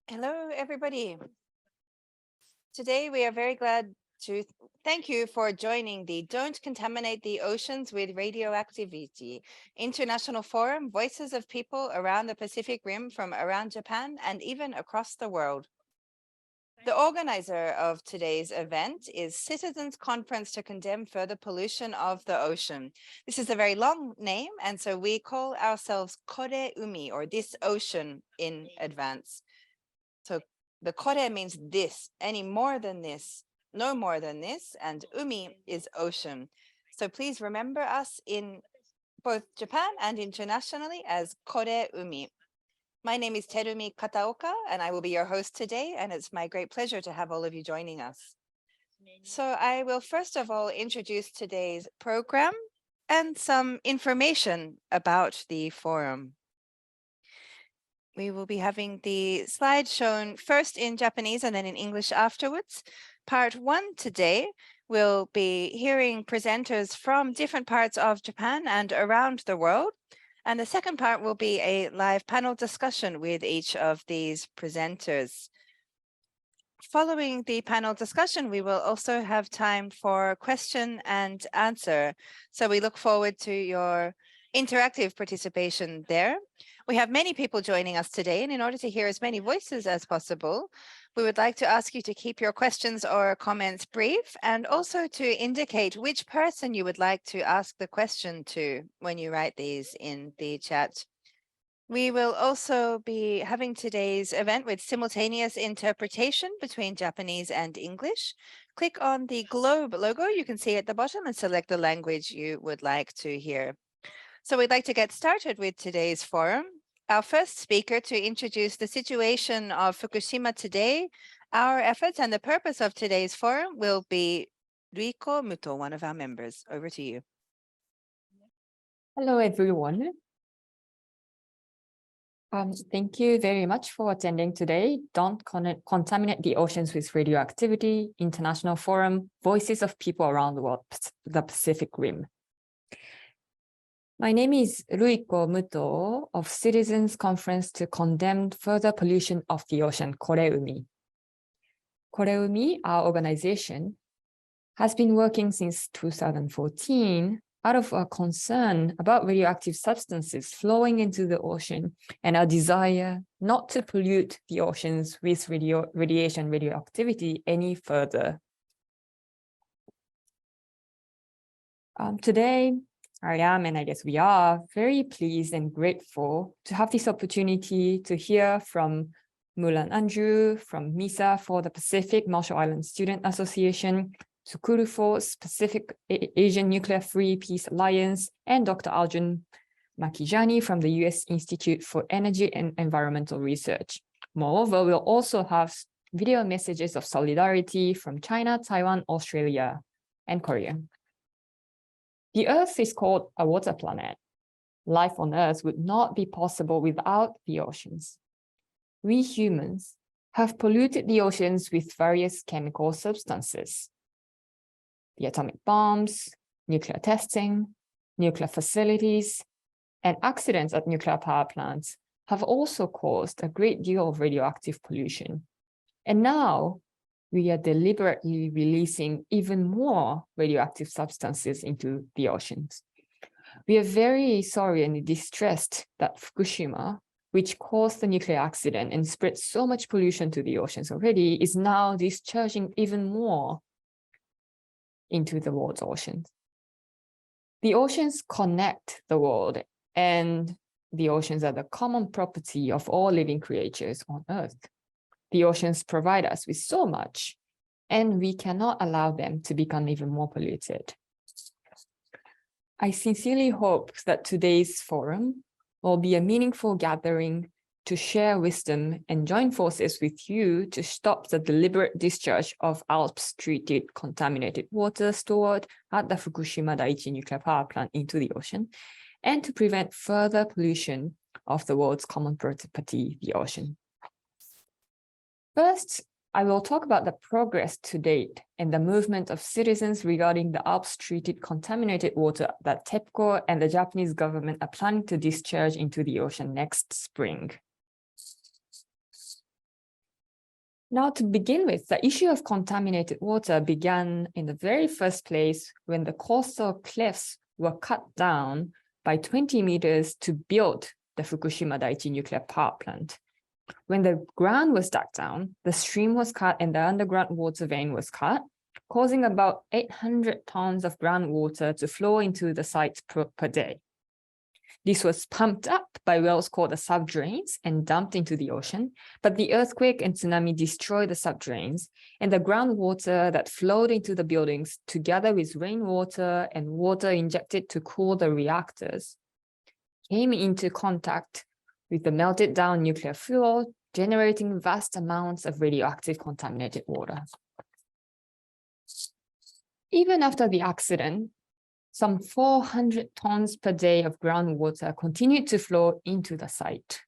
Hello, everybody. Today, we are very glad to thank you for joining the Don't Contaminate the Oceans with Radioactivity International Forum, Voices of People around the Pacific Rim from around Japan and even across the world. The organizer of today's event is Citizens Conference to Condemn Further Pollution of the Ocean. This is a very long name, and so we call ourselves Kore Umi, or this ocean, in advance. So the kore means this, any more than this, no more than this, and umi is ocean. So please remember us in both Japan and internationally as Kore Umi. My name is Terumi Kataoka, and I will be your host today, and it's my great pleasure to have all of you joining us. So I will first of all introduce today's program and some information about the forum. We will be having the slides shown first in Japanese and then in English afterwards. Part 1 today, we'll be hearing presenters from different parts of Japan and around the world. And the second part will be a live panel discussion with each of these presenters. Following the panel discussion, we will also have time for question and answer. So we look forward to your interactive participation there. We have many people joining us today, and in order to hear as many voices as possible, we would like to ask you to keep your questions or comments brief, and also to indicate which person you would like to ask the question to when you write these in the chat. We will also be having today's event with simultaneous interpretation between Japanese and English. Click on the globe logo you can see at the bottom and select the language you would like to hear. So we'd like to get started with today's forum. Our first speaker to introduce the situation of Fukushima today, our efforts, and the purpose of today's forum will be Ruiko Muto, one of our members. Over to you. Hello, everyone. Thank you very much for attending today. Don't Contaminate the Oceans with Radioactivity International Forum, Voices of People Around the World, the Pacific Rim. My name is Ruiko Muto of Citizens Conference to Condemn Further Pollution of the Ocean, Koreumi. Koreumi, our organization, has been working since 2014 out of a concern about radioactive substances flowing into the ocean and a desire not to pollute the oceans with radioactivity any further. Today, I am, and I guess we are, very pleased and grateful to have this opportunity to hear from Mulan Andrew from MISA for the Pacific Marshall Islands Student Association, Sukuru Force, Pacific Asian Nuclear Free Peace Alliance, and Dr. Arjun Makijani from the US Institute for Energy and Environmental Research. Moreover, we'll also have video messages of solidarity from China, Taiwan, Australia, and Korea. The Earth is called a water planet. Life on Earth would not be possible without the oceans. We humans have polluted the oceans with various chemical substances. The atomic bombs, nuclear testing, nuclear facilities, and accidents at nuclear power plants have also caused a great deal of radioactive pollution. And now we are deliberately releasing even more radioactive substances into the oceans. We are very sorry and distressed that Fukushima, which caused the nuclear accident and spread so much pollution to the oceans already, is now discharging even more into the world's oceans. The oceans connect the world, and the oceans are the common property of all living creatures on Earth. The oceans provide us with so much, and we cannot allow them to become even more polluted. I sincerely hope that today's forum will be a meaningful gathering to share wisdom and join forces with you to stop the deliberate discharge of ALPS-treated contaminated water stored at the Fukushima Daiichi nuclear power plant into the ocean, and to prevent further pollution of the world's common property, the ocean. First, I will talk about the progress to date and the movement of citizens regarding the ALPS-treated contaminated water that TEPCO and the Japanese government are planning to discharge into the ocean next spring. Now, to begin with, the issue of contaminated water began in the very first place when the coastal cliffs were cut down by 20 meters to build the Fukushima Daiichi nuclear power plant. When the ground was dug down, the stream was cut and the underground water vein was cut, causing about 800 tons of groundwater to flow into the site per day. This was pumped up by wells called the subdrains and dumped into the ocean, but the earthquake and tsunami destroyed the subdrains, and the groundwater that flowed into the buildings, together with rainwater and water injected to cool the reactors, came into contact with the melted down nuclear fuel, generating vast amounts of radioactive contaminated water. Even after the accident, some 400 tons per day of groundwater continued to flow into the site.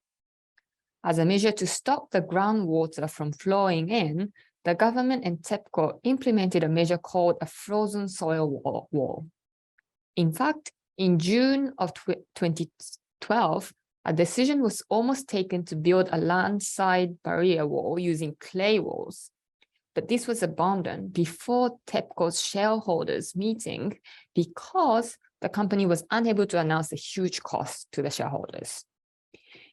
As a measure to stop the groundwater from flowing in, the government and TEPCO implemented a measure called a frozen soil wall. In fact, in June of 2012, a decision was almost taken to build a landside barrier wall using clay walls. But this was abandoned before TEPCO's shareholders meeting because the company was unable to announce the huge cost to the shareholders.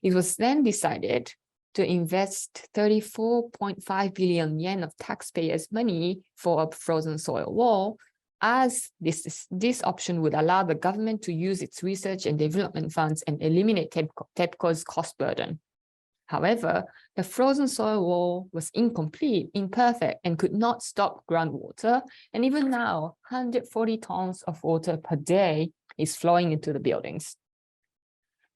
It was then decided to invest 34.5 billion yen of taxpayers' money for a frozen soil wall, as this option would allow the government to use its research and development funds and eliminate TEPCO's cost burden. However, the frozen soil wall was incomplete, imperfect, and could not stop groundwater. And even now, 140 tons of water per day is flowing into the buildings.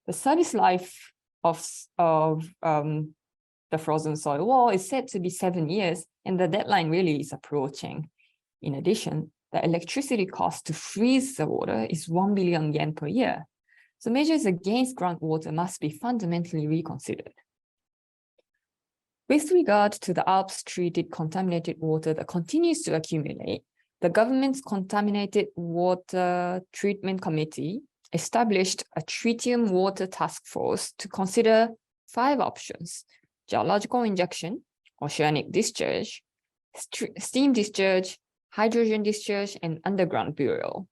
The service life of the frozen soil wall is said to be 7 years, and the deadline really is approaching. In addition, the electricity cost to freeze the water is 1 billion yen per year. So measures against groundwater must be fundamentally reconsidered. With regard to the Alps-treated contaminated water that continues to accumulate, the government's Contaminated Water Treatment Committee established a tritium water task force to consider 5 options: geological injection, oceanic discharge, steam discharge, hydrogen discharge, and underground burial.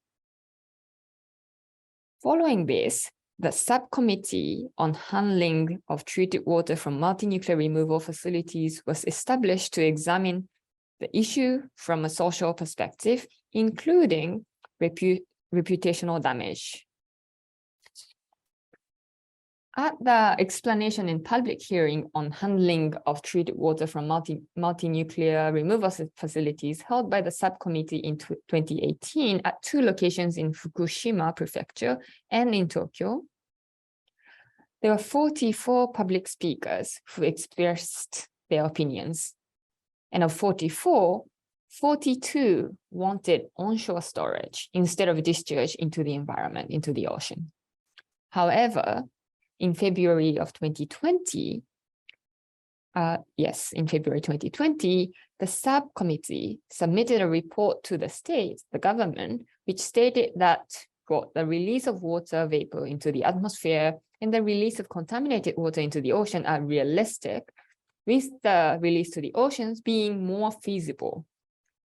Following this, the subcommittee on handling of treated water from multi-nuclear removal facilities was established to examine the issue from a social perspective, including reputational damage. At the explanation and public hearing on handling of treated water from multi-nuclear removal facilities held by the subcommittee in 2018 at 2 locations in Fukushima Prefecture and in Tokyo, there were 44 public speakers who expressed their opinions. And of 44, 42 wanted onshore storage instead of discharge into the environment, into the ocean. However, in February of 2020, in February 2020, the subcommittee submitted a report to the state, the government, which stated that, quote, the release of water vapor into the atmosphere and the release of contaminated water into the ocean are realistic, with the release to the oceans being more feasible,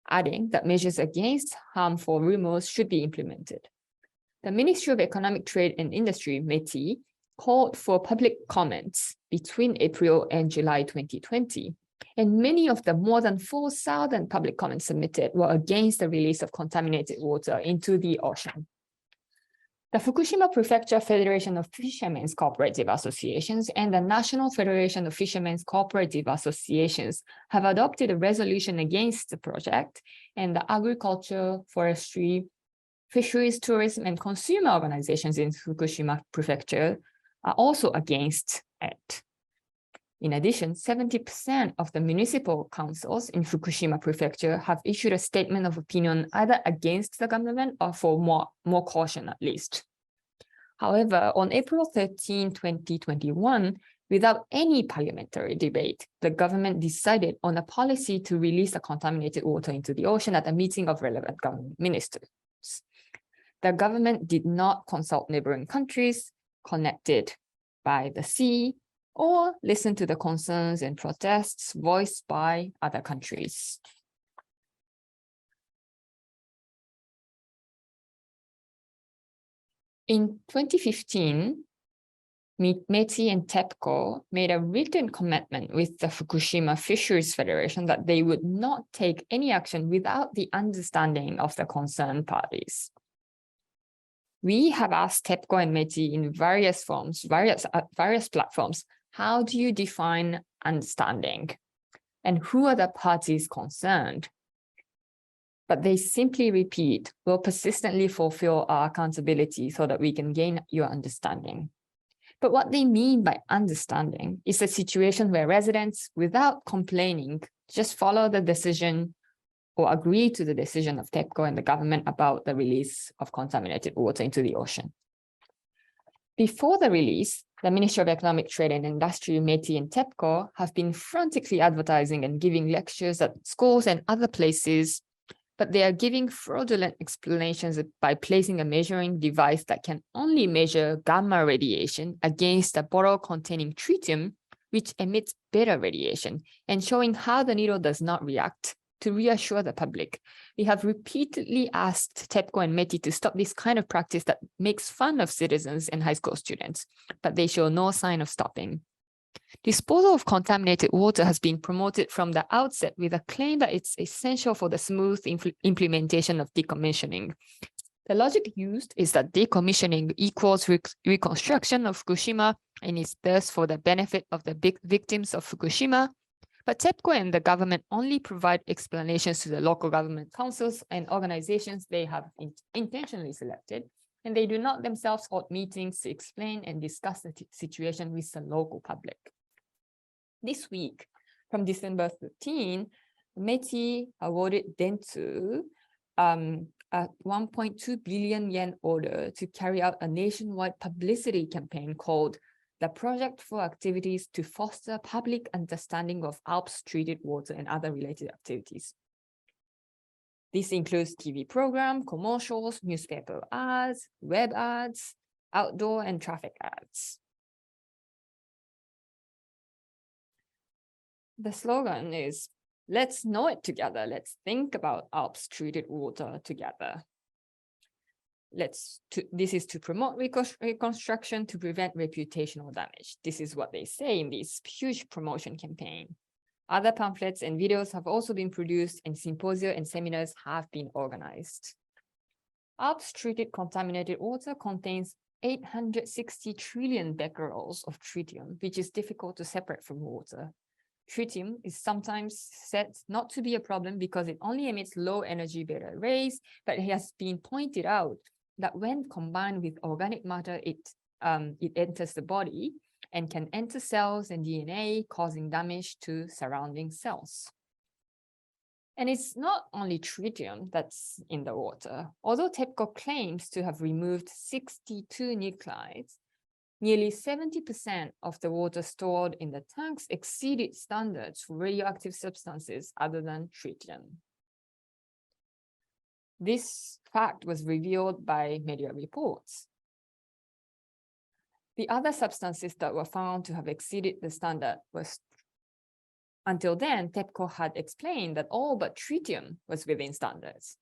adding that measures against harmful rumors should be implemented. The Ministry of Economic Trade and Industry, METI, called for public comments between April and July 2020, and many of the more than 4,000 public comments submitted were against the release of contaminated water into the ocean. The Fukushima Prefecture Federation of Fishermen's Cooperative Associations and the National Federation of Fishermen's Cooperative Associations have adopted a resolution against the project, and the agriculture, forestry, fisheries, tourism, and consumer organizations in Fukushima Prefecture are also against it. In addition, 70% of the municipal councils in Fukushima Prefecture have issued a statement of opinion either against the government or for more caution at least. However, on April 13, 2021, without any parliamentary debate, the government decided on a policy to release the contaminated water into the ocean at a meeting of relevant government ministers. The government did not consult neighboring countries connected by the sea or listen to the concerns and protests voiced by other countries. In 2015, METI and TEPCO made a written commitment with the Fukushima Fisheries Federation that they would not take any action without the understanding of the concerned parties. We have asked TEPCO and METI in various forms, various platforms, how do you define understanding? And who are the parties concerned? But they simply repeat, we'll persistently fulfill our accountability so that we can gain your understanding. But what they mean by understanding is a situation where residents, without complaining, just follow the decision or agree to the decision of TEPCO and the government about the release of contaminated water into the ocean. Before the release, the Ministry of Economic Trade and Industry, METI and TEPCO have been frantically advertising and giving lectures at schools and other places, but they are giving fraudulent explanations by placing a measuring device that can only measure gamma radiation against a bottle containing tritium, which emits beta radiation, and showing how the needle does not react to reassure the public. We have repeatedly asked TEPCO and METI to stop this kind of practice that makes fun of citizens and high school students, but they show no sign of stopping. Disposal of contaminated water has been promoted from the outset with a claim that it's essential for the smooth implementation of decommissioning. The logic used is that decommissioning equals reconstruction of Fukushima and is thus for the benefit of the big victims of Fukushima. But TEPCO and the government only provide explanations to the local government councils and organizations they have intentionally selected, and they do not themselves hold meetings to explain and discuss the situation with the local public. This week, from December 13, METI awarded Dentsu a 1.2 billion yen order to carry out a nationwide publicity campaign called the Project for Activities to Foster Public Understanding of Alps Treated Water and Other Related Activities. This includes TV program, commercials, newspaper ads, web ads, outdoor and traffic ads. The slogan is, let's know it together. Let's think about Alps treated water together. This is to promote reconstruction to prevent reputational damage. This is what they say in this huge promotion campaign. Other pamphlets and videos have also been produced, and symposia and seminars have been organized. Alps treated contaminated water contains 860 trillion becquerels of tritium, which is difficult to separate from water. Tritium is sometimes said not to be a problem because it only emits low energy beta rays, but it has been pointed out that when combined with organic matter, it enters the body and can enter cells and DNA, causing damage to surrounding cells. And it's not only tritium that's in the water. Although TEPCO claims to have removed 62 nuclides, nearly 70% of the water stored in the tanks exceeded standards for radioactive substances other than tritium. This fact was revealed by media reports. The other substances that were found to have exceeded the standard was, until then, TEPCO had explained that all but tritium was within standards.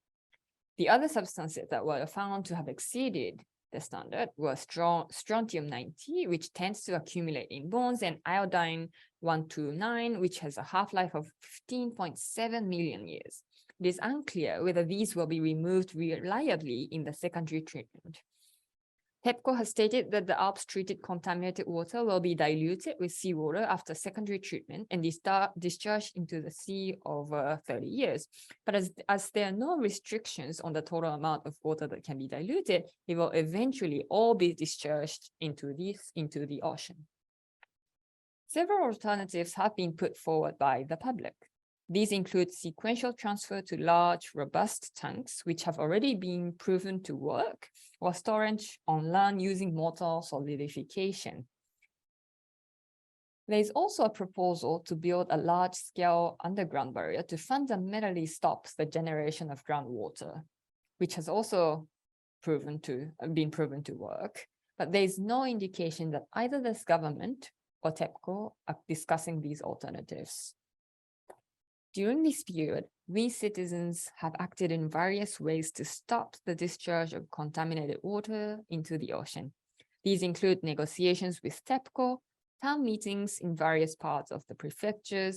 The other substances that were found to have exceeded the standard was strontium-90, which tends to accumulate in bones, and iodine-129, which has a half-life of 15.7 million years. It is unclear whether these will be removed reliably in the secondary treatment. TEPCO has stated that the Alps treated contaminated water will be diluted with seawater after secondary treatment and discharged into the sea over 30 years. But as there are no restrictions on the total amount of water that can be diluted, it will eventually all be discharged into the ocean. Several alternatives have been put forward by the public. These include sequential transfer to large, robust tanks, which have already been proven to work, or storage on land using mortar solidification. There is also a proposal to build a large-scale underground barrier to fundamentally stop the generation of groundwater, which has also been proven to work. But there is no indication that either this government or TEPCO are discussing these alternatives. During this period, we citizens have acted in various ways to stop the discharge of contaminated water into the ocean. These include negotiations with TEPCO, town meetings in various parts of the prefecture,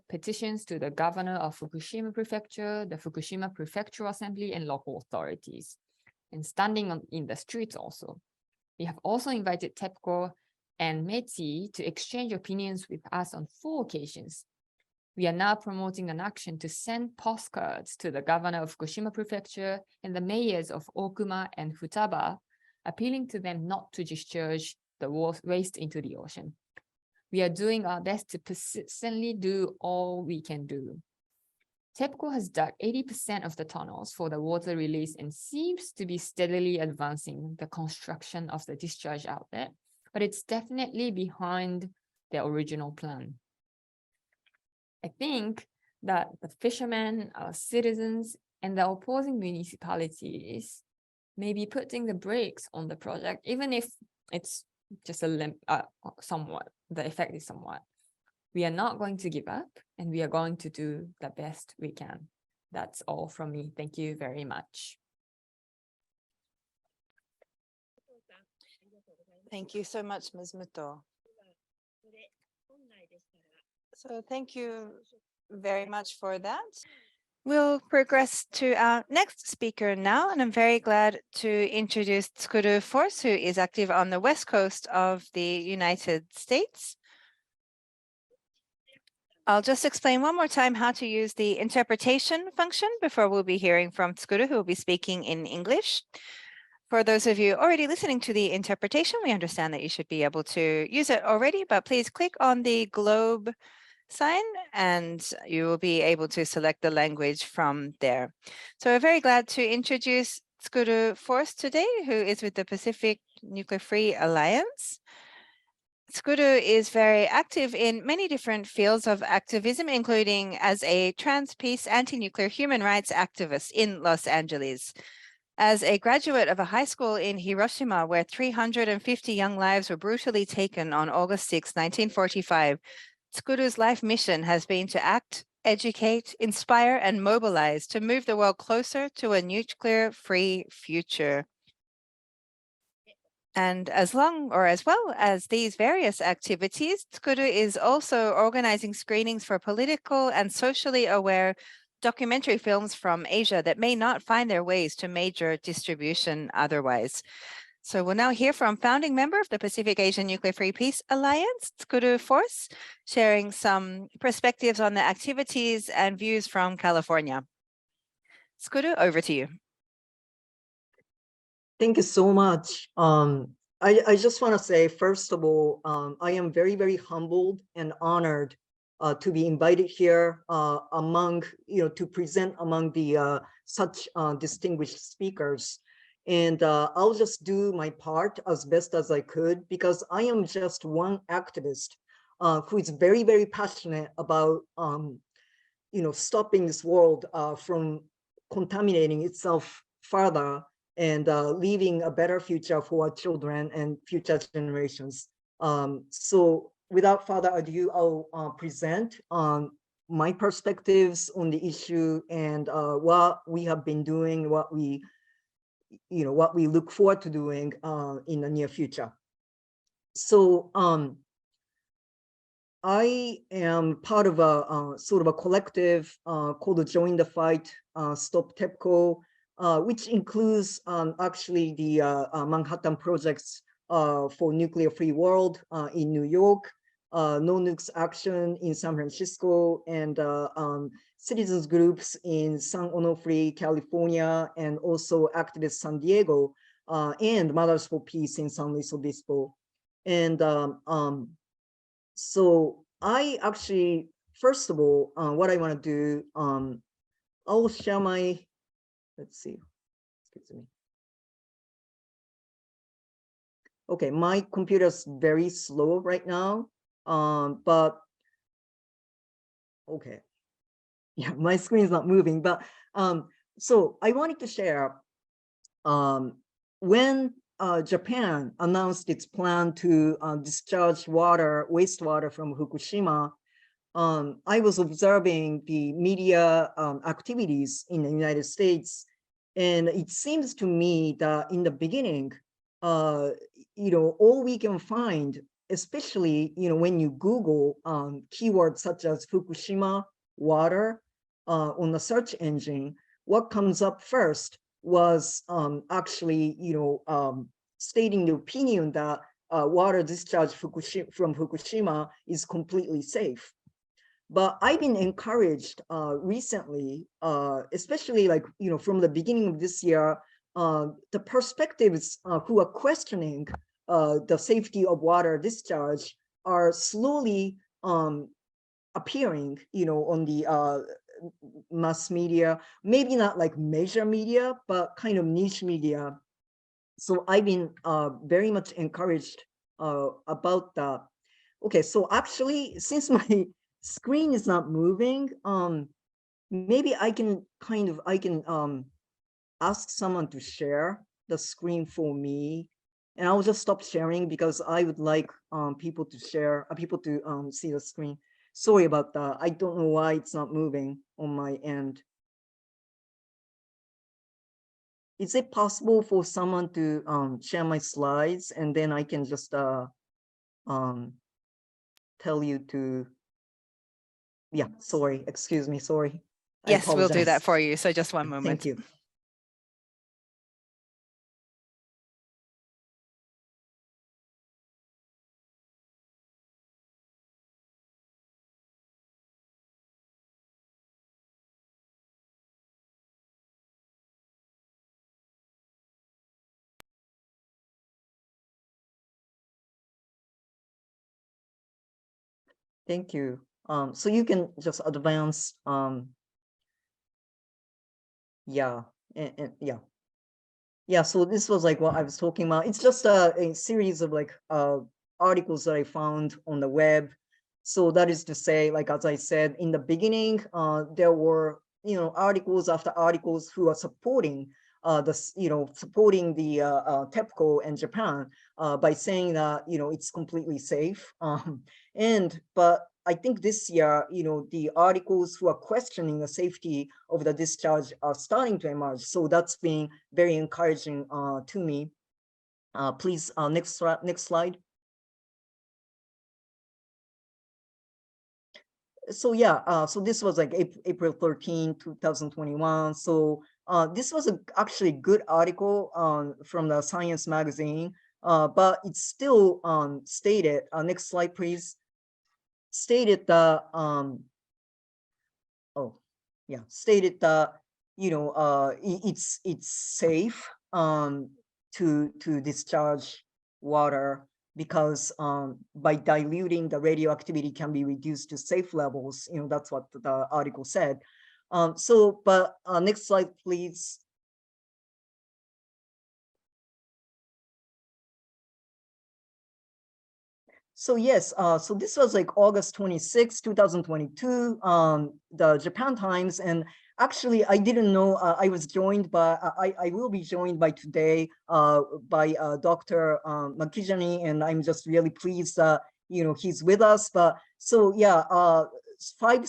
petitions to the governor of Fukushima Prefecture, the Fukushima Prefectural Assembly, and local authorities, and standing in the streets also. We have also invited TEPCO and METI to exchange opinions with us on 4 occasions. We are now promoting an action to send postcards to the governor of Fukushima Prefecture and the mayors of Okuma and Futaba, appealing to them not to discharge the waste into the ocean. We are doing our best to persistently do all we can do. TEPCO has dug 80% of the tunnels for the water release and seems to be steadily advancing the construction of the discharge outlet, but it's definitely behind their original plan. I think that the fishermen, our citizens, and the opposing municipalities may be putting the brakes on the project, even if it's just somewhat, the effect is somewhat. We are not going to give up, and we are going to do the best we can. That's all from me. Thank you very much. Thank you so much, Ms. Muto. So thank you very much for that. We'll progress to our next speaker now, and I'm very glad to introduce Tsukuru Force, who is active on the west coast of the United States. I'll just explain one more time how to use the interpretation function before we'll be hearing from Tsukuru, who will be speaking in English. For those of you already listening to the interpretation, we understand that you should be able to use it already, but please click on the globe sign and you will be able to select the language from there. So we're very glad to introduce Tsukuru Force today, who is with the Pacific Nuclear Free Alliance. Tsukuru is very active in many different fields of activism, including as a trans peace anti-nuclear human rights activist in Los Angeles. As a graduate of a high school in Hiroshima, where 350 young lives were brutally taken on August 6, 1945, Tsukuru's life mission has been to act, educate, inspire, and mobilize to move the world closer to a nuclear-free future. And as well as these various activities, Tsukuru is also organizing screenings for political and socially aware documentary films from Asia that may not find their ways to major distribution otherwise. So we'll now hear from founding member of the Pacific Asian Nuclear Free Peace Alliance, Tsukuru Force, sharing some perspectives on the activities and views from California. Tsukuru, over to you. Thank you so much. I just want to say, first of all, I am very, very humbled and honored to be invited here to present among the such distinguished speakers. And I'll just do my part as best as I could, because I am just one activist who is very, very passionate about, stopping this world from contaminating itself further and leaving a better future for our children and future generations. So without further ado, I'll present my perspectives on the issue and what we have been doing, what we look forward to doing in the near future. So I am part of a sort of a collective called Join the Fight, Stop TEPCO, which includes actually the Manhattan Projects for Nuclear Free World in New York, No Nukes Action in San Francisco, and citizens groups in San Onofre, California, and also Activist San Diego, and Mothers for Peace in San Luis Obispo. And so I actually, first of all, what I want to do, I'll share my, let's see, excuse me. Okay, my computer's very slow right now, but okay. Yeah, my screen's not moving, but so I wanted to share when Japan announced its plan to discharge wastewater from Fukushima, I was observing the media activities in the United States, and it seems to me that in the beginning, all we can find, especially when you Google keywords such as Fukushima water on the search engine, what comes up first was actually stating the opinion that water discharge from Fukushima is completely safe. But I've been encouraged recently, especially from the beginning of this year, the perspectives who are questioning the safety of water discharge are slowly appearing, on the mass media, maybe not like major media, but kind of niche media. So I've been very much encouraged about that. Okay, so actually, since my screen is not moving, maybe I can ask someone to share the screen for me, and I'll just stop sharing because I would like people to see the screen. Sorry about that. I don't know why it's not moving on my end. Is it possible for someone to share my slides, and then I can just tell you to, yeah, sorry, excuse me, sorry. Yes, we'll do that apologize. for you. So just one moment. Thank you. Thank you. So you can just advance. Yeah, and yeah. Yeah, so this was like what I was talking about. It's just a series of like articles that I found on the web. So that is to say, like, as I said in the beginning, there were, articles after articles who are supporting supporting the TEPCO and Japan by saying that, it's completely safe. But I think this year, the articles who are questioning the safety of the discharge are starting to emerge. So that's been very encouraging to me. Please, next slide. So yeah, so this was like April 13, 2021. So this was actually good article from the Science magazine, but it's still stated, next slide, please, stated that, stated that, it's safe to discharge water because by diluting, the radioactivity can be reduced to safe levels. That's what the article said. But next slide, please. So yes, so this was like August 26, 2022, the Japan Times. And actually, I didn't know I was joined by, I will be joined by today by Dr. Makijani, and I'm just really pleased that, he's with us. But so yeah, five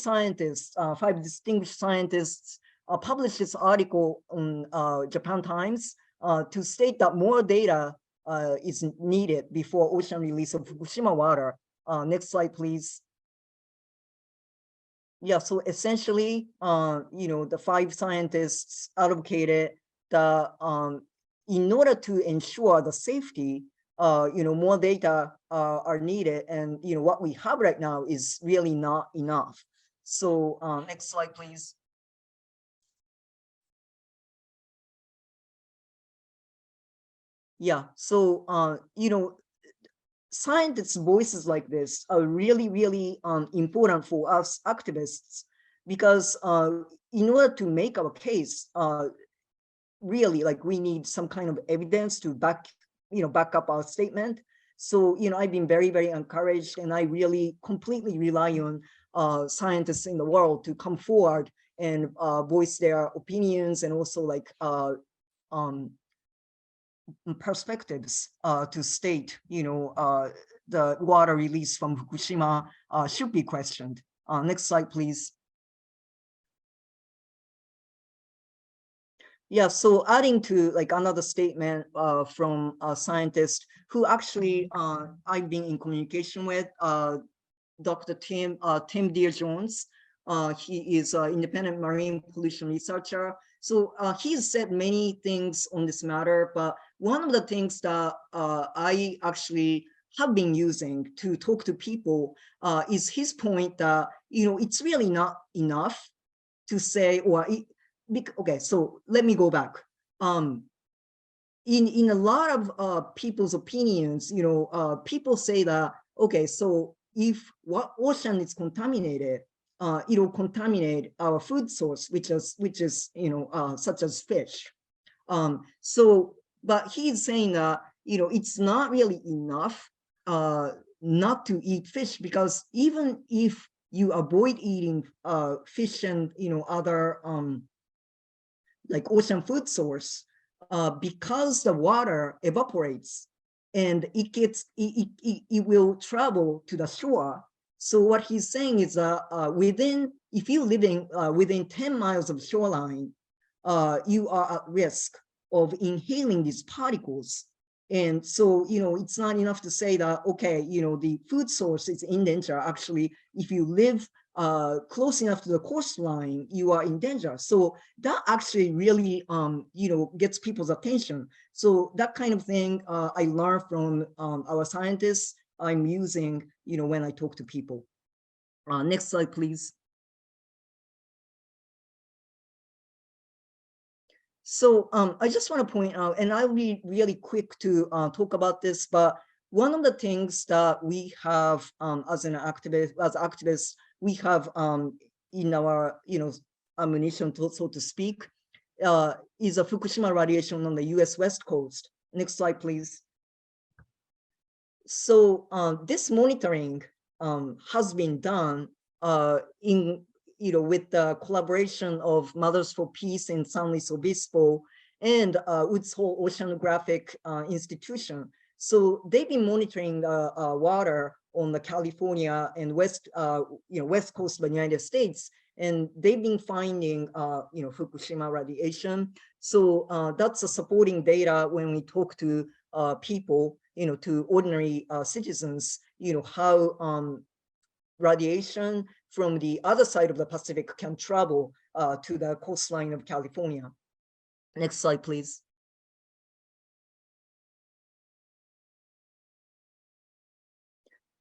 distinguished scientists published this article on Japan Times to state that more data is needed before ocean release of Fukushima water. Next slide, please. Yeah, so essentially, the five scientists advocated that in order to ensure the safety, more data are needed, and what we have right now is really not enough. So next slide, please. Yeah, so scientists' voices like this are really, really important for us activists, because in order to make our case, really, like, we need some kind of evidence to back up our statement. So I've been very, very encouraged, and I really completely rely on scientists in the world to come forward and voice their opinions, and also like perspectives to state, the water release from Fukushima should be questioned. Next slide, please. Yeah, so adding to like another statement from a scientist who actually I've been in communication with, Dr. Tim Deere-Jones. He is an independent marine pollution researcher. So he's said many things on this matter, but one of the things that I actually have been using to talk to people is his point that, it's really not enough to say, okay, so let me go back. In a lot of people's opinions, people say that, okay, so if what ocean is contaminated, it'll contaminate our food source, which is such as fish. So, but he's saying that it's not really enough not to eat fish, because even if you avoid eating fish and other like ocean food source, because the water evaporates and it will travel to the shore. So what he's saying is that if you're living within 10 miles of shoreline, you are at risk of inhaling these particles. And so, it's not enough to say that, okay, the food source is in danger. Actually, if you live close enough to the coastline, you are in danger. So that actually really, gets people's attention. So that kind of thing I learned from our scientists I'm using, when I talk to people. Next slide, please. So I just want to point out, and I'll be really quick to talk about this, but one of the things that we have as activists, we have in our ammunition, so to speak, is a Fukushima radiation on the U.S. West Coast. Next slide, please. So this monitoring has been done with the collaboration of Mothers for Peace in San Luis Obispo and Woods Hole Oceanographic Institution. So they've been monitoring the water on the California and west coast of the United States, and they've been finding Fukushima radiation. So that's a supporting data when we talk to people, to ordinary citizens, how radiation from the other side of the Pacific can travel to the coastline of California. Next slide, please.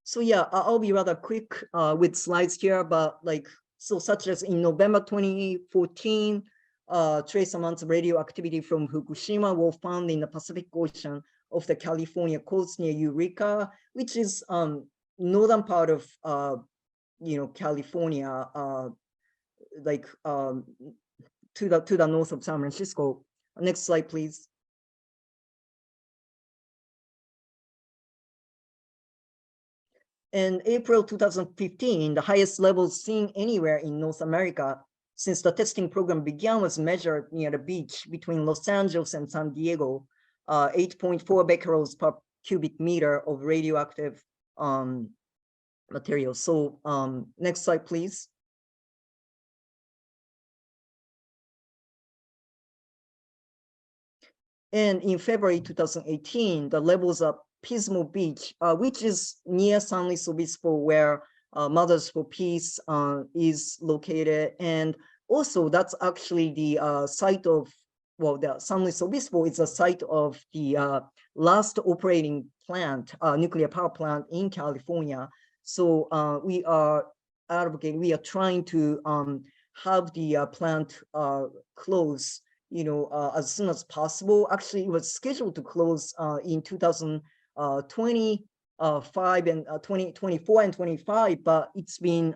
So yeah, I'll be rather quick with slides here, but such as in November 2014, trace amounts of radioactivity from Fukushima were found in the Pacific Ocean of the California coast near Eureka, which is northern part of California, to the north of San Francisco. Next slide, please. In April 2015, the highest levels seen anywhere in North America since the testing program began was measured near the beach between Los Angeles and San Diego, 8.4 becquerels per cubic meter of radioactive material. So next slide, please. And in February 2018, the levels of Pismo Beach, which is near San Luis Obispo, where Mothers for Peace is located. And also that's actually the site of, the San Luis Obispo is a site of the last operating plant, nuclear power plant in California. So we are advocating, we are trying to have the plant close as soon as possible. Actually, it was scheduled to close in 2025 and 2024 and 25, but it's been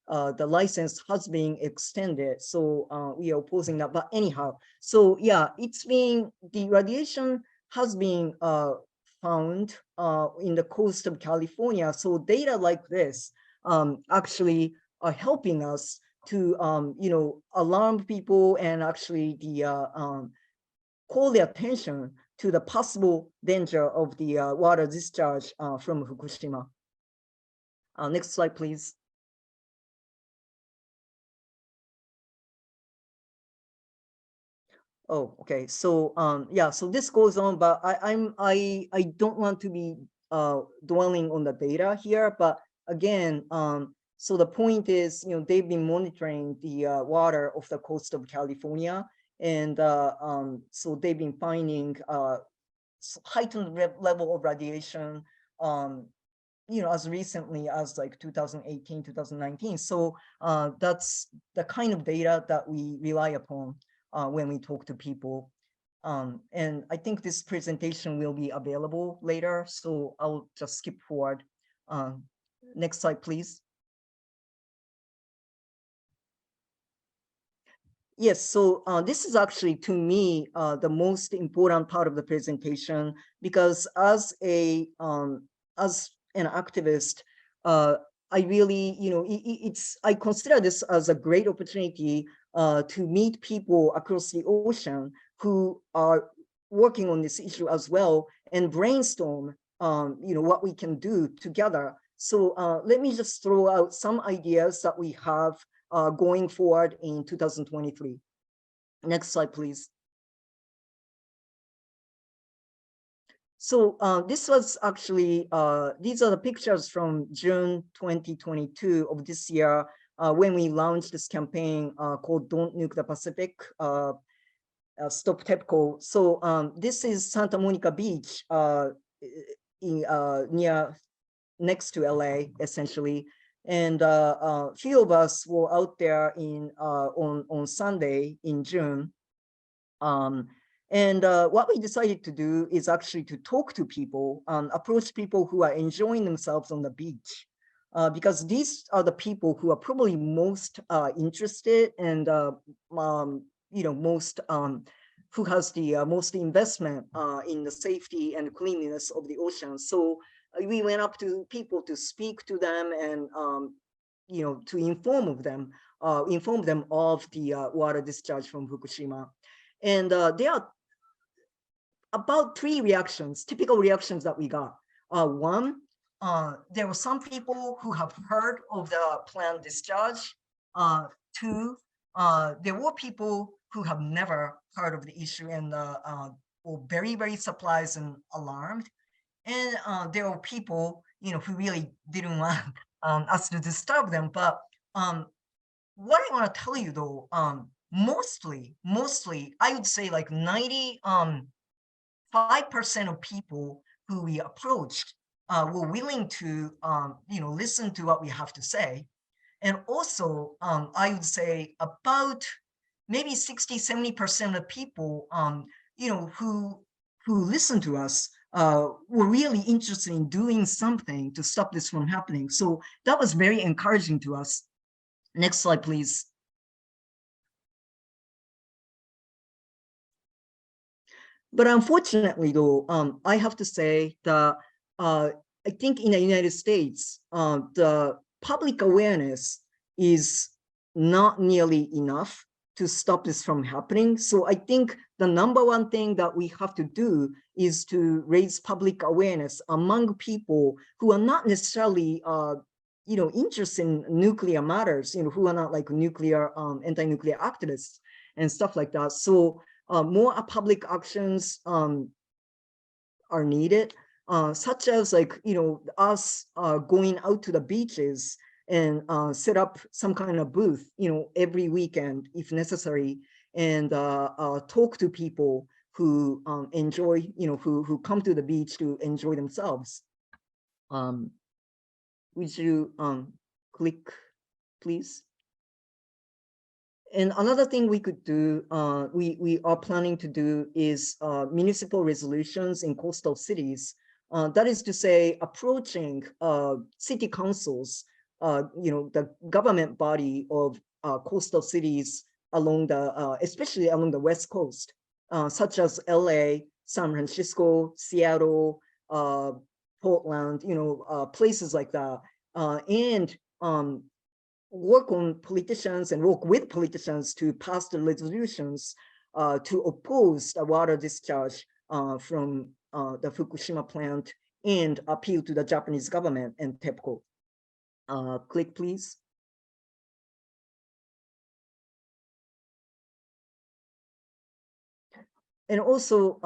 the license has been extended, so we are opposing that. But anyhow, so yeah, the radiation has been found in the coast of California. So data like this actually are helping us to alarm people and actually call the attention to the possible danger of the water discharge from Fukushima. Next slide, please. Oh, okay. So yeah, so this goes on, but I don't want to be dwelling on the data here, but again, so the point is, they've been monitoring the water of the coast of California, and so they've been finding heightened level of radiation, as recently as like 2018, 2019. So that's the kind of data that we rely upon when we talk to people. And I think this presentation will be available later, so I'll just skip forward. Next slide, please. Yes, so this is actually, to me, the most important part of the presentation, because as an activist, I really, I consider this as a great opportunity to meet people across the ocean who are working on this issue as well, and brainstorm, what we can do together. So let me just throw out some ideas that we have going forward in 2023. Next slide, please. So this was actually, these are the pictures from June 2022 of this year, when we launched this campaign called Don't Nuke the Pacific, Stop TEPCO. So this is Santa Monica Beach next to LA, essentially. And a few of us were out there on Sunday in June. And what we decided to do is actually to talk to people, approach people who are enjoying themselves on the beach, because these are the people who are probably most interested and most who has the most investment in the safety and cleanliness of the ocean. So we went up to people to speak to them and to inform them of the water discharge from Fukushima. And there are about 3 reactions, typical reactions that we got. One, there were some people who have heard of the planned discharge. 2, there were people who have never heard of the issue and were very, very surprised and alarmed. And there were people, who really didn't want us to disturb them. But what I want to tell you though, mostly, I would say like 95% of people who we approached were willing to, listen to what we have to say. And also, I would say about maybe 60-70% of people, who listen to us were really interested in doing something to stop this from happening. So that was very encouraging to us. Next slide, please. But unfortunately, though, I have to say that I think in the United States, the public awareness is not nearly enough to stop this from happening. So I think the #1 thing that we have to do is to raise public awareness among people who are not necessarily interested in nuclear matters, who are not like nuclear anti-nuclear activists and stuff like that. So more public actions are needed, such as like us going out to the beaches and set up some kind of booth, every weekend if necessary, and talk to people who enjoy, who come to the beach to enjoy themselves. Would you click, please? And another thing we could do, we are planning to do is municipal resolutions in coastal cities. That is to say, approaching city councils, the government body of coastal cities along the, especially along the West Coast, such as LA, San Francisco, Seattle, Portland, places like that, and work on politicians and work with politicians to pass the resolutions to oppose the water discharge from the Fukushima plant and appeal to the Japanese government and TEPCO. Click, please. And also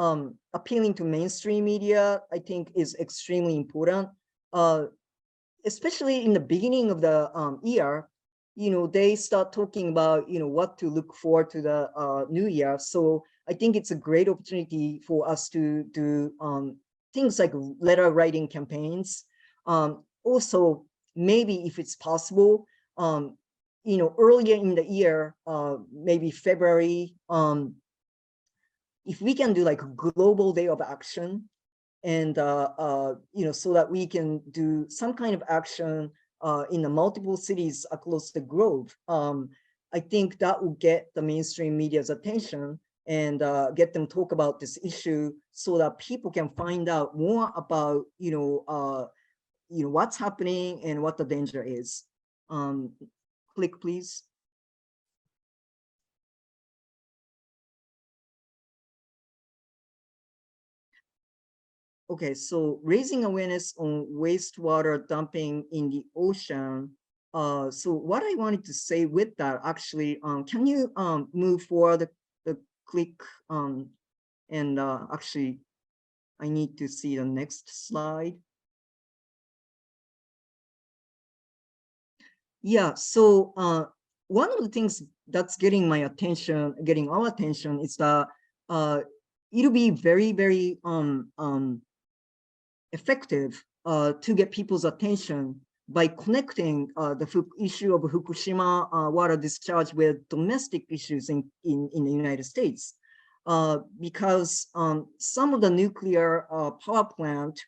appealing to mainstream media, I think, is extremely important, especially in the beginning of the year. They start talking about, what to look for to the new year. So I think it's a great opportunity for us to do things like letter writing campaigns. Also, maybe if it's possible, earlier in the year, maybe February, if we can do like a global day of action, and so that we can do some kind of action in the multiple cities across the globe, I think that will get the mainstream media's attention and get them talk about this issue, so that people can find out more about what's happening and what the danger is. Click, please. Okay, so raising awareness on wastewater dumping in the ocean. So what I wanted to say with that, actually, can you move forward the click, and actually, I need to see the next slide. Yeah, so one of the things that's getting our attention is that it'll be very, very effective to get people's attention by connecting the issue of Fukushima water discharge with domestic issues in the United States. Because some of the nuclear power plant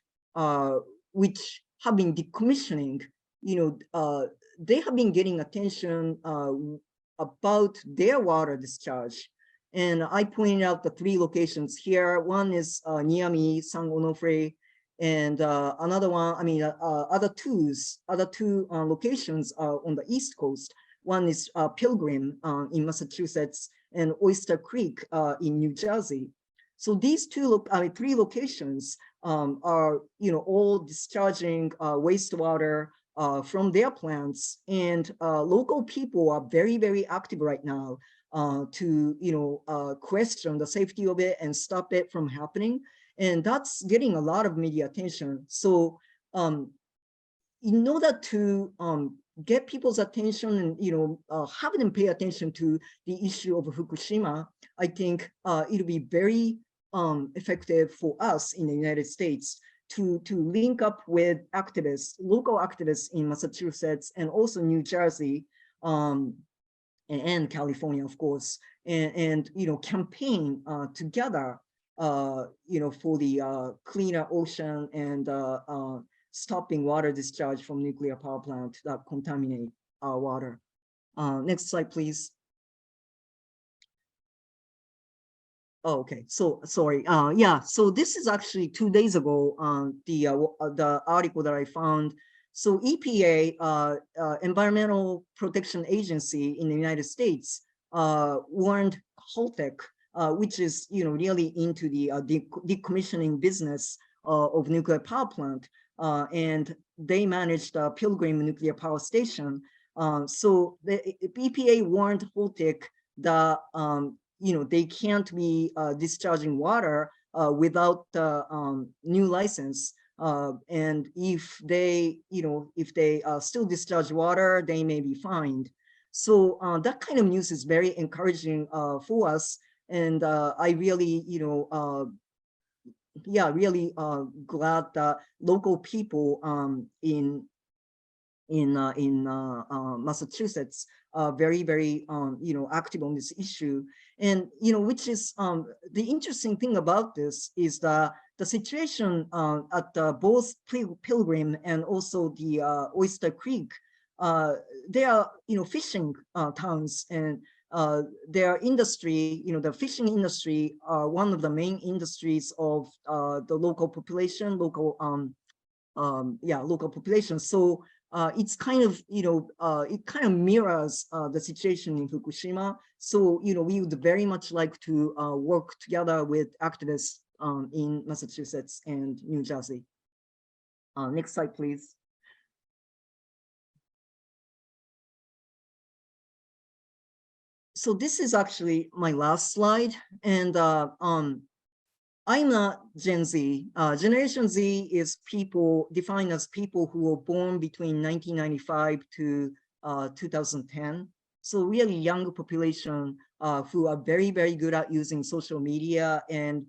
which have been decommissioning, they have been getting attention about their water discharge. And I pointed out the 3 locations here. One is near me, San Onofre, and another one, other two locations on the East Coast. One is Pilgrim in Massachusetts, and Oyster Creek in New Jersey. So these 3 locations are, all discharging wastewater from their plants, and local people are very, very active right now to, question the safety of it and stop it from happening. And that's getting a lot of media attention. So in order to get people's attention and have them pay attention to the issue of Fukushima, I think it'll be very effective for us in the United States to link up with local activists in Massachusetts and also New Jersey, and California, of course, and campaign together for the cleaner ocean and stopping water discharge from nuclear power plant that contaminate our water. Next slide, please. Oh, okay, so sorry. Yeah, so this is actually 2 days ago, the article that I found. So EPA, Environmental Protection Agency in the United States, warned Holtec, which is really into the decommissioning business of nuclear power plant, and they managed Pilgrim nuclear power station. So the EPA warned Holtec that they can't be discharging water without new license. And if they still discharge water, they may be fined. So that kind of news is very encouraging for us. And I really, really glad that local people in Massachusetts are very, very, active on this issue. And, which is the interesting thing about this is that the situation at both Pilgrim and also the Oyster Creek, they are, fishing towns, and their industry, the fishing industry are one of the main industries of the local population, local population. So it's kind of, it kind of mirrors the situation in Fukushima. So, we would very much like to work together with activists in Massachusetts and New Jersey. Next slide, please. So this is actually my last slide, and I'm a Gen Z. Generation Z is people defined as people who were born between 1995 to 2010. So really young population who are very, very good at using social media and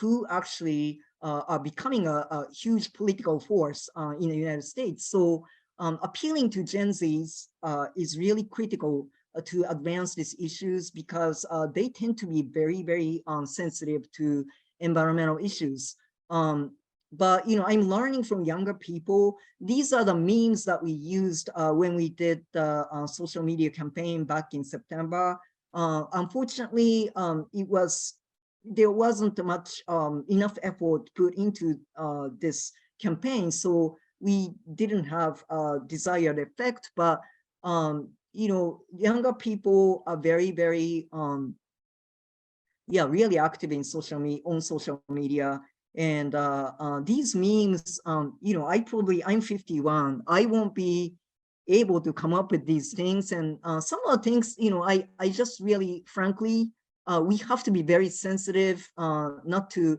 who actually are becoming a huge political force in the United States. So appealing to Gen Zs is really critical to advance these issues because they tend to be very, very sensitive to environmental issues. But I'm learning from younger people. These are the memes that we used when we did the social media campaign back in September. Unfortunately, there wasn't much enough effort put into this campaign, so we didn't have a desired effect. But younger people are very, very really active in on social media. And these memes, I'm 51. I won't be able to come up with these things. And some of the things, I just really, frankly, we have to be very sensitive not to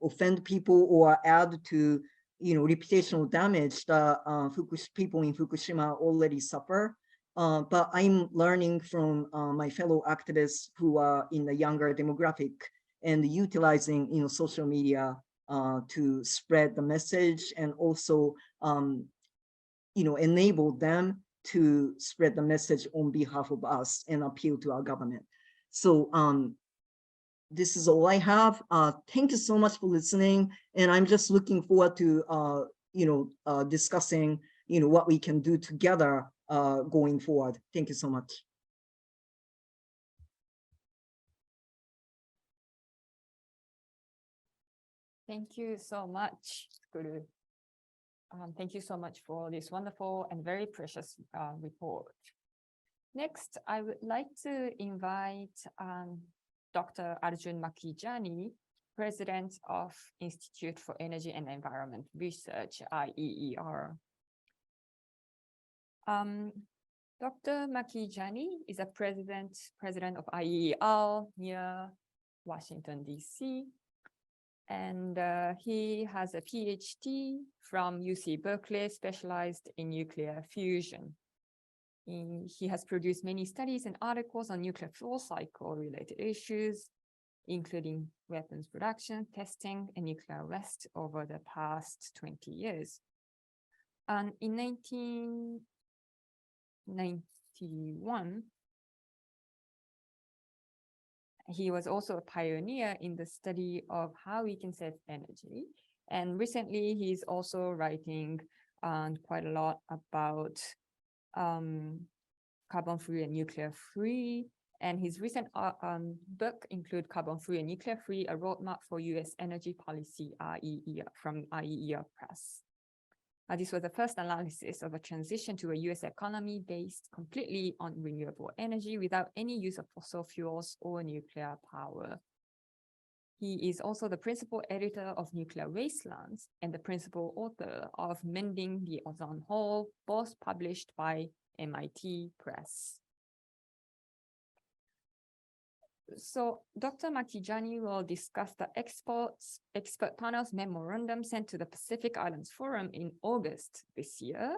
offend people or add to, reputational damage that people in Fukushima already suffer. But I'm learning from my fellow activists who are in the younger demographic and utilizing, social media to spread the message and also, enable them to spread the message on behalf of us and appeal to our government. So this is all I have. Thank you so much for listening. And I'm just looking forward to, discussing, what we can do together going forward. Thank you so much. Thank you so much, Guru. Thank you so much for this wonderful and very precious report. Next, I would like to invite Dr. Arjun Makhijani, President of Institute for Energy and Environment Research, IEER. Dr. Makhijani is a president of IEER near Washington, D.C. And he has a PhD from UC Berkeley, specialized in nuclear fusion. He has produced many studies and articles on nuclear fuel cycle related issues, including weapons production, testing, and nuclear waste over the past 20 years. And in 1991, he was also a pioneer in the study of how we can save energy. And recently, he's also writing quite a lot about carbon-free and nuclear-free. And his recent book include Carbon-Free and Nuclear-Free, a roadmap for U.S. energy policy, from IEER Press. This was the first analysis of a transition to a U.S. economy based completely on renewable energy without any use of fossil fuels or nuclear power. He is also the principal editor of Nuclear Wastelands and the principal author of Mending the Ozone Hole, both published by MIT Press. So Dr. Makhijani will discuss the expert panel's memorandum sent to the Pacific Islands Forum in August this year,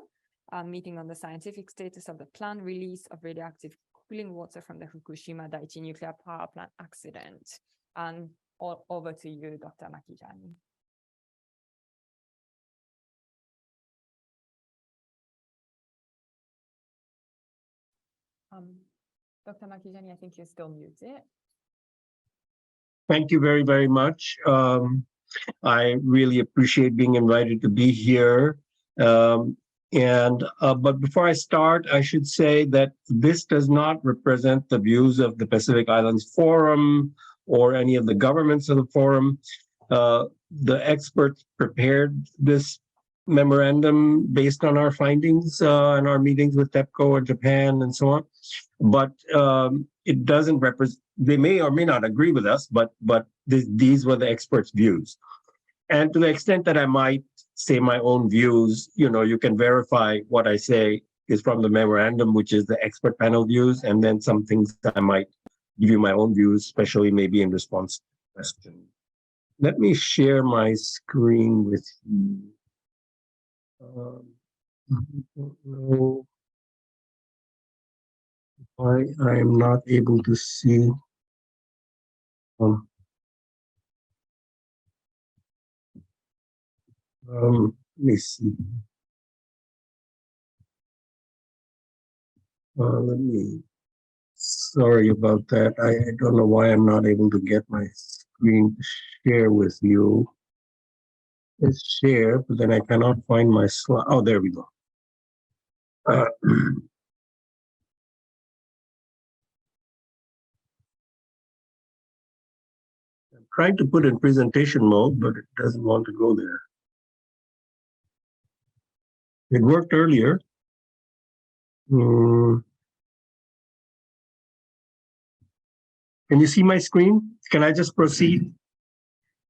meeting on the scientific status of the planned release of radioactive cooling water from the Fukushima Daiichi nuclear power plant accident. And over to you, Dr. Makhijani. Dr. Makhijani, I think you're still muted. Thank you very, very much. I really appreciate being invited to be here. But before I start, I should say that this does not represent the views of the Pacific Islands Forum or any of the governments of the forum. The experts prepared this memorandum based on our findings and our meetings with TEPCO and Japan and so on. But it doesn't represent, they may or may not agree with us, but these were the experts' views. And to the extent that I might say my own views, you can verify what I say is from the memorandum, which is the expert panel views, and then some things that I might give you my own views, especially maybe in response to the question. Let me share my screen with you. I don't know why I am not able to see. Let me see. Sorry about that. I don't know why I'm not able to get my screen to share with you. Let's share, but then I cannot find my slide. Oh, there we go. I'm trying to put in presentation mode, but it doesn't want to go there. It worked earlier. Can you see my screen? Can I just proceed,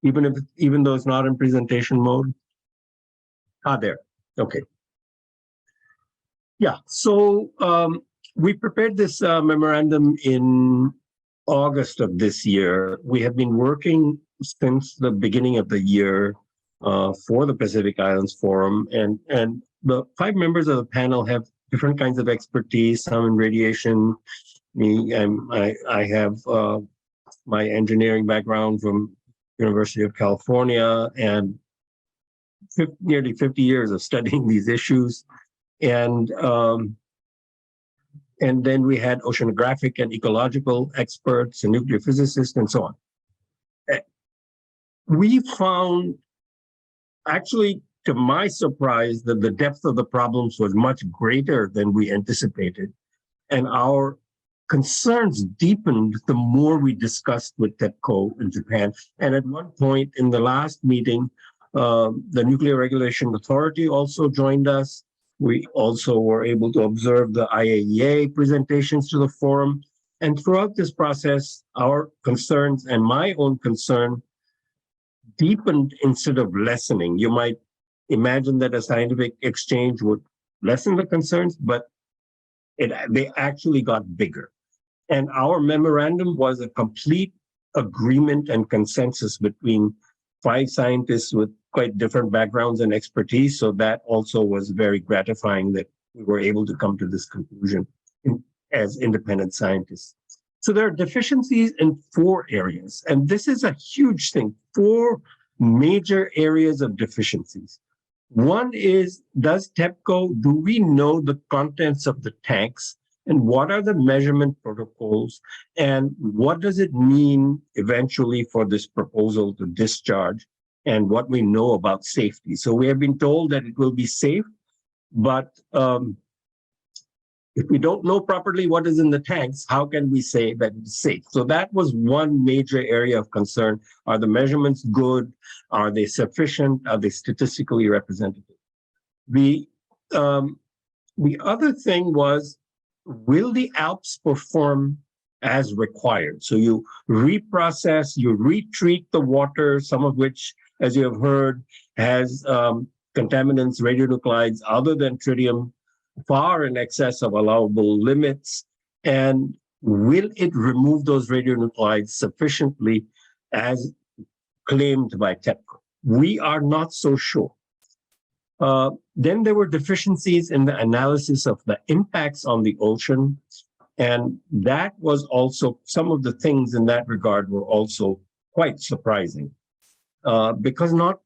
even though it's not in presentation mode? There. Okay. Yeah. So we prepared this memorandum in August of this year. We have been working since the beginning of the year for the Pacific Islands Forum, and the 5 members of the panel have different kinds of expertise. Some in radiation. I have my engineering background from University of California and nearly 50 years of studying these issues, and then we had oceanographic and ecological experts and nuclear physicists and so on. We found, actually, to my surprise, that the depth of the problems was much greater than we anticipated, and our concerns deepened the more we discussed with TEPCO in Japan. And at one point in the last meeting, the Nuclear Regulation Authority also joined us. We also were able to observe the IAEA presentations to the forum. And throughout this process, our concerns and my own concern deepened instead of lessening. You might imagine that a scientific exchange would lessen the concerns, but they actually got bigger. And our memorandum was a complete agreement and consensus between 5 scientists with quite different backgrounds and expertise. So that also was very gratifying that we were able to come to this conclusion as independent scientists. So there are deficiencies in 4 areas, and this is a huge thing, 4 major areas of deficiencies. One is, do we know the contents of the tanks? And what are the measurement protocols? And what does it mean eventually for this proposal to discharge? And what we know about safety. So we have been told that it will be safe, but if we don't know properly what is in the tanks, how can we say that it's safe? So that was one major area of concern. Are the measurements good? Are they sufficient? Are they statistically representative? The other thing was, will the ALPS perform as required? So you reprocess, you retreat the water, some of which, as you have heard, has contaminants, radionuclides other than tritium, far in excess of allowable limits. And will it remove those radionuclides sufficiently as claimed by TEPCO? We are not so sure. Then there were deficiencies in the analysis of the impacts on the ocean. And that was also, some of the things in that regard were also quite surprising, because not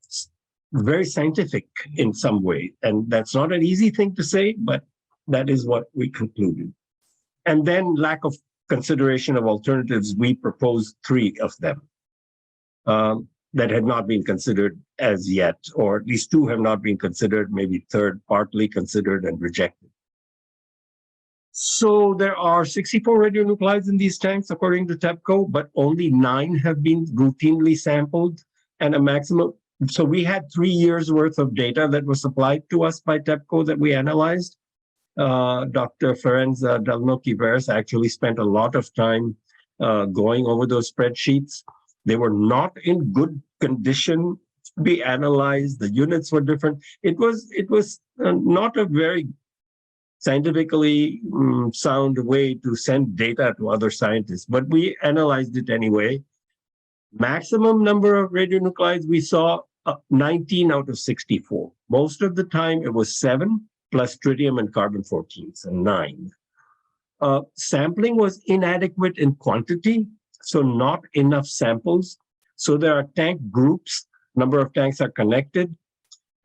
very scientific in some way. And that's not an easy thing to say, but that is what we concluded. And then lack of consideration of alternatives, we proposed 3 of them that had not been considered as yet, or at least 2 have not been considered, maybe 3rd partly considered and rejected. So there are 64 radionuclides in these tanks, according to TEPCO, but only 9 have been routinely sampled, and a maximum So we had 3 years worth of data that was supplied to us by TEPCO that we analyzed. Dr. Ferenza Delnoki-Veres actually spent a lot of time going over those spreadsheets. They were not in good condition to be analyzed. The units were different. It was not a very scientifically sound way to send data to other scientists, but we analyzed it anyway. Maximum number of radionuclides we saw 19 out of 64. Most of the time it was 7 plus tritium and carbon-14, so 9. Sampling was inadequate in quantity, so not enough samples. So there are tank groups, number of tanks are connected.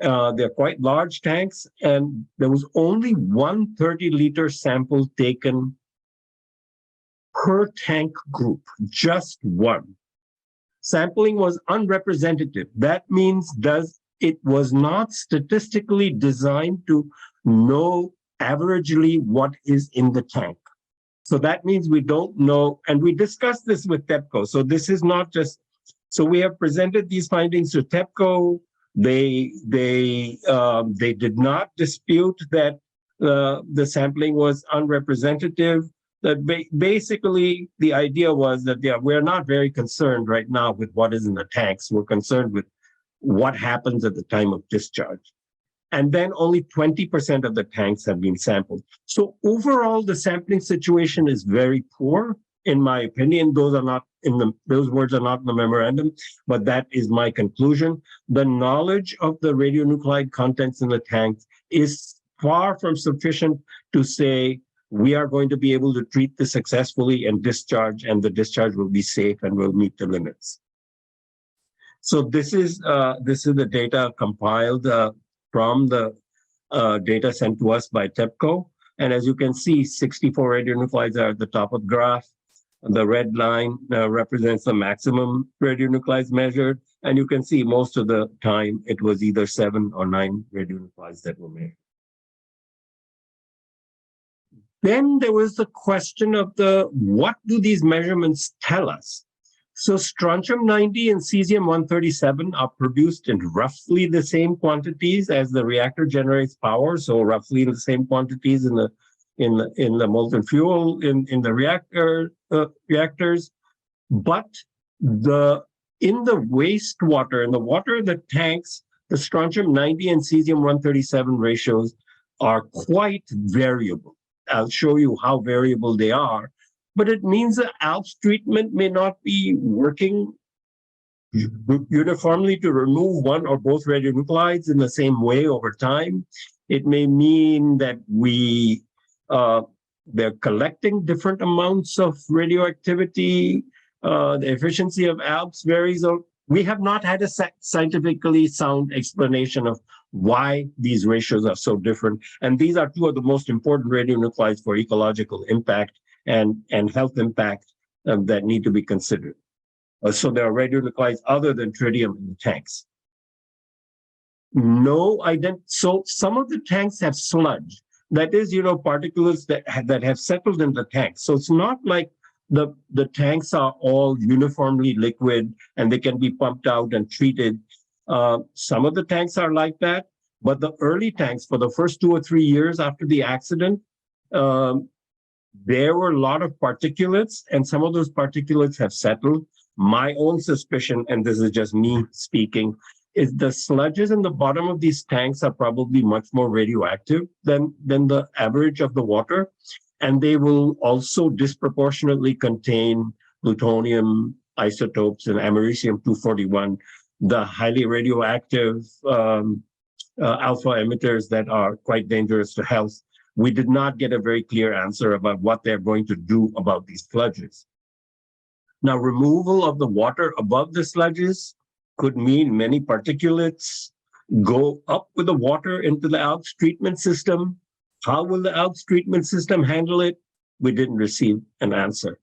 They're quite large tanks, and there was only one 30-liter sample taken per tank group, just one. Sampling was unrepresentative. That means it was not statistically designed to know averagely what is in the tank. So that means we don't know, and we discussed this with TEPCO. So this is not just, so we have presented these findings to TEPCO. They did not dispute that the sampling was unrepresentative. That basically the idea was that we're not very concerned right now with what is in the tanks. We're concerned with what happens at the time of discharge. And then only 20% of the tanks have been sampled. So overall, the sampling situation is very poor, in my opinion. Those words are not in the memorandum, but that is my conclusion. The knowledge of the radionuclide contents in the tanks is far from sufficient to say we are going to be able to treat this successfully and discharge, and the discharge will be safe and will meet the limits. So this is the data compiled from the data sent to us by TEPCO. And as you can see, 64 radionuclides are at the top of the graph. The red line represents the maximum radionuclides measured. And you can see most of the time it was either 7 or 9 radionuclides that were measured. Then there was the question of what do these measurements tell us? So strontium-90 and cesium-137 are produced in roughly the same quantities as the reactor generates power. So roughly the same quantities in the molten fuel in the reactors. But in the wastewater, in the water in the tanks, the strontium-90 and cesium-137 ratios are quite variable. I'll show you how variable they are, but it means that ALPS treatment may not be working uniformly to remove one or both radionuclides in the same way over time. It may mean that they're collecting different amounts of radioactivity. The efficiency of ALPS varies. We have not had a scientifically sound explanation of why these ratios are so different. And these are two of the most important radionuclides for ecological impact and health impact that need to be considered. So there are radionuclides other than tritium in the tanks. So some of the tanks have sludge. That is, particles that have settled in the tank. So it's not like the tanks are all uniformly liquid and they can be pumped out and treated. Some of the tanks are like that, but the early tanks, for the first 2 or 3 years after the accident, there were a lot of particulates, and some of those particulates have settled. My own suspicion, and this is just me speaking, is the sludges in the bottom of these tanks are probably much more radioactive than the average of the water. And they will also disproportionately contain plutonium isotopes and americium-241, the highly radioactive alpha emitters that are quite dangerous to health. We did not get a very clear answer about what they're going to do about these sludges. Now, removal of the water above the sludges could mean many particulates go up with the water into the ALPS treatment system. How will the ALPS treatment system handle it? We didn't receive an answer.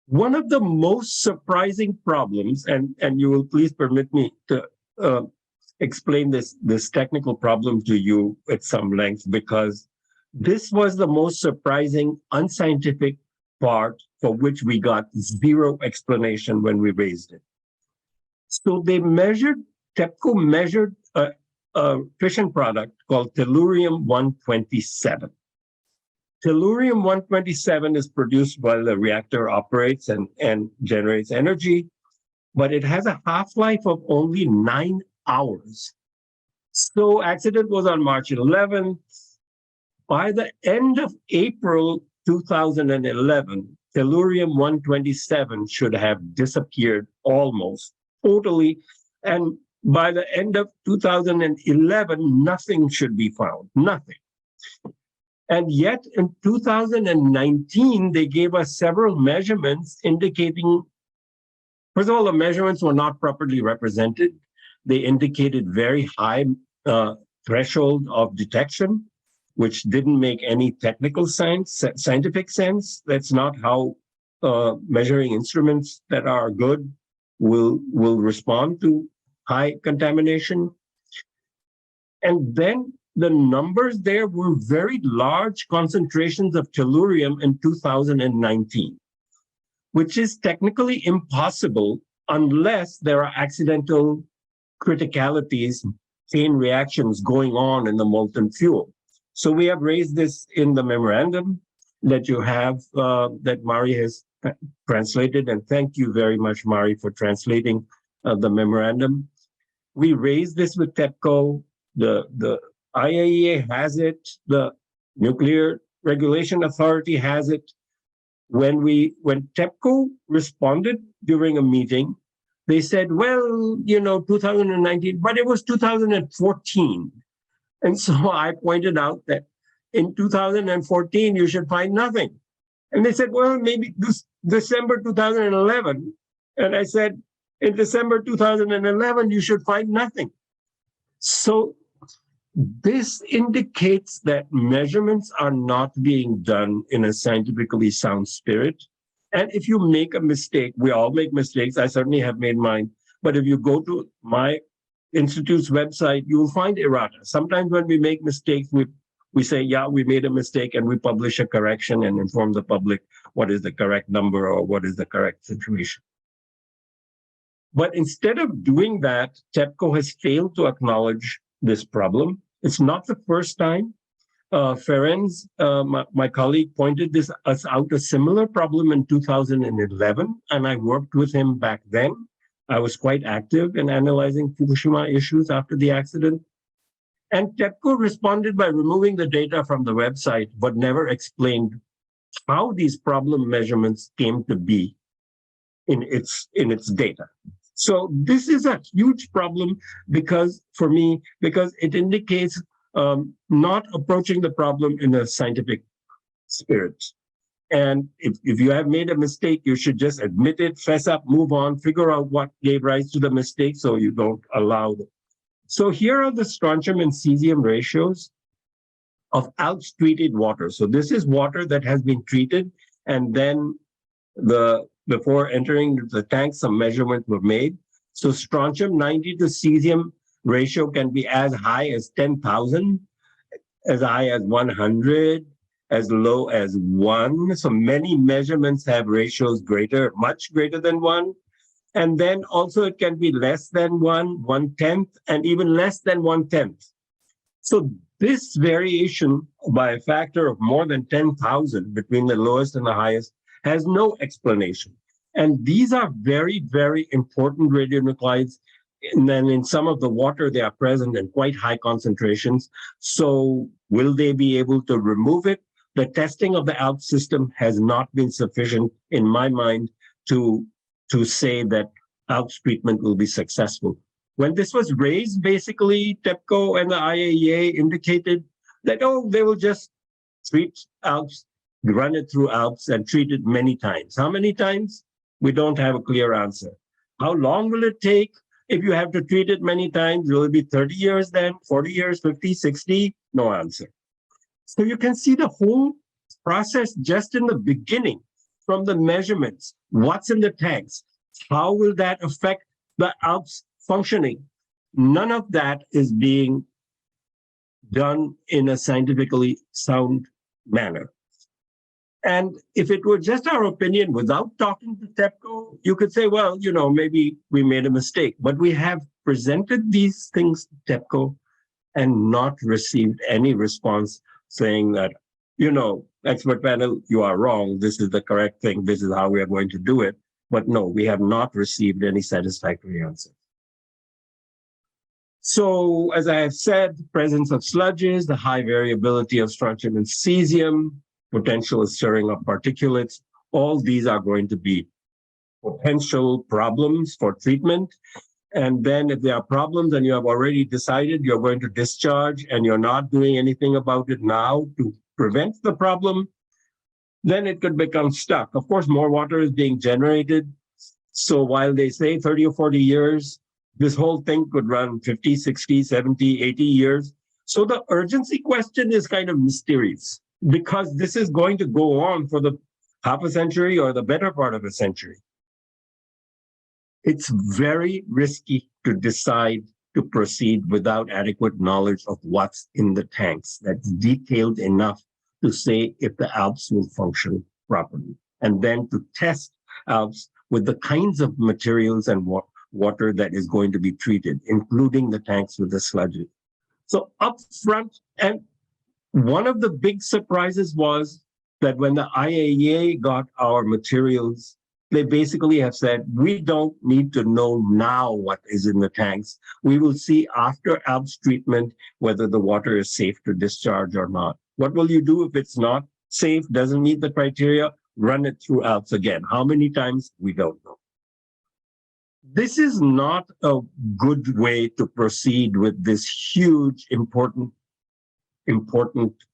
One of the most surprising problems, and you will please permit me to explain this technical problem to you at some length, because this was the most surprising unscientific part for which we got zero explanation when we raised it. So they measured TEPCO measured a fission product called tellurium-127. Tellurium-127 is produced while the reactor operates and generates energy, but it has a half-life of only 9 hours. So accident was on March 11th. By the end of April 2011, tellurium-127 should have disappeared almost totally. And by the end of 2011, nothing should be found, nothing. And yet in 2019, they gave us several measurements indicating, first of all, the measurements were not properly represented. They indicated very high threshold of detection, which didn't make any technical scientific sense. That's not how measuring instruments that are good will respond to high contamination. And then the numbers there were very large concentrations of tellurium in 2019, which is technically impossible unless there are accidental criticalities, chain reactions going on in the molten fuel. So we have raised this in the memorandum that you have, that Mari has translated, and thank you very much, Mari, for translating the memorandum. We raised this with TEPCO. The IAEA has it. The Nuclear Regulation Authority has it. When TEPCO responded during a meeting, they said, well, 2019, but it was 2014. And so I pointed out that in 2014, you should find nothing. And they said, well, maybe December 2011. And I said, in December 2011, you should find nothing. So this indicates that measurements are not being done in a scientifically sound spirit. And if you make a mistake, we all make mistakes. I certainly have made mine. But if you go to my institute's website, you will find errata. Sometimes when we make mistakes, we say, yeah, we made a mistake, and we publish a correction and inform the public what is the correct number or what is the correct situation. But instead of doing that, TEPCO has failed to acknowledge this problem. It's not the first time. Ferenc, my colleague, pointed us out a similar problem in 2011, and I worked with him back then. I was quite active in analyzing Fukushima issues after the accident. And TEPCO responded by removing the data from the website, but never explained how these problem measurements came to be in its data. So this is a huge problem for me, because it indicates not approaching the problem in a scientific spirit. And if you have made a mistake, you should just admit it, fess up, move on, figure out what gave rise to the mistake so you don't allow them. So here are the strontium and cesium ratios of ALPS treated water. So this is water that has been treated, and then before entering the tank, some measurements were made. So strontium 90 to cesium ratio can be as high as 10,000, as high as 100, as low as 1. So many measurements have ratios much greater than 1. And then also it can be less than 1, 1/10, and even less than 1/10. So this variation by a factor of more than 10,000 between the lowest and the highest has no explanation. And these are very, very important radionuclides. And then in some of the water, they are present in quite high concentrations. So will they be able to remove it? The testing of the ALPS system has not been sufficient, in my mind, to say that ALPS treatment will be successful. When this was raised, basically, TEPCO and the IAEA indicated that, they will just treat ALPS, run it through ALPS, and treat it many times. How many times? We don't have a clear answer. How long will it take? If you have to treat it many times, will it be 30 years then, 40 years, 50, 60? No answer. So you can see the whole process just in the beginning, from the measurements, what's in the tanks, how will that affect the ALPS functioning? None of that is being done in a scientifically sound manner. And if it were just our opinion without talking to TEPCO, you could say, well, maybe we made a mistake. But we have presented these things to TEPCO and not received any response saying that, expert panel, you are wrong. This is the correct thing. This is how we are going to do it. But no, we have not received any satisfactory answer. So, as I have said, presence of sludges, the high variability of strontium and cesium, potential of stirring up particulates, all these are going to be potential problems for treatment. And then if there are problems and you have already decided you're going to discharge and you're not doing anything about it now to prevent the problem, then it could become stuck. Of course, more water is being generated. So while they say 30 or 40 years, this whole thing could run 50, 60, 70, 80 years. So the urgency question is kind of mysterious because this is going to go on for the half a century or the better part of a century. It's very risky to decide to proceed without adequate knowledge of what's in the tanks that's detailed enough to say if the ALPS will function properly, and then to test ALPS with the kinds of materials and water that is going to be treated, including the tanks with the sludges. So up front, and one of the big surprises was that when the IAEA got our materials, they basically have said, we don't need to know now what is in the tanks. We will see after ALPS treatment whether the water is safe to discharge or not. What will you do if it's not safe, doesn't meet the criteria? Run it through ALPS again. How many times? We don't know. This is not a good way to proceed with this huge, important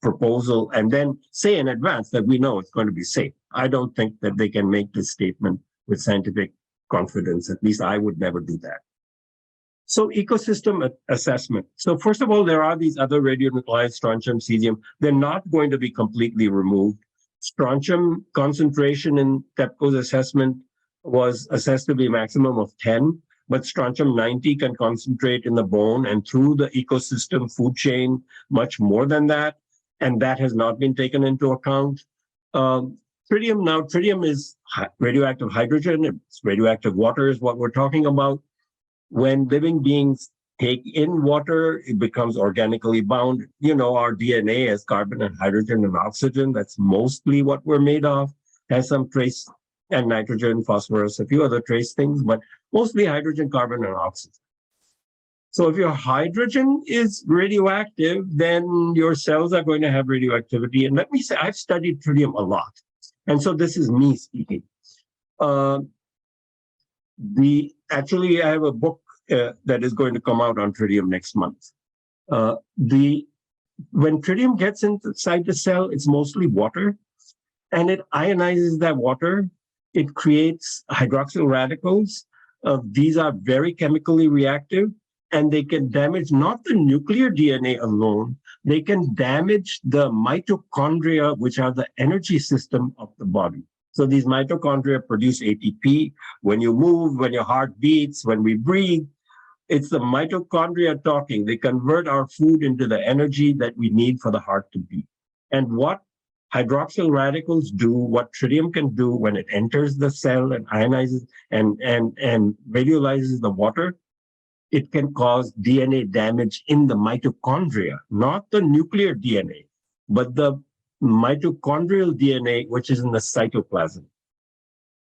proposal and then say in advance that we know it's going to be safe. I don't think that they can make this statement with scientific confidence. At least I would never do that. So ecosystem assessment. So first of all, there are these other radionuclides, strontium, cesium. They're not going to be completely removed. Strontium concentration in TEPCO's assessment was assessed to be a maximum of 10, but strontium 90 can concentrate in the bone and through the ecosystem food chain much more than that, and that has not been taken into account. Tritium is radioactive hydrogen, it's radioactive water is what we're talking about. When living beings take in water, it becomes organically bound. Our DNA has carbon and hydrogen and oxygen. That's mostly what we're made of. Has some trace and nitrogen, phosphorus, a few other trace things, but mostly hydrogen, carbon, and oxygen. So if your hydrogen is radioactive, then your cells are going to have radioactivity. And let me say, I've studied tritium a lot. And so this is me speaking. Actually, I have a book that is going to come out on tritium next month. When tritium gets inside the cell, it's mostly water, and it ionizes that water. It creates hydroxyl radicals. These are very chemically reactive, and they can damage not the nuclear DNA alone, they can damage the mitochondria, which are the energy system of the body. So these mitochondria produce ATP. When you move, when your heart beats, when we breathe, it's the mitochondria talking. They convert our food into the energy that we need for the heart to beat. And what hydroxyl radicals do, what tritium can do when it enters the cell and ionizes and radiolyzes the water, it can cause DNA damage in the mitochondria, not the nuclear DNA, but the mitochondrial DNA, which is in the cytoplasm.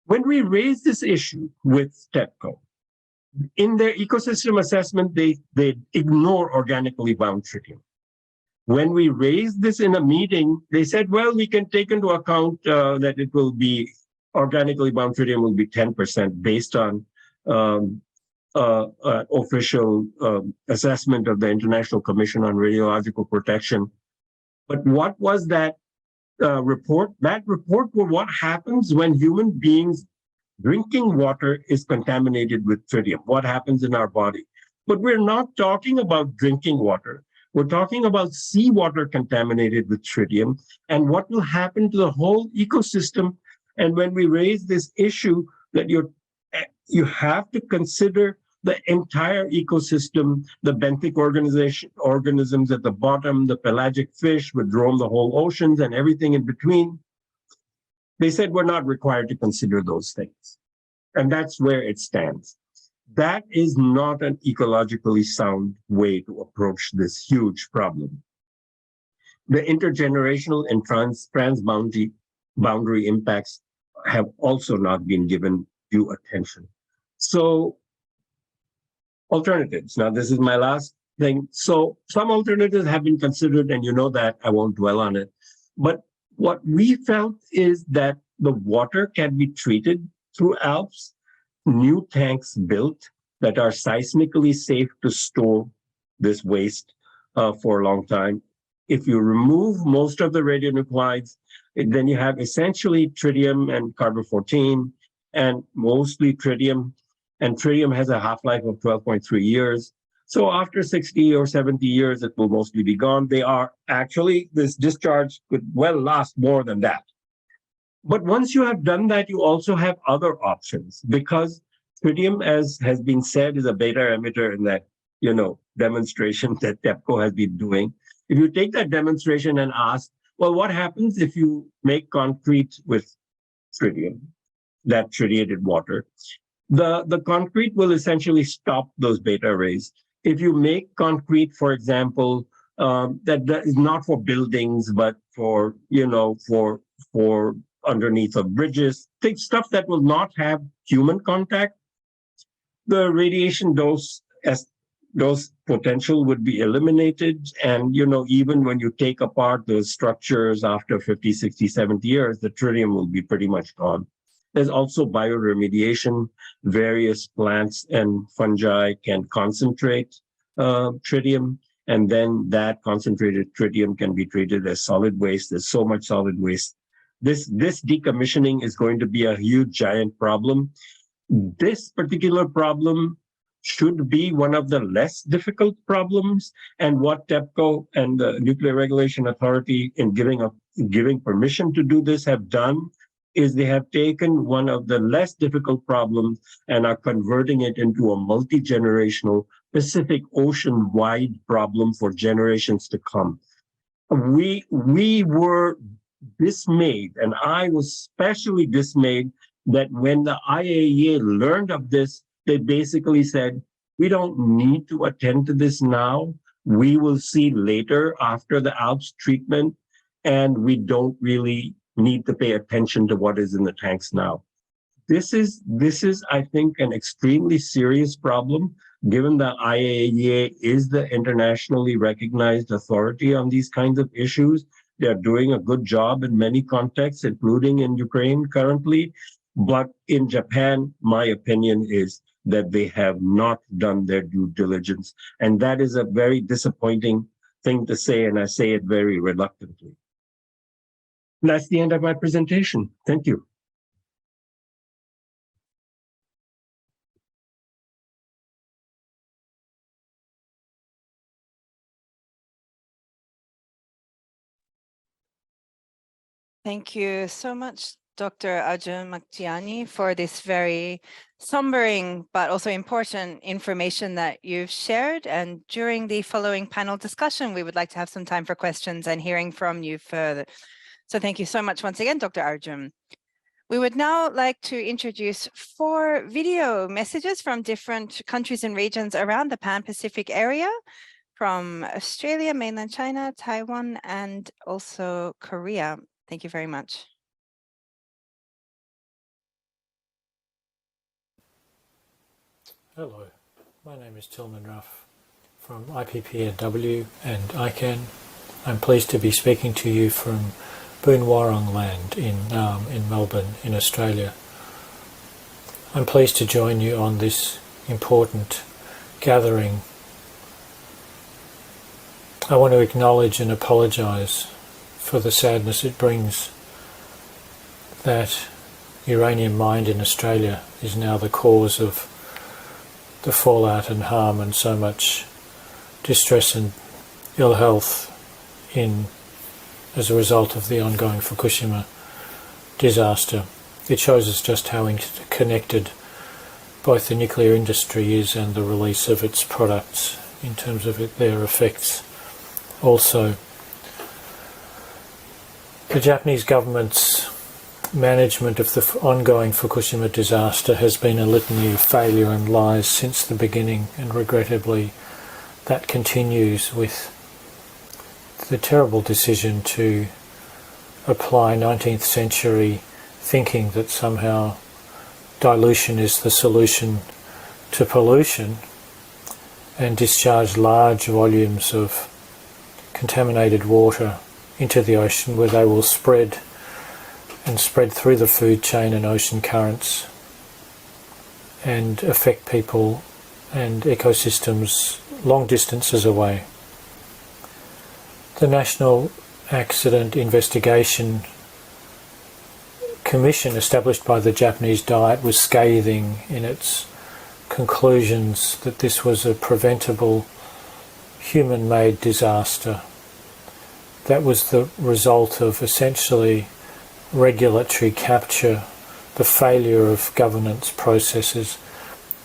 When we raise this issue with TEPCO, in their ecosystem assessment, they ignore organically bound tritium. When we raised this in a meeting, they said, well, we can take into account that it will be organically bound tritium will be 10% based on official assessment of the International Commission on Radiological Protection. But what was that report? That report was what happens when human beings drinking water is contaminated with tritium, what happens in our body. But we're not talking about drinking water. We're talking about seawater contaminated with tritium and what will happen to the whole ecosystem. And when we raise this issue that you have to consider the entire ecosystem, the benthic organisms at the bottom, the pelagic fish would roam the whole oceans and everything in between. They said we're not required to consider those things. And that's where it stands. That is not an ecologically sound way to approach this huge problem. The intergenerational and transboundary impacts have also not been given due attention. So alternatives. Now, this is my last thing. So some alternatives have been considered, and you know that, I won't dwell on it. But what we felt is that the water can be treated through ALPS, new tanks built that are seismically safe to store this waste for a long time. If you remove most of the radionuclides, then you have essentially tritium and carbon-14 and mostly tritium. And tritium has a half-life of 12.3 years. So after 60 or 70 years, it will mostly be gone. They are actually, this discharge could well last more than that. But once you have done that, you also have other options, because tritium, as has been said, is a beta emitter in that, demonstration that TEPCO has been doing. If you take that demonstration and ask, well, what happens if you make concrete with tritium, that tritiated water? The concrete will essentially stop those beta rays. If you make concrete, for example, that is not for buildings, but for underneath of bridges, take stuff that will not have human contact, the radiation dose potential would be eliminated. And, even when you take apart those structures after 50, 60, 70 years, the tritium will be pretty much gone. There's also bioremediation. Various plants and fungi can concentrate tritium, and then that concentrated tritium can be treated as solid waste. There's so much solid waste. This decommissioning is going to be a huge, giant problem. This particular problem should be one of the less difficult problems. And what TEPCO and the Nuclear Regulation Authority, in giving permission to do this, have done is they have taken one of the less difficult problems and are converting it into a multi-generational Pacific Ocean-wide problem for generations to come. We were dismayed, and I was especially dismayed, that when the IAEA learned of this, they basically said, we don't need to attend to this now. We will see later after the ALPS treatment, and we don't really need to pay attention to what is in the tanks now. This is, I think, an extremely serious problem, given that IAEA is the internationally recognized authority on these kinds of issues. They're doing a good job in many contexts, including in Ukraine currently. But in Japan, my opinion is that they have not done their due diligence. And that is a very disappointing thing to say, and I say it very reluctantly. And that's the end of my presentation. Thank you. Thank you so much, Dr. Arjun Maktiani, for this very sombering but also important information that you've shared. And during the following panel discussion, we would like to have some time for questions and hearing from you further. So thank you so much once again, Dr. Arjun. We would now like to introduce 4 video messages from different countries and regions around the Pan-Pacific area, from Australia, mainland China, Taiwan, and also Korea. Thank you very much. Hello, my name is Tillman Ruff from IPPNW and ICANN. I'm pleased to be speaking to you from Boonwurrung land in Melbourne, in Australia. I'm pleased to join you on this important gathering. I want to acknowledge and apologise for the sadness it brings that uranium mined in Australia is now the cause of the fallout and harm and so much distress and ill health as a result of the ongoing Fukushima disaster. It shows us just how interconnected both the nuclear industry is and the release of its products in terms of their effects. Also, the Japanese government's management of the ongoing Fukushima disaster has been a litany of failure and lies since the beginning, and regrettably that continues with the terrible decision to apply 19th century thinking that somehow dilution is the solution to pollution and discharge large volumes of contaminated water into the ocean, where they will spread through the food chain and ocean currents and affect people and ecosystems long distances away. The National Accident Investigation Commission established by the Japanese Diet was scathing in its conclusions that this was a preventable human-made disaster that was the result of essentially regulatory capture, the failure of governance processes,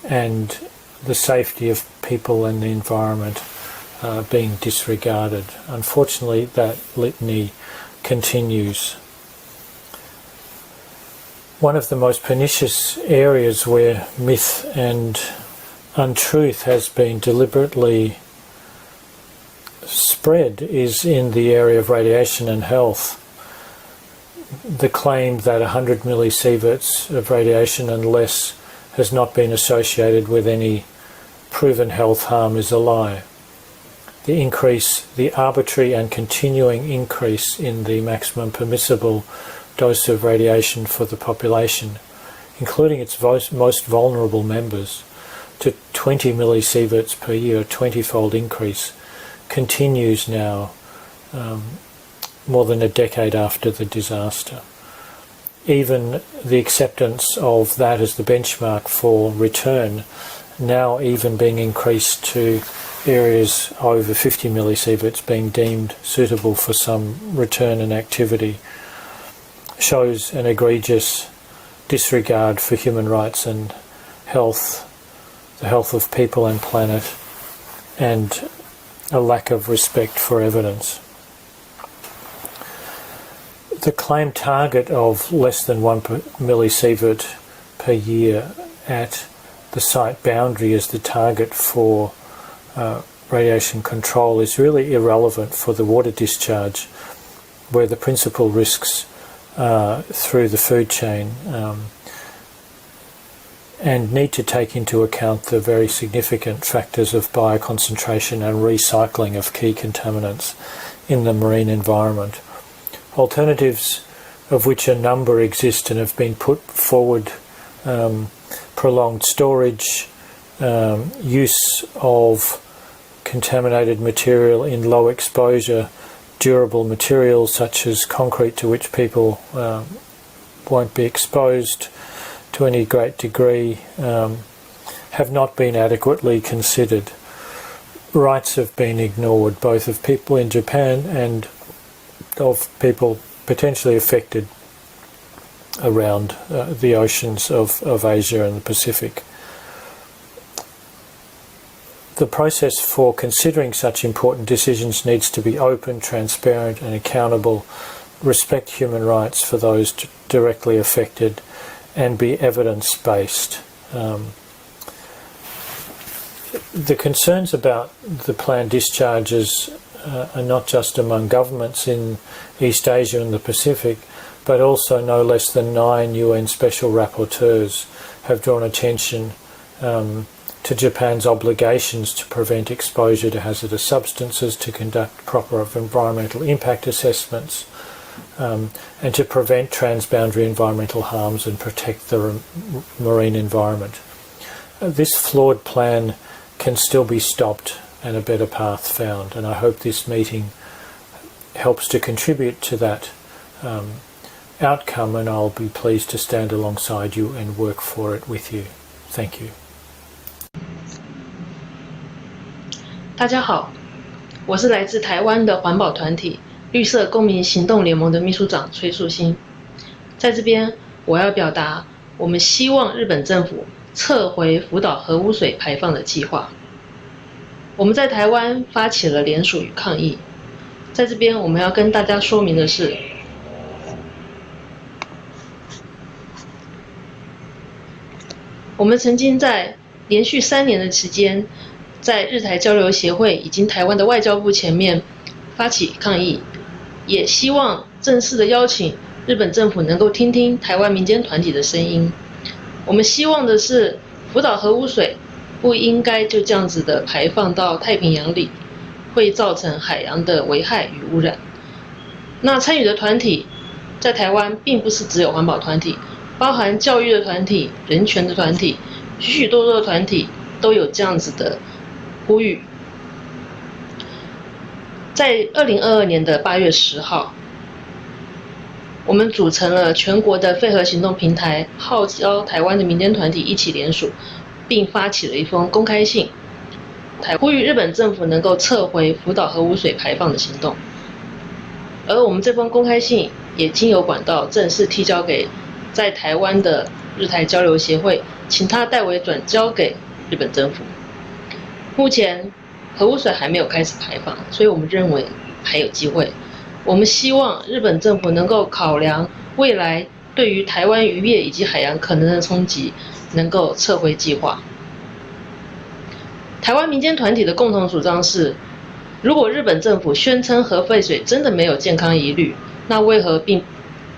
and the safety of people and the environment being disregarded. Unfortunately, that litany continues. One of the most pernicious areas where myth and untruth has been deliberately spread is in the area of radiation and health. The claim that 100 millisieverts of radiation and less has not been associated with any proven health harm is a lie. The arbitrary and continuing increase in the maximum permissible dose of radiation for the population, including its most vulnerable members, to 20 millisieverts per year, a 20-fold increase, continues now more than a decade after the disaster. Even the acceptance of that as the benchmark for return, now even being increased to areas over 50 millisieverts being deemed suitable for some return and activity, shows an egregious disregard for human rights and health, the health of people and planet, and a lack of respect for evidence. The claimed target of less than 1 millisievert per year at the site boundary as the target for radiation control is really irrelevant for the water discharge, where the principal risks through the food chain and need to take into account the very significant factors of bioconcentration and recycling of key contaminants in the marine environment. Alternatives, of which a number exist and have been put forward, prolonged storage, use of contaminated material in low exposure, durable materials such as concrete to which people won't be exposed to any great degree, have not been adequately considered. Rights have been ignored, both of people in Japan and of people potentially affected around the oceans of Asia and the Pacific. The process for considering such important decisions needs to be open, transparent and accountable, respect human rights for those directly affected, and be evidence-based. The concerns about the planned discharges are not just among governments in East Asia and the Pacific, but also no less than 9 UN special rapporteurs have drawn attention to Japan's obligations to prevent exposure to hazardous substances, to conduct proper environmental impact assessments, and to prevent transboundary environmental harms and protect the marine environment. This flawed plan can still be stopped and a better path found, and I hope this meeting helps to contribute to that outcome, and I'll be pleased to stand alongside you and work for it with you. Thank you. 大家好，我是来自台湾的环保团体绿色公民行动联盟的秘书长崔树新。在这边，我要表达我们希望日本政府撤回福岛核污水排放的计划。我们在台湾发起了联署与抗议。在这边，我们要跟大家说明的是，我们曾经在连续3年的期间，在日台交流协会以及台湾的外交部前面发起抗议，也希望正式的邀请日本政府能够听听台湾民间团体的声音。我们希望的是，福岛核污水不应该就这样子的排放到太平洋里，会造成海洋的危害与污染。那参与的团体在台湾并不是只有环保团体，包含教育的团体、人权的团体，许许多多的团体都有这样子的呼吁。在2022年的8月10号，我们组成了全国的废核行动平台，号召台湾的民间团体一起联署，并发起了一封公开信，呼吁日本政府能够撤回福岛核污水排放的行动。而我们这封公开信也经由管道正式提交给在台湾的日台交流协会，请他代为转交给日本政府。目前核污水还没有开始排放，所以我们认为还有机会。我们希望日本政府能够考量未来对于台湾渔业以及海洋可能的冲击，能够撤回计划。台湾民间团体的共同主张是，如果日本政府宣称核废水真的没有健康疑虑，那为何并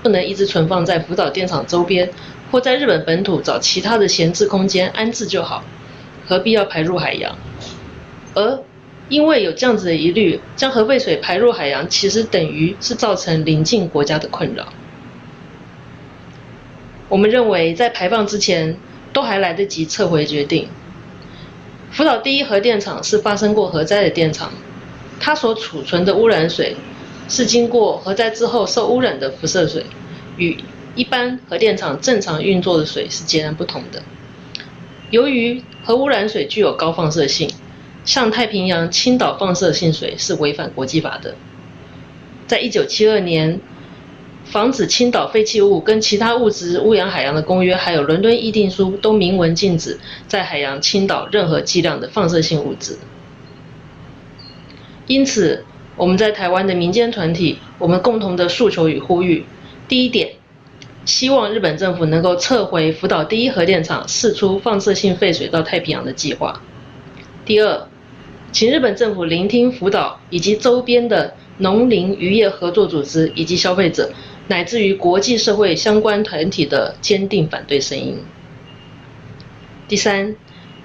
不能一直存放在福岛电厂周边，或在日本本土找其他的闲置空间安置就好，何必要排入海洋？而因为有这样子的疑虑，将核废水排入海洋，其实等于是造成邻近国家的困扰。我们认为在排放之前都还来得及撤回决定。福岛第一核电厂是发生过核灾的电厂，它所储存的污染水是经过核灾之后受污染的辐射水，与一般核电厂正常运作的水是截然不同的。由于核污染水具有高放射性，向太平洋倾倒放射性水是违反国际法的。在1972年，防止倾倒废弃物跟其他物质污染海洋的公约，还有伦敦议定书都明文禁止在海洋倾倒任何剂量的放射性物质。因此，我们在台湾的民间团体，我们共同的诉求与呼吁：第一点，希望日本政府能够撤回福岛第一核电厂释出放射性废水到太平洋的计划；第二，请日本政府聆听福岛以及周边的农林渔业合作组织以及消费者，乃至于国际社会相关团体的坚定反对声音。第三，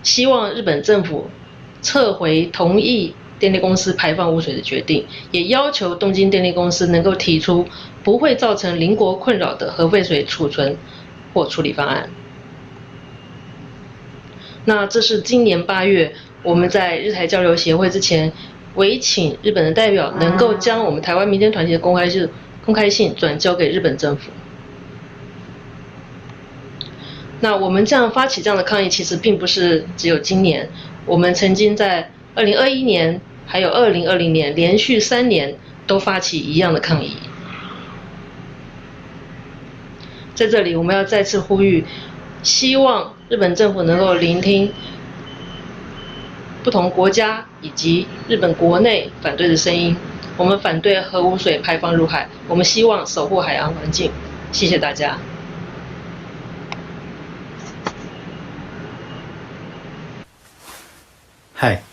希望日本政府撤回同意电力公司排放污水的决定，也要求东京电力公司能够提出不会造成邻国困扰的核废水储存或处理方案。那这是今年8月我们在日台交流协会之前，委请日本的代表能够将我们台湾民间团体的公开信转交给日本政府。那我们这样发起这样的抗议，其实并不是只有今年，我们曾经在2021年还有2020年连续3年都发起一样的抗议。在这里我们要再次呼吁，希望日本政府能够聆听不同国家以及日本国内反对的声音。我们反对核污水排放入海，我们希望守护海洋环境。谢谢大家。嗨，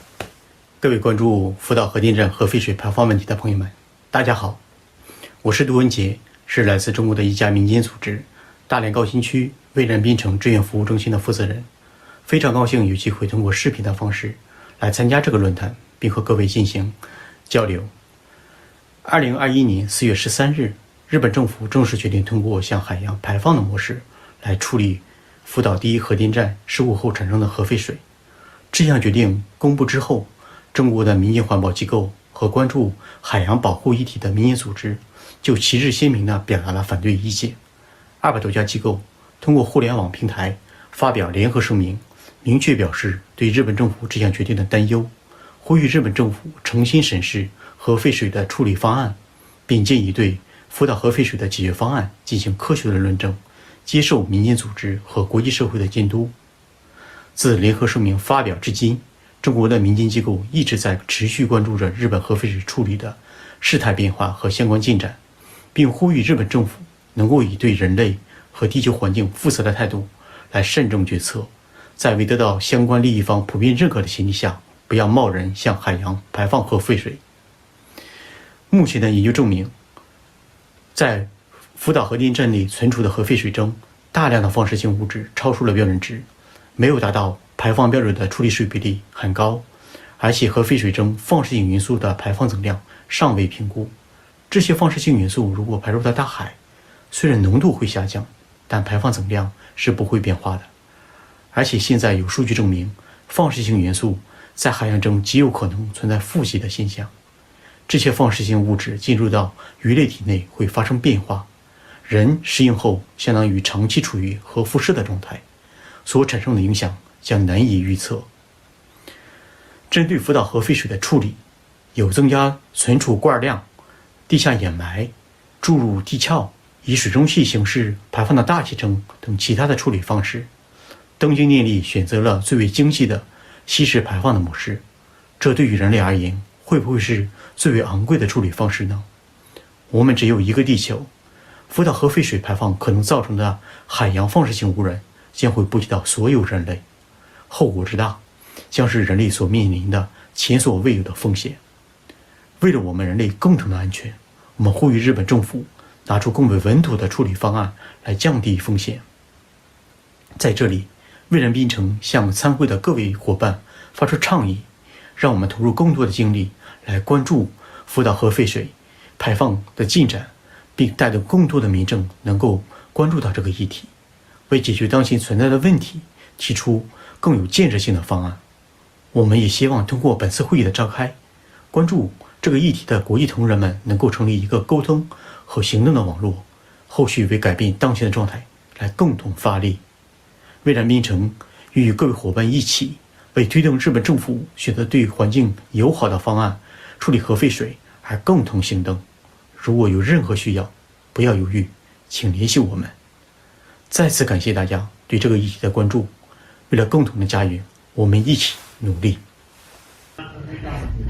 各位关注福岛核电站核废水排放问题的朋友们，大家好，我是杜文杰，是来自中国的一家民间组织大连高新区蔚然滨城志愿服务中心的负责人，非常高兴有机会通过视频的方式来参加这个论坛，并和各位进行交流。2021年4月13日，日本政府正式决定通过向海洋排放的模式来处理福岛第一核电站事故后产生的核废水。这项决定公布之后，中国的民间环保机构和关注海洋保护议题的民间组织就旗帜鲜明地表达了反对意见。200多家机构通过互联网平台发表联合声明，明确表示对日本政府这项决定的担忧，呼吁日本政府重新审视核废水的处理方案，并建议对福岛核废水的解决方案进行科学的论证，接受民间组织和国际社会的监督。自联合声明发表至今，中国的民间机构一直在持续关注着日本核废水处理的事态变化和相关进展，并呼吁日本政府能够以对人类和地球环境负责的态度来慎重决策，在未得到相关利益方普遍认可的前提下，不要贸然向海洋排放核废水。目前的研究证明，在福岛核电站内存储的核废水中，大量的放射性物质超出了标准值，没有达到排放标准的处理水比例很高，而且核废水中放射性元素的排放总量尚未评估。这些放射性元素如果排入到大海，虽然浓度会下降，但排放总量是不会变化的。而且现在有数据证明，放射性元素在海洋中极有可能存在富集的现象。这些放射性物质进入到鱼类体内会发生变化，人适应后相当于长期处于核辐射的状态，所产生的影响将难以预测。针对福岛核废水的处理，有增加存储罐量、地下掩埋、注入地壳、以水蒸气形式排放到大气中等其他的处理方式。东京电力选择了最为经济的稀释排放的模式，这对于人类而言，会不会是最为昂贵的处理方式呢？我们只有一个地球，福岛核废水排放可能造成的海洋放射性污染将会波及到所有人类，后果之大，将是人类所面临的前所未有的风险。为了我们人类共同的安全，我们呼吁日本政府拿出更为稳妥的处理方案来降低风险。在这里，蔚然槟城向参会的各位伙伴发出倡议，让我们投入更多的精力来关注福岛核废水排放的进展，并带动更多的民众能够关注到这个议题，为解决当前存在的问题提出更有建设性的方案。我们也希望通过本次会议的召开，关注这个议题的国际同仁们能够成立一个沟通和行动的网络，后续为改变当前的状态来共同发力。蔚然槟城与各位伙伴一起，为推动日本政府选择对环境友好的方案处理核废水而共同行动。如果有任何需要，不要犹豫，请联系我们。再次感谢大家对这个议题的关注，为了共同的家园，我们一起努力。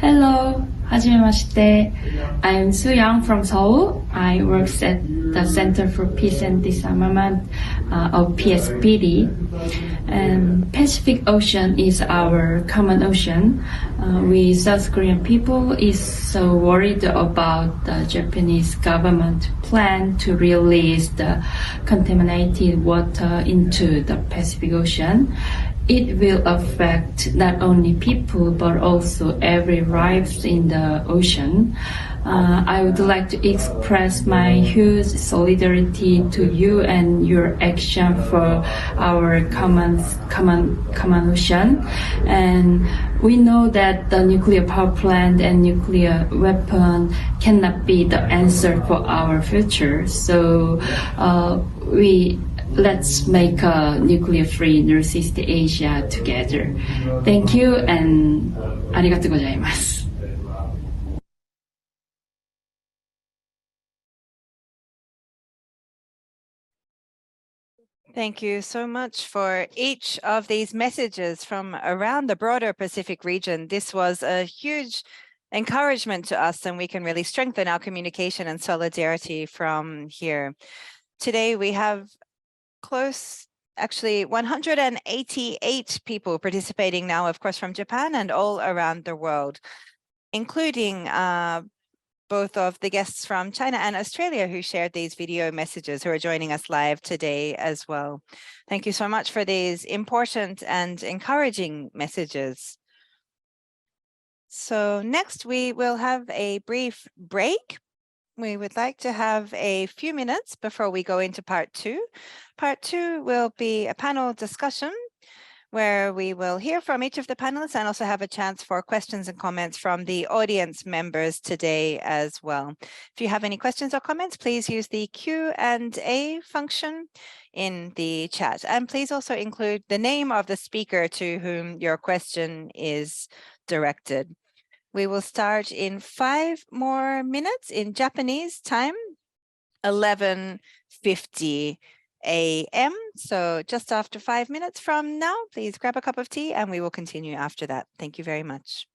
Hello, はじめまして。I'm Su Yang from Seoul. I work at the Center for Peace and Disarmament of PSPD. And Pacific Ocean is our common ocean. We South Korean people is so worried about the Japanese government plan to release the contaminated water into the Pacific Ocean. It will affect not only people but also every life in the ocean. I would like to express my huge solidarity to you and your action for our common ocean. And we know that the nuclear power plant and nuclear weapon cannot be the answer for our future. So let's make a nuclear-free Northeast Asia together. Thank you and ありがとうございます。Thank you so much for each of these messages from around the broader Pacific region. This was a huge encouragement to us, and we can really strengthen our communication and solidarity from here. Today, we have actually 188 people participating now, of course, from Japan and all around the world, including both of the guests from China and Australia who shared these video messages, who are joining us live today as well. Thank you so much for these important and encouraging messages. So next we will have a brief break. We would like to have a few minutes before we go into part two. Part two will be a panel discussion where we will hear from each of the panelists and also have a chance for questions and comments from the audience members today as well. If you have any questions or comments, please use the Q&A function in the chat. And please also include the name of the speaker to whom your question is directed. We will start in 5 more minutes in Japanese time, 11:50 a.m. So just after 5 minutes from now, please grab a cup of tea and we will continue after that. Thank you very much.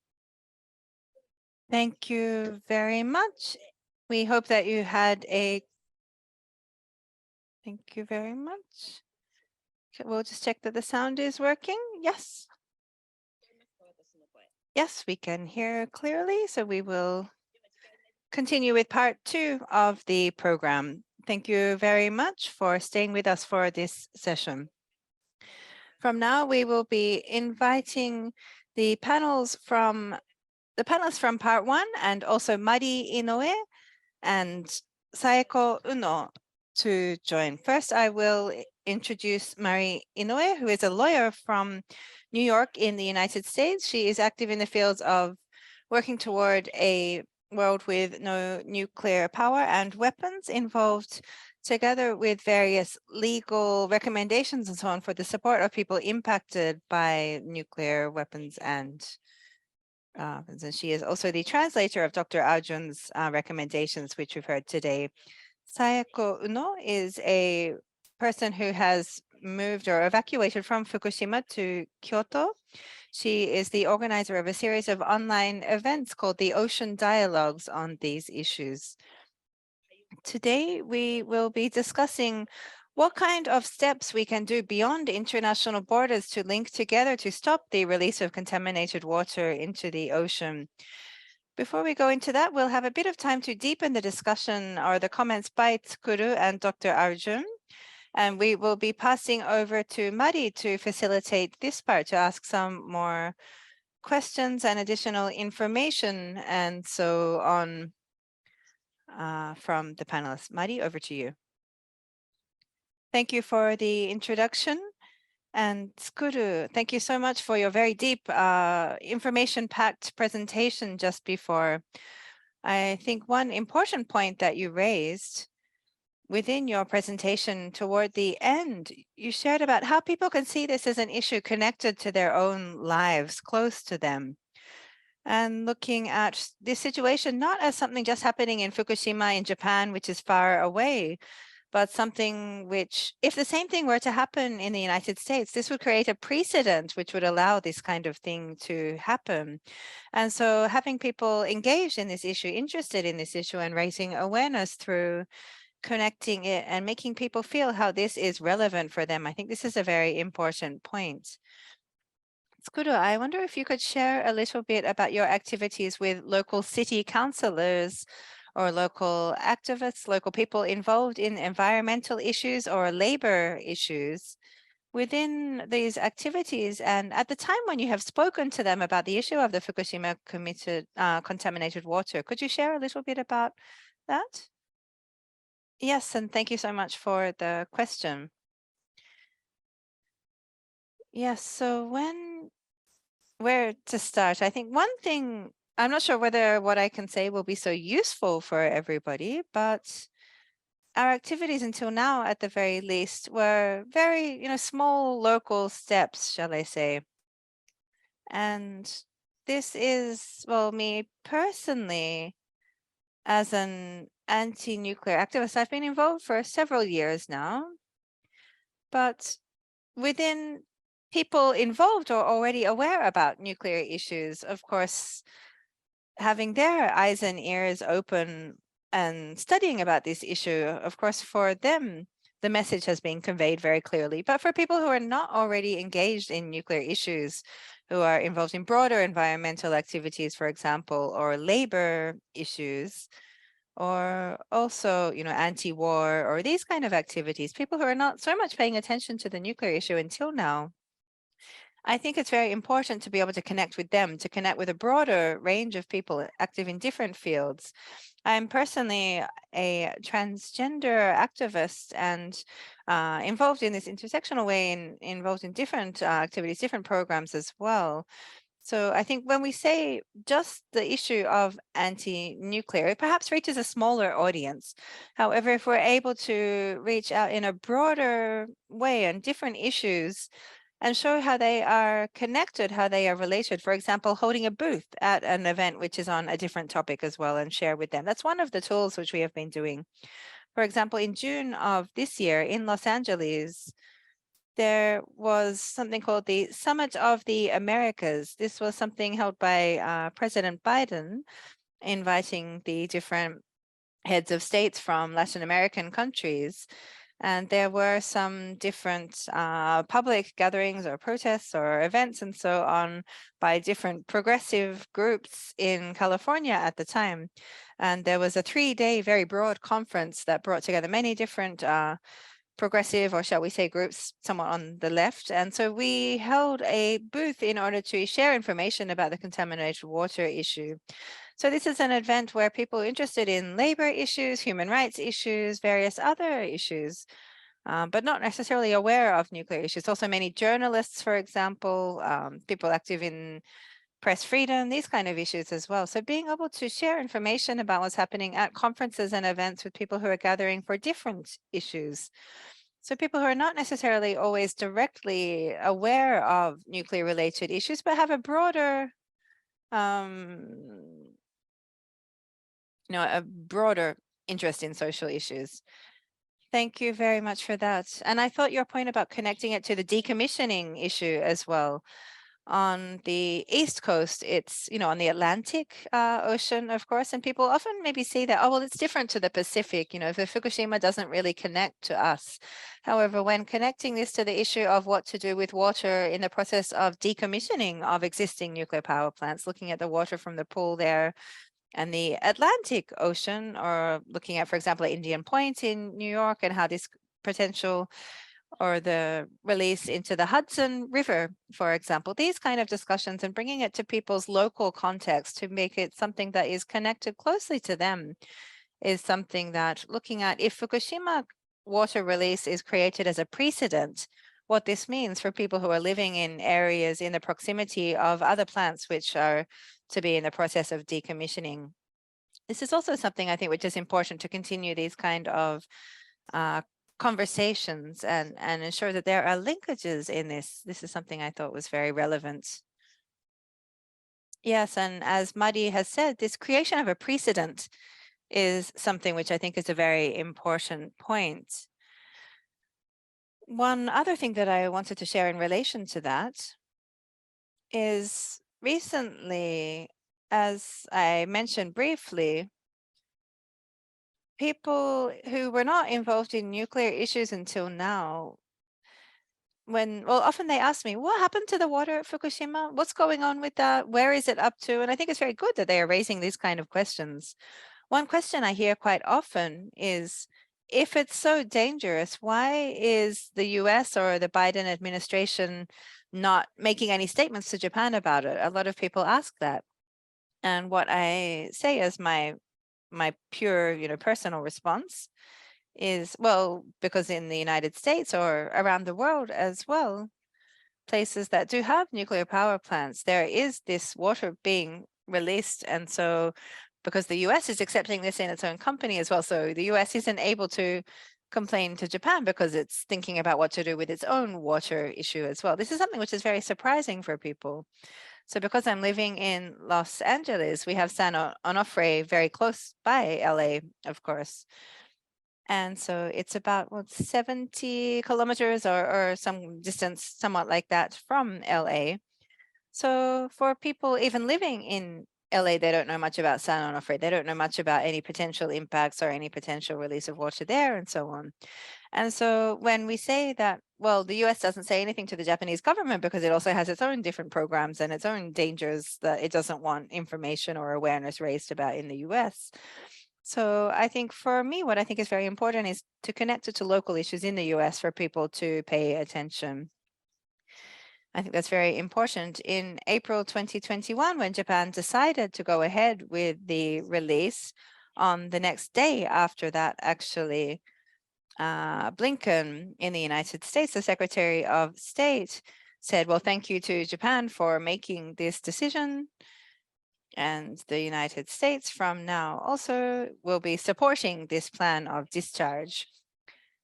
Thank you very much. We hope that you had a... Thank you very much. Okay, we'll just check that the sound is working. Yes. Yes, we can hear clearly. So we will continue with part 2 of the program. Thank you very much for staying with us for this session. From now, we will be inviting the panelists from part 1 and also Mari Inoue and Sayako Uno to join. First, I will introduce Mari Inoue, who is a lawyer from New York in the United States. She is active in the fields of working toward a world with no nuclear power and weapons, involved together with various legal recommendations and so on for the support of people impacted by nuclear weapons and she is also the translator of Dr. Arjun's recommendations, which we've heard today. Sayako Uno is a person who has moved or evacuated from Fukushima to Kyoto. She is the organizer of a series of online events called the Ocean Dialogues on these issues. Today, we will be discussing what kind of steps we can do beyond international borders to link together to stop the release of contaminated water into the ocean. Before we go into that, we'll have a bit of time to deepen the discussion or the comments by Tsukuru and Dr. Arjun. And we will be passing over to Mari to facilitate this part, to ask some more questions and additional information and so on from the panelists. Mari, over to you. Thank you for the introduction. And Tsukuru, thank you so much for your very deep information-packed presentation just before. I think one important point that you raised within your presentation toward the end, you shared about how people can see this as an issue connected to their own lives, close to them. And looking at this situation not as something just happening in Fukushima in Japan, which is far away, but something which, if the same thing were to happen in the United States, this would create a precedent which would allow this kind of thing to happen. And so having people engaged in this issue, interested in this issue, and raising awareness through connecting it and making people feel how this is relevant for them, I think this is a very important point. Tsukuru, I wonder if you could share a little bit about your activities with local city councillors or local activists, local people involved in environmental issues or labor issues within these activities. And at the time when you have spoken to them about the issue of the Fukushima contaminated water, could you share a little bit about that? Yes, and thank you so much for the question. Yes, so where to start? I think one thing, I'm not sure whether what I can say will be so useful for everybody, but our activities until now, at the very least, were very, small local steps, shall I say. And this is, well, me personally, as an anti-nuclear activist, I've been involved for several years now. But within people involved or already aware about nuclear issues, of course, having their eyes and ears open and studying about this issue, of course, for them, the message has been conveyed very clearly. But for people who are not already engaged in nuclear issues, who are involved in broader environmental activities, for example, or labor issues, or also, anti-war or these kind of activities, people who are not so much paying attention to the nuclear issue until now, I think it's very important to be able to connect with them, to connect with a broader range of people active in different fields. I'm personally a transgender activist and involved in this intersectional way and involved in different activities, different programs as well. So I think when we say just the issue of anti-nuclear, it perhaps reaches a smaller audience. However, if we're able to reach out in a broader way on different issues and show how they are connected, how they are related, for example, holding a booth at an event which is on a different topic as well and share with them. That's one of the tools which we have been doing. For example, in June of this year in Los Angeles, there was something called the Summit of the Americas. This was something held by President Biden, inviting the different heads of states from Latin American countries. And there were some different public gatherings or protests or events and so on by different progressive groups in California at the time. And there was a 3-day very broad conference that brought together many different progressive, or shall we say, groups somewhat on the left. And so we held a booth in order to share information about the contaminated water issue. So this is an event where people interested in labor issues, human rights issues, various other issues, but not necessarily aware of nuclear issues. Also many journalists, for example, people active in press freedom, these kind of issues as well. So being able to share information about what's happening at conferences and events with people who are gathering for different issues. So people who are not necessarily always directly aware of nuclear related issues, but have a broader a broader interest in social issues. Thank you very much for that. And I thought your point about connecting it to the decommissioning issue as well. On the East Coast, it's, on the Atlantic Ocean, of course, and people often maybe say that, oh, well, it's different to the Pacific, if the Fukushima doesn't really connect to us. However, when connecting this to the issue of what to do with water in the process of decommissioning of existing nuclear power plants, looking at the water from the pool there, and the Atlantic Ocean, or looking at, for example, Indian Point in New York and how this potential or the release into the Hudson River, for example, these kind of discussions and bringing it to people's local context to make it something that is connected closely to them is something that, looking at if Fukushima water release is created as a precedent, what this means for people who are living in areas in the proximity of other plants which are to be in the process of decommissioning. This is also something I think which is important to continue these kind of conversations and ensure that there are linkages in this. This is something I thought was very relevant. Yes, and as Madi has said, this creation of a precedent is something which I think is a very important point. One other thing that I wanted to share in relation to that is recently, as I mentioned briefly, people who were not involved in nuclear issues until now, often they ask me, what happened to the water at Fukushima? What's going on with that? Where is it up to? And I think it's very good that they are raising these kind of questions. One question I hear quite often is, if it's so dangerous, why is the US or the Biden administration not making any statements to Japan about it? A lot of people ask that. And what I say as my pure, personal response is, well, because in the United States or around the world as well, places that do have nuclear power plants, there is this water being released. And so because the US is accepting this in its own company as well, so the US isn't able to complain to Japan because it's thinking about what to do with its own water issue as well. This is something which is very surprising for people. So because I'm living in Los Angeles, we have San Onofre very close by LA, of course. And so it's about 70 kilometers or some distance somewhat like that from LA. So for people even living in LA, they don't know much about San Onofre. They don't know much about any potential impacts or any potential release of water there and so on. And so when we say that, well, the US doesn't say anything to the Japanese government because it also has its own different programs and its own dangers that it doesn't want information or awareness raised about in the US. So I think for me, what I think is very important is to connect it to local issues in the US for people to pay attention. I think that's very important. In April 2021, when Japan decided to go ahead with the release, on the next day after that, actually, Blinken in the United States, the Secretary of State, said, well, thank you to Japan for making this decision. And the United States from now also will be supporting this plan of discharge.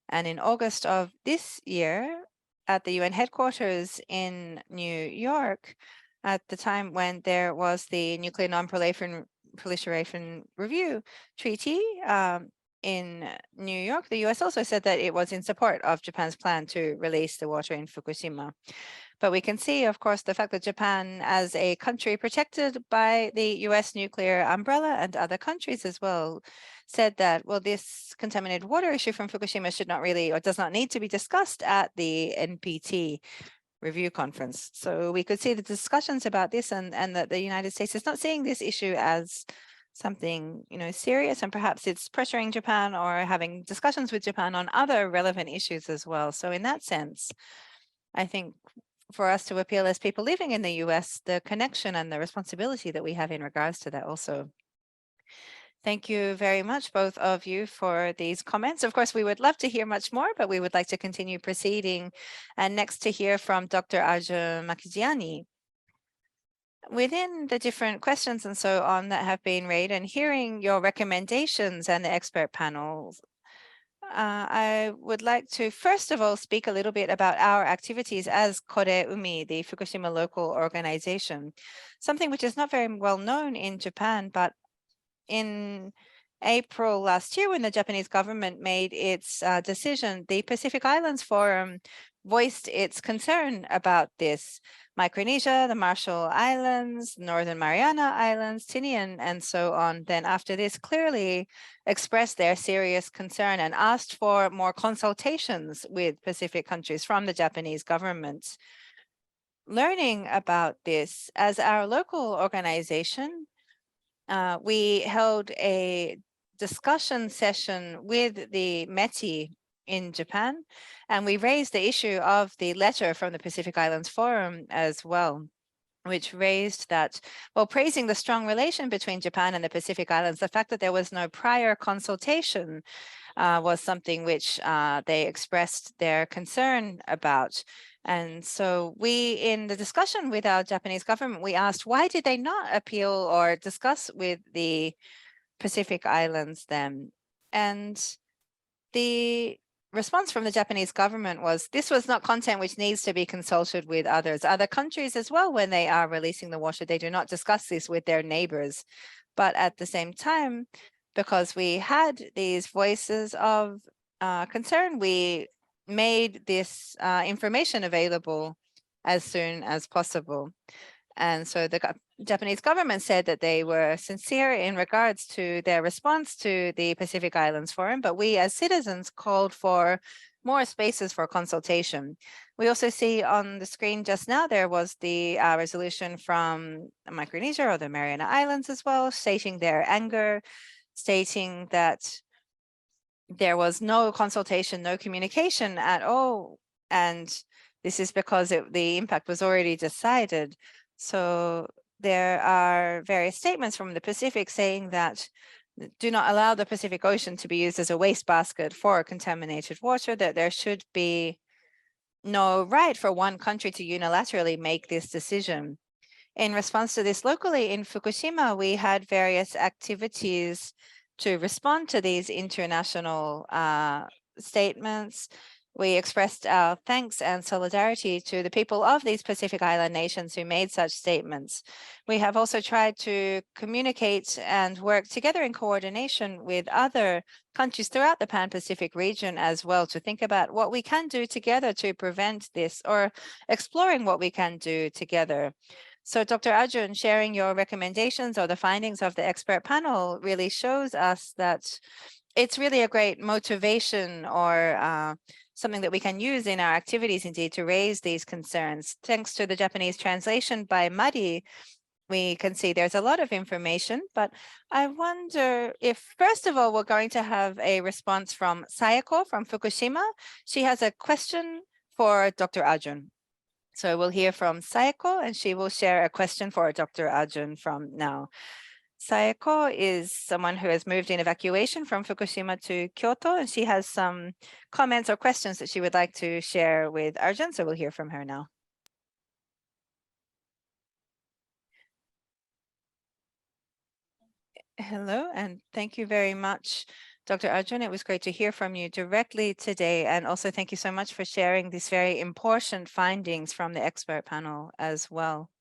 And in August of this year, at the UN headquarters in New York, at the time when there was the Nuclear Non-Proliferation Review Treaty in New York, the US also said that it was in support of Japan's plan to release the water in Fukushima. But we can see, of course, the fact that Japan, as a country protected by the US nuclear umbrella and other countries as well, said that, well, this contaminated water issue from Fukushima should not really or does not need to be discussed at the NPT review conference. So we could see the discussions about this and that the United States is not seeing this issue as something, serious, and perhaps it's pressuring Japan or having discussions with Japan on other relevant issues as well. So in that sense, I think for us to appeal as people living in the US, the connection and the responsibility that we have in regards to that also. Thank you very much, both of you, for these comments. Of course, we would love to hear much more, but we would like to continue proceeding. And next to hear from Dr. Arjun Makijiani. Within the different questions and so on that have been raised, and hearing your recommendations and the expert panels, I would like to first of all speak a little bit about our activities as Kore Umi, the Fukushima local organization, something which is not very well known in Japan, but in April last year, when the Japanese government made its decision, the Pacific Islands Forum voiced its concern about this. Micronesia, the Marshall Islands, Northern Mariana Islands, Tinian, and so on, then after this clearly expressed their serious concern and asked for more consultations with Pacific countries from the Japanese government. Learning about this, as our local organization, we held a discussion session with the METI in Japan, and we raised the issue of the letter from the Pacific Islands Forum as well, which raised that, well, praising the strong relation between Japan and the Pacific Islands, the fact that there was no prior consultation was something which they expressed their concern about. And so we, in the discussion with our Japanese government, we asked, why did they not appeal or discuss with the Pacific Islands then? And the response from the Japanese government was, this was not content which needs to be consulted with other countries as well. When they are releasing the water, they do not discuss this with their neighbors. But at the same time, because we had these voices of concern, we made this information available as soon as possible. And so the Japanese government said that they were sincere in regards to their response to the Pacific Islands Forum, but we as citizens called for more spaces for consultation. We also see on the screen just now, there was the resolution from Micronesia or the Mariana Islands as well, stating their anger, stating that there was no consultation, no communication at all. And this is because the impact was already decided. So there are various statements from the Pacific saying that do not allow the Pacific Ocean to be used as a wastebasket for contaminated water, that there should be no right for one country to unilaterally make this decision. In response to this, locally in Fukushima, we had various activities to respond to these international statements. We expressed our thanks and solidarity to the people of these Pacific Island nations who made such statements. We have also tried to communicate and work together in coordination with other countries throughout the Pan-Pacific region as well, to think about what we can do together to prevent this, or exploring what we can do together. So Dr. Arjun, sharing your recommendations or the findings of the expert panel really shows us that it's really a great motivation or something that we can use in our activities indeed to raise these concerns. Thanks to the Japanese translation by Mari, we can see there's a lot of information, but I wonder if, first of all, we're going to have a response from Sayako from Fukushima. She has a question for Dr. Arjun. So we'll hear from Sayako, and she will share a question for Dr. Arjun from now. Sayako is someone who has moved in evacuation from Fukushima to Kyoto, and she has some comments or questions that she would like to share with Arjun, so we'll hear from her now. Hello, and thank you very much, Dr. Arjun. It was great to hear from you directly today, and also thank you so much for sharing these very important findings from the expert panel as well.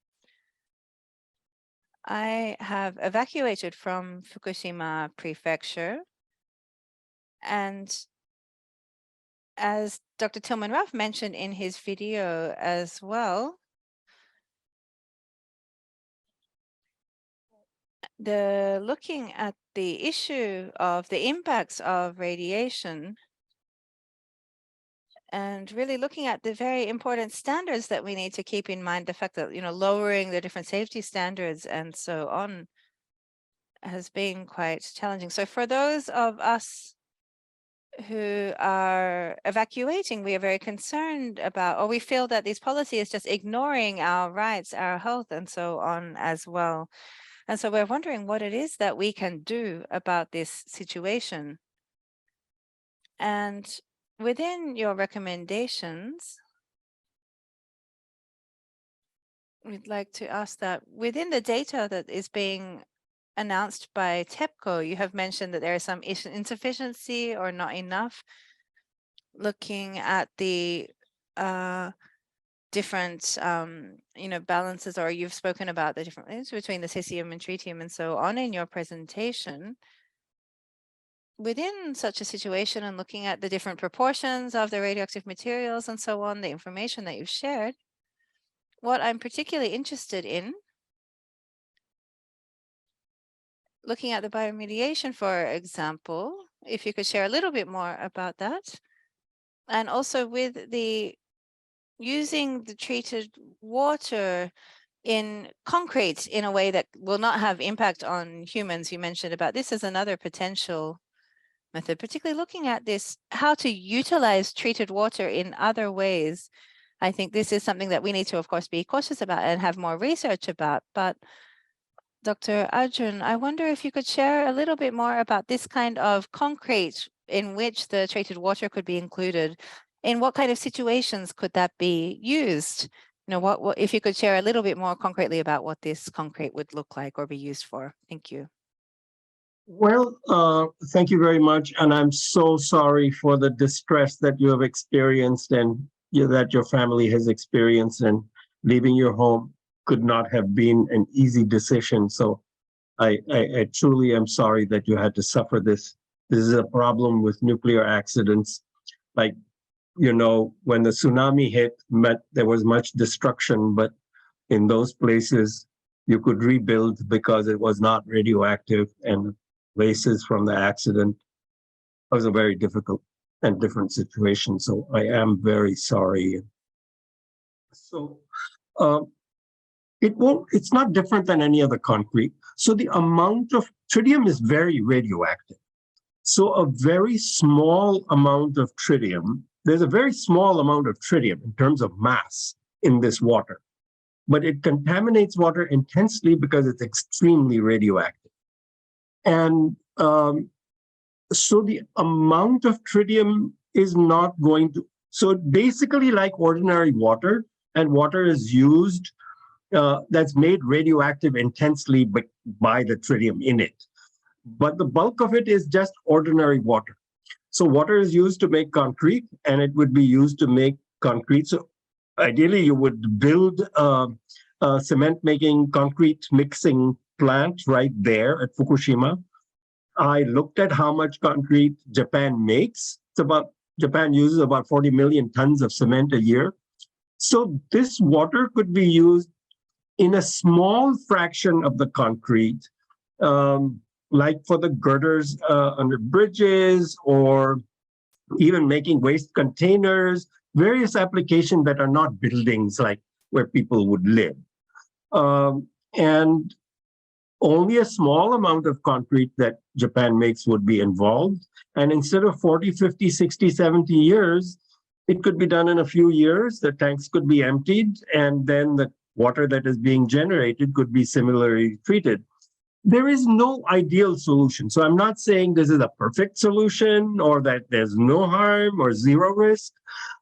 I have evacuated from Fukushima Prefecture, and as Dr. Tilman Ruff mentioned in his video as well, looking at the issue of the impacts of radiation and really looking at the very important standards that we need to keep in mind, the fact that, lowering the different safety standards and so on has been quite challenging. So for those of us who are evacuating, we are very concerned about, or we feel that this policy is just ignoring our rights, our health, and so on as well. And so we're wondering what it is that we can do about this situation. And within your recommendations, we'd like to ask that within the data that is being announced by TEPCO, you have mentioned that there is some insufficiency or not enough. Looking at the different, balances, or you've spoken about the different things between the cesium and tritium and so on in your presentation. Within such a situation and looking at the different proportions of the radioactive materials and so on, the information that you've shared, what I'm particularly interested in, looking at the bioremediation, for example, if you could share a little bit more about that. And also with the using the treated water in concrete in a way that will not have impact on humans. You mentioned about this as another potential method, particularly looking at this, how to utilize treated water in other ways. I think this is something that we need to, of course, be cautious about and have more research about. But Dr. Arjun, I wonder if you could share a little bit more about this kind of concrete in which the treated water could be included. In what kind of situations could that be used? What if you could share a little bit more concretely about what this concrete would look like or be used for? Thank you. Well, thank you very much. And I'm so sorry for the distress that you have experienced and that your family has experienced, and leaving your home could not have been an easy decision. So I truly am sorry that you had to suffer this. This is a problem with nuclear accidents. Like, when the tsunami hit, there was much destruction, but in those places you could rebuild because it was not radioactive, and traces from the accident was a very difficult and different situation. So I am very sorry. So it's not different than any other concrete. So the amount of tritium is very radioactive. So a very small amount of tritium, there's a very small amount of tritium in terms of mass in this water, but it contaminates water intensely because it's extremely radioactive. And so the amount of tritium is not going to, so basically like ordinary water, and water is used, that's made radioactive intensely by the tritium in it. But the bulk of it is just ordinary water. So water is used to make concrete, and it would be used to make concrete. So ideally, you would build a cement making concrete mixing plant right there at Fukushima. I looked at how much concrete Japan makes. Japan uses about 40 million tons of cement a year. So this water could be used in a small fraction of the concrete, like for the girders under bridges, or even making waste containers, various applications that are not buildings, like where people would live. And only a small amount of concrete that Japan makes would be involved. And instead of 40, 50, 60, 70 years, it could be done in a few years. The tanks could be emptied, and then the water that is being generated could be similarly treated. There is no ideal solution. So I'm not saying this is a perfect solution or that there's no harm or zero risk.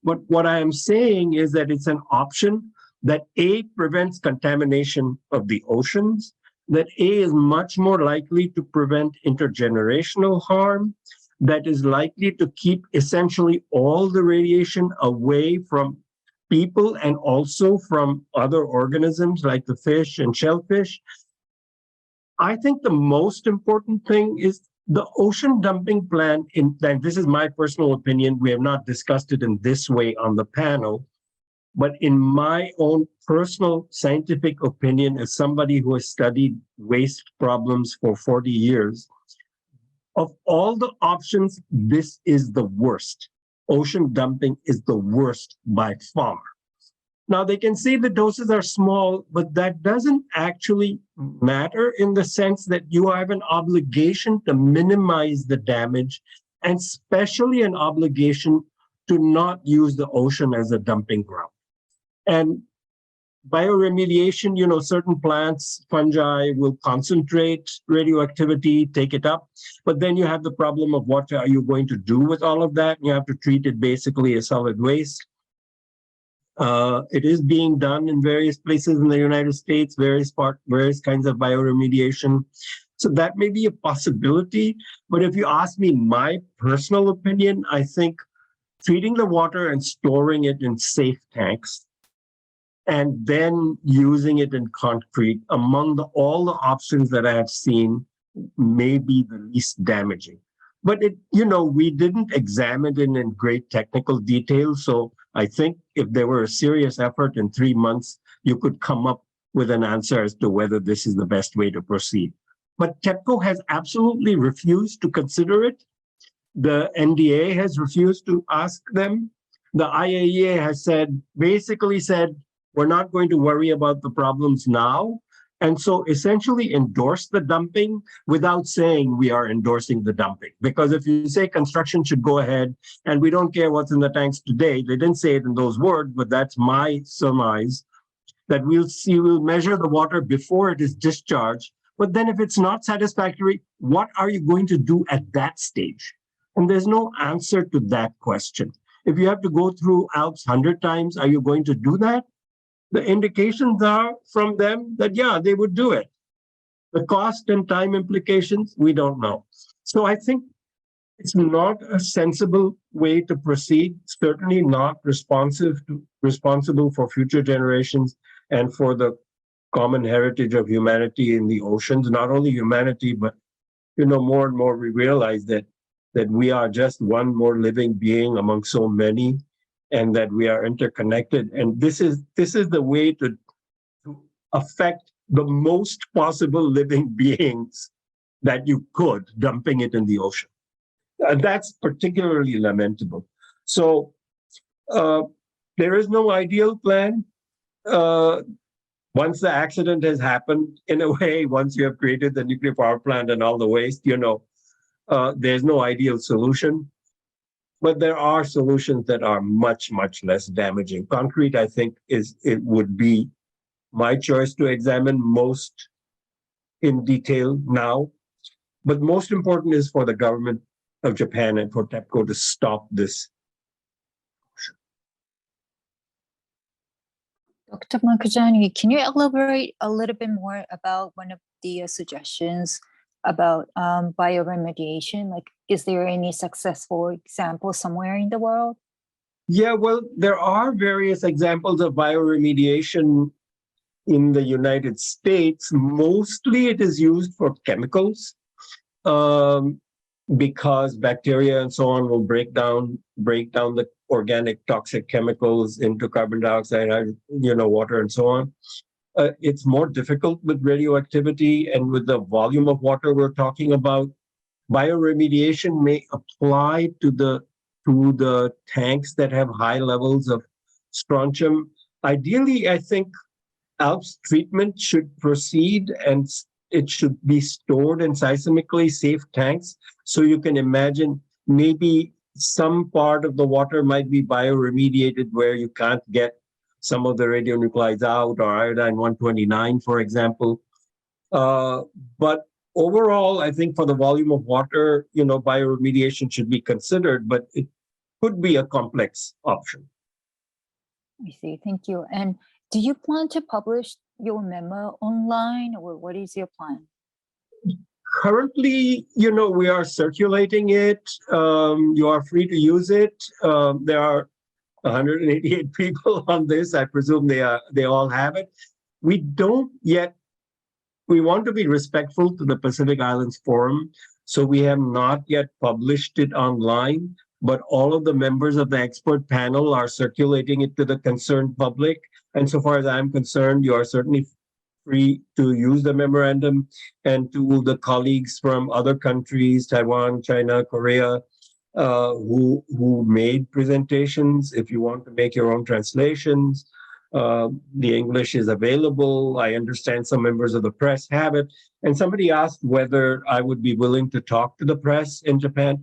But what I am saying is that it's an option that A, prevents contamination of the oceans, that A, is much more likely to prevent intergenerational harm, that is likely to keep essentially all the radiation away from people and also from other organisms like the fish and shellfish. I think the most important thing is the ocean dumping plan, and this is my personal opinion, we have not discussed it in this way on the panel, But in my own personal scientific opinion, as somebody who has studied waste problems for 40 years, of all the options, this is the worst. Ocean dumping is the worst by far. Now, they can say the doses are small, but that doesn't actually matter in the sense that you have an obligation to minimize the damage, and especially an obligation to not use the ocean as a dumping ground. And bioremediation, certain plants, fungi will concentrate radioactivity, take it up, but then you have the problem of what are you going to do with all of that? You have to treat it basically as solid waste. It is being done in various places in the United States, various kinds of bioremediation. So that may be a possibility. But if you ask me my personal opinion, I think treating the water and storing it in safe tanks and then using it in concrete, among all the options that I have seen, may be the least damaging. But we didn't examine it in great technical detail. So I think if there were a serious effort in 3 months, you could come up with an answer as to whether this is the best way to proceed. But TEPCO has absolutely refused to consider it. The NDA has refused to ask them. The IAEA has basically said, we're not going to worry about the problems now. And so essentially endorse the dumping without saying we are endorsing the dumping. Because if you say construction should go ahead and we don't care what's in the tanks today, they didn't say it in those words, but that's my surmise, that we'll measure the water before it is discharged. But then if it's not satisfactory, what are you going to do at that stage? And there's no answer to that question. If you have to go through ALPS 100 times, are you going to do that? The indications are from them that, yeah, they would do it. The cost and time implications, we don't know. So I think it's not a sensible way to proceed, certainly not responsible for future generations and for the common heritage of humanity in the oceans. Not only humanity, but more and more we realize that we are just one more living being among so many, and that we are interconnected. And this is the way to affect the most possible living beings that you could, dumping it in the ocean. And that's particularly lamentable. So there is no ideal plan. Once the accident has happened, in a way, once you have created the nuclear power plant and all the waste, there's no ideal solution. But there are solutions that are much, much less damaging. Concrete, I think, it would be my choice to examine most in detail now. But most important is for the government of Japan and for TEPCO to stop this. Dr. Makajani, can you elaborate a little bit more about one of the suggestions about bioremediation? Like, is there any successful example somewhere in the world? Yeah, well, there are various examples of bioremediation in the United States. Mostly it is used for chemicals, because bacteria and so on will break down the organic toxic chemicals into carbon dioxide, water and so on. It's more difficult with radioactivity, and with the volume of water we're talking about, bioremediation may apply to the tanks that have high levels of strontium. Ideally, I think ALPS treatment should proceed, and it should be stored in seismically safe tanks. So you can imagine maybe some part of the water might be bioremediated where you can't get some of the radionuclides out, or iodine-129, for example. But overall, I think for the volume of water, bioremediation should be considered, but it could be a complex option. I see, thank you. And do you plan to publish your memo online, or what is your plan? Currently, we are circulating it. You are free to use it. There are 188 people on this. I presume they all have it. We don't yet. We want to be respectful to the Pacific Islands Forum, so we have not yet published it online. but all of the members of the expert panel are circulating it to the concerned public. And so far as I'm concerned, you are certainly free to use the memorandum, and to the colleagues from other countries, Taiwan, China, Korea, who made presentations. If you want to make your own translations, the English is available. I understand some members of the press have it. And somebody asked whether I would be willing to talk to the press in Japan.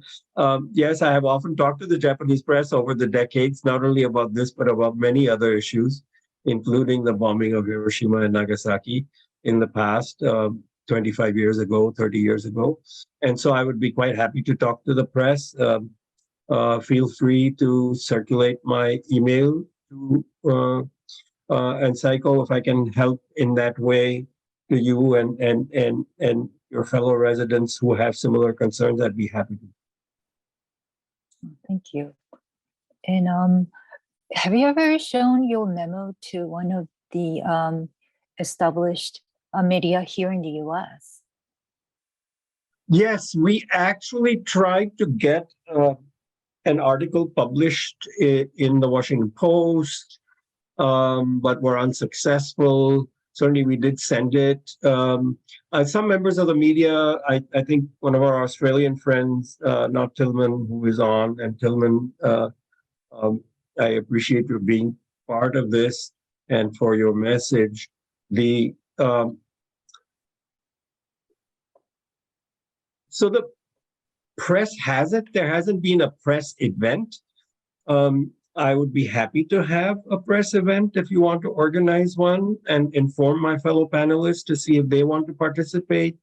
Yes, I have often talked to the Japanese press over the decades, not only about this, but about many other issues, including the bombing of Hiroshima and Nagasaki in the past, 25 years ago, 30 years ago. And so I would be quite happy to talk to the press. Feel free to circulate my email to and Psycho, if I can help in that way to you and your fellow residents who have similar concerns, I'd be happy to. Thank you. And have you ever shown your memo to one of the established media here in the US? Yes, we actually tried to get an article published in the Washington Post, but were unsuccessful. Certainly we did send it. Some members of the media, I think one of our Australian friends, not Tillman, who is on, and Tillman, I appreciate you being part of this and for your message. So the press has it. There hasn't been a press event. I would be happy to have a press event if you want to organize one and inform my fellow panelists to see if they want to participate.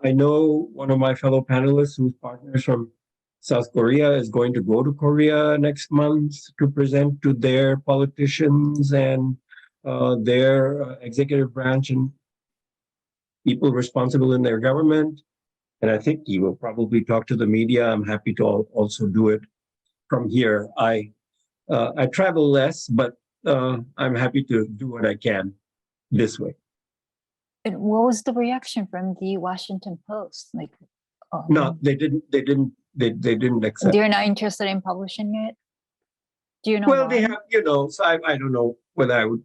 I know one of my fellow panelists whose partners from South Korea is going to go to Korea next month to present to their politicians and their executive branch and people responsible in their government. And I think he will probably talk to the media. I'm happy to also do it from here. I travel less, but I'm happy to do what I can this way. And what was the reaction from the Washington Post? Like, No, they didn't accept. they're not interested in publishing it. Do you know? Well, why? they have, so I don't know whether I would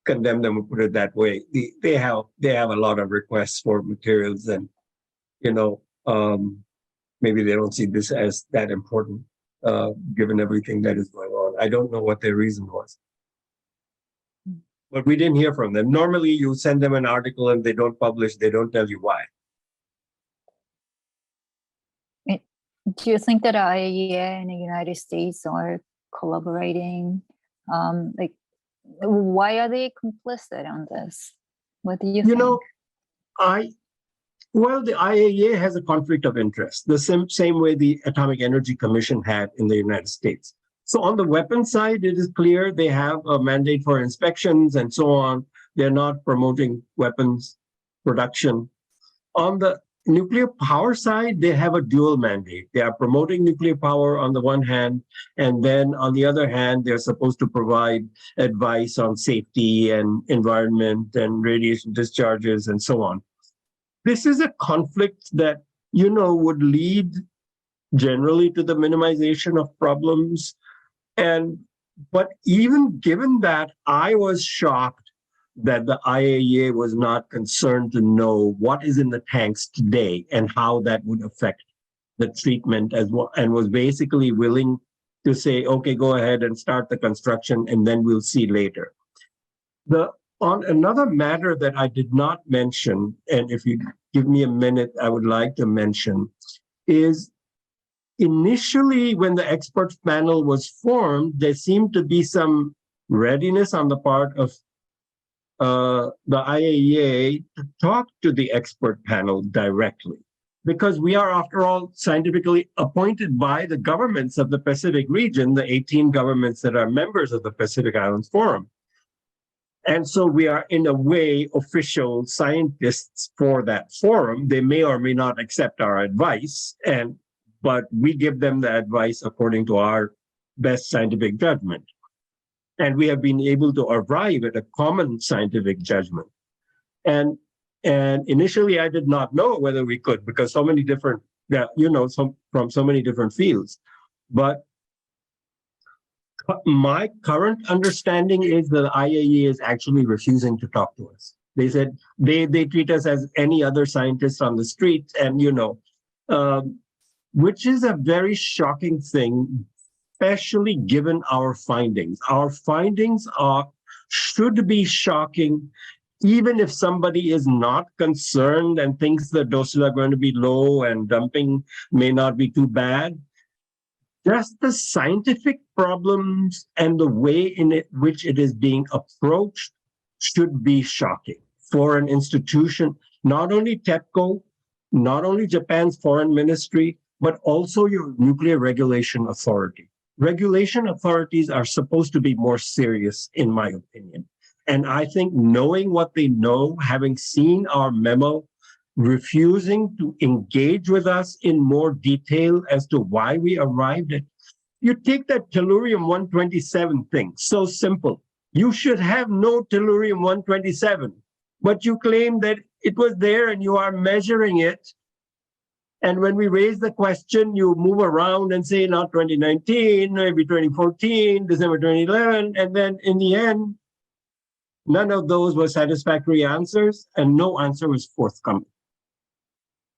condemn them or put it that way. They have a lot of requests for materials, and maybe they don't see this as that important, given everything that is going on. I don't know what their reason was. But we didn't hear from them. Normally, you send them an article and they don't publish, they don't tell you why. Do you think that IAEA in the United States are collaborating? Like, why are they complicit on this? What do you think? Well, the IAEA has a conflict of interest, the same way the Atomic Energy Commission had in the United States. So on the weapons side, it is clear they have a mandate for inspections and so on. They're not promoting weapons production. On the nuclear power side, they have a dual mandate. They are promoting nuclear power on the one hand, and then on the other hand, they're supposed to provide advice on safety and environment and radiation discharges and so on. This is a conflict that, would lead generally to the minimization of problems. But even given that, I was shocked that the IAEA was not concerned to know what is in the tanks today and how that would affect the treatment as well, and was basically willing to say, okay, go ahead and start the construction and then we'll see later. On another matter that I did not mention, and if you give me a minute, I would like to mention, is initially when the expert panel was formed, there seemed to be some readiness on the part of the IAEA to talk to the expert panel directly, because we are, after all, scientifically appointed by the governments of the Pacific region, the 18 governments that are members of the Pacific Islands Forum. And so we are, in a way, official scientists for that forum. They may or may not accept our advice, but we give them the advice according to our best scientific judgment. And we have been able to arrive at a common scientific judgment. And initially, I did not know whether we could, because so many different, from so many different fields. But my current understanding is that the IAEA is actually refusing to talk to us. They said they treat us as any other scientist on the street, and which is a very shocking thing, especially given our findings. Our findings should be shocking, even if somebody is not concerned and thinks the doses are going to be low and dumping may not be too bad. Just the scientific problems and the way in which it is being approached should be shocking for an institution, not only TEPCO, not only Japan's foreign ministry, but also your nuclear regulation authority. Regulation authorities are supposed to be more serious, in my opinion. And I think knowing what they know, having seen our memo, refusing to engage with us in more detail as to why we arrived at. You take that tellurium-127 thing, so simple. You should have no tellurium-127, but you claim that it was there and you are measuring it. And when we raise the question, you move around and say not 2019, maybe 2014, December 2011, and then in the end, none of those were satisfactory answers and no answer was forthcoming.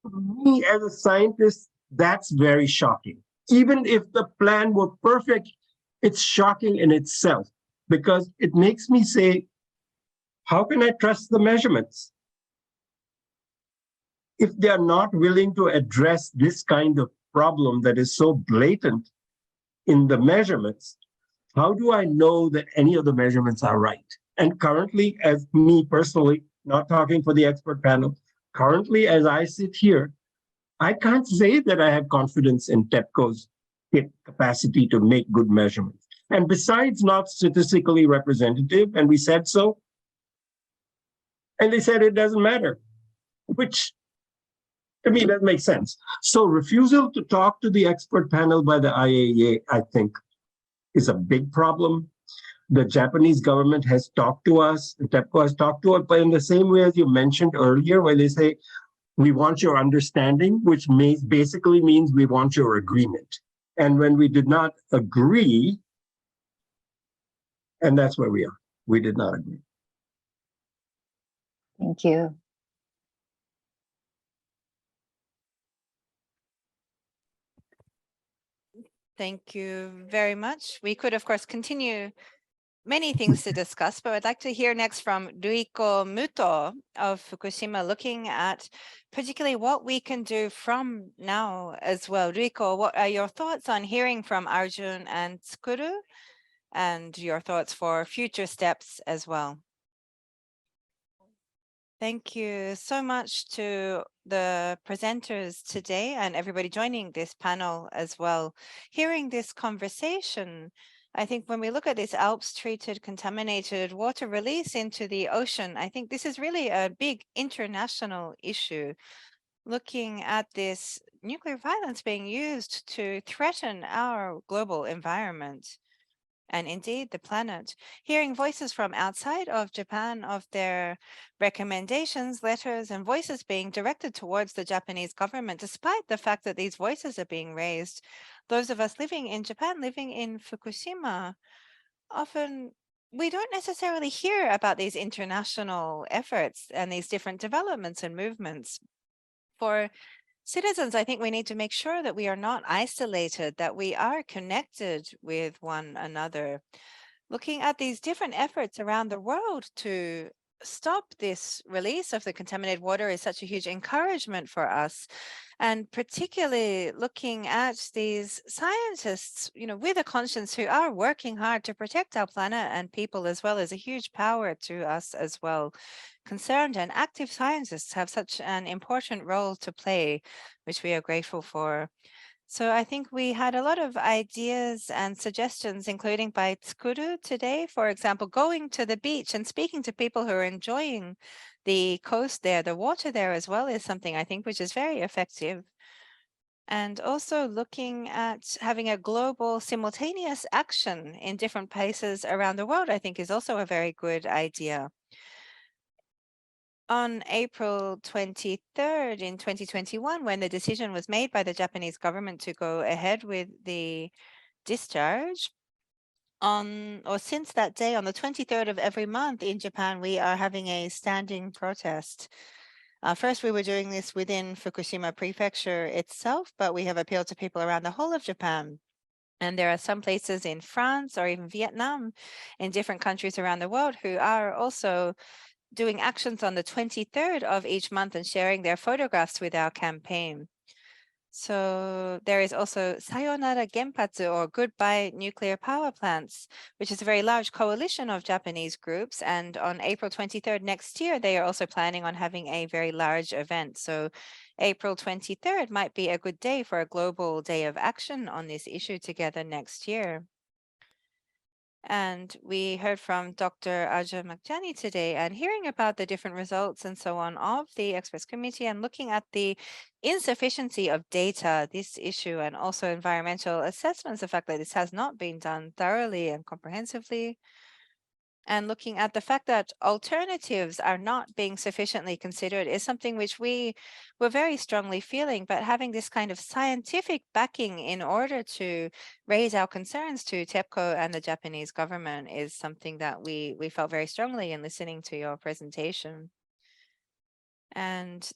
Me as a scientist, that's very shocking. Even if the plan were perfect, it's shocking in itself because it makes me say, how can I trust the measurements? If they are not willing to address this kind of problem that is so blatant in the measurements, how do I know that any of the measurements are right? And currently, as me personally, not talking for the expert panel, currently as I sit here, I can't say that I have confidence in TEPCO's capacity to make good measurements. And besides, not statistically representative, and we said so, and they said it doesn't matter, which to me that makes sense. So refusal to talk to the expert panel by the IAEA, I think, is a big problem. The Japanese government has talked to us, the TEPCO has talked to us, but in the same way as you mentioned earlier, where they say, we want your understanding, which basically means we want your agreement. And when we did not agree, and that's where we are, we did not agree. Thank you. Thank you very much. We could, of course, continue many things to discuss, but I'd like to hear next from Ruiko Muto of Fukushima, looking at particularly what we can do from now as well. Ruiko, what are your thoughts on hearing from Arjun and Tsukuru, and your thoughts for future steps as well? Thank you so much to the presenters today and everybody joining this panel as well. Hearing this conversation, I think when we look at this Alps treated contaminated water release into the ocean, I think this is really a big international issue. Looking at this nuclear violence being used to threaten our global environment and indeed the planet. Hearing voices from outside of Japan of their recommendations, letters, and voices being directed towards the Japanese government, despite the fact that these voices are being raised. Those of us living in Japan, living in Fukushima, often we don't necessarily hear about these international efforts and these different developments and movements. For citizens, I think we need to make sure that we are not isolated, that we are connected with one another. Looking at these different efforts around the world to stop this release of the contaminated water is such a huge encouragement for us. And particularly looking at these scientists, with a conscience who are working hard to protect our planet and people as well, is a huge power to us as well. Concerned and active scientists have such an important role to play, which we are grateful for. So I think we had a lot of ideas and suggestions, including by Tsukuru today, for example, going to the beach and speaking to people who are enjoying the coast there, the water there as well, is something I think which is very effective. And also looking at having a global simultaneous action in different places around the world, I think is also a very good idea. On April 23rd in 2021, when the decision was made by the Japanese government to go ahead with the discharge, since that day, on the 23rd of every month in Japan, we are having a standing protest. First, we were doing this within Fukushima Prefecture itself, but we have appealed to people around the whole of Japan. And there are some places in France or even Vietnam, in different countries around the world, who are also doing actions on the 23rd of each month and sharing their photographs with our campaign. So there is also Sayonara Genpatsu, or Goodbye Nuclear Power Plants, which is a very large coalition of Japanese groups. And on April 23rd next year, they are also planning on having a very large event. So April 23rd might be a good day for a global day of action on this issue together next year. And we heard from Dr. Aja Makjani today, and hearing about the different results and so on of the experts committee and looking at the insufficiency of data, this issue, and also environmental assessments, the fact that this has not been done thoroughly and comprehensively, and looking at the fact that alternatives are not being sufficiently considered is something which we were very strongly feeling, but having this kind of scientific backing in order to raise our concerns to TEPCO and the Japanese government is something that we felt very strongly in listening to your presentation. And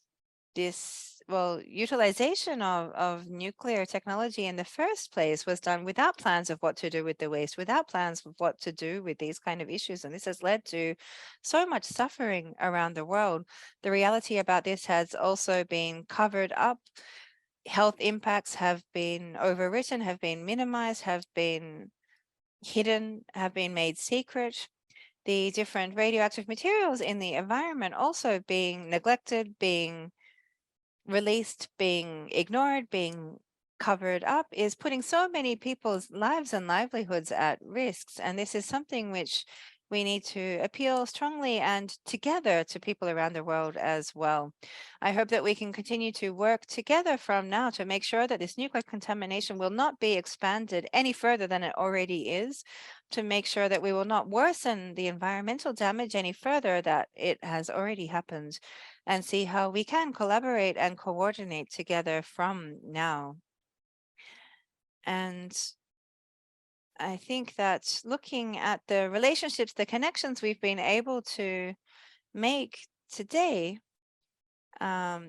this, well, utilization of nuclear technology in the first place was done without plans of what to do with the waste, without plans of what to do with these kind of issues. And this has led to so much suffering around the world. The reality about this has also been covered up. Health impacts have been overwritten, have been minimized, have been hidden, have been made secret. The different radioactive materials in the environment also being neglected, being released, being ignored, being covered up is putting so many people's lives and livelihoods at risks. And this is something which we need to appeal strongly and together to people around the world as well. I hope that we can continue to work together from now to make sure that this nuclear contamination will not be expanded any further than it already is, to make sure that we will not worsen the environmental damage any further that it has already happened, and see how we can collaborate and coordinate together from now. And I think that looking at the relationships, the connections we've been able to make today, I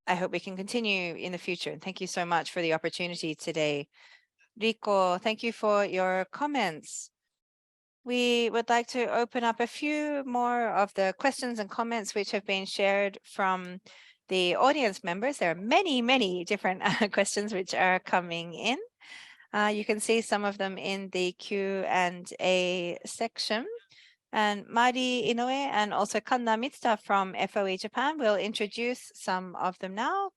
hope we can continue in the future. And thank you so much for the opportunity today. Rico, thank you for your comments. We would like to open up a few more of the questions and comments which have been shared from the audience members. There are many, many different questions which are coming in. You can see some of them in the Q&A section. And Mari Inoue and also Kanna Mitsuta from FOE Japan will introduce some of them now.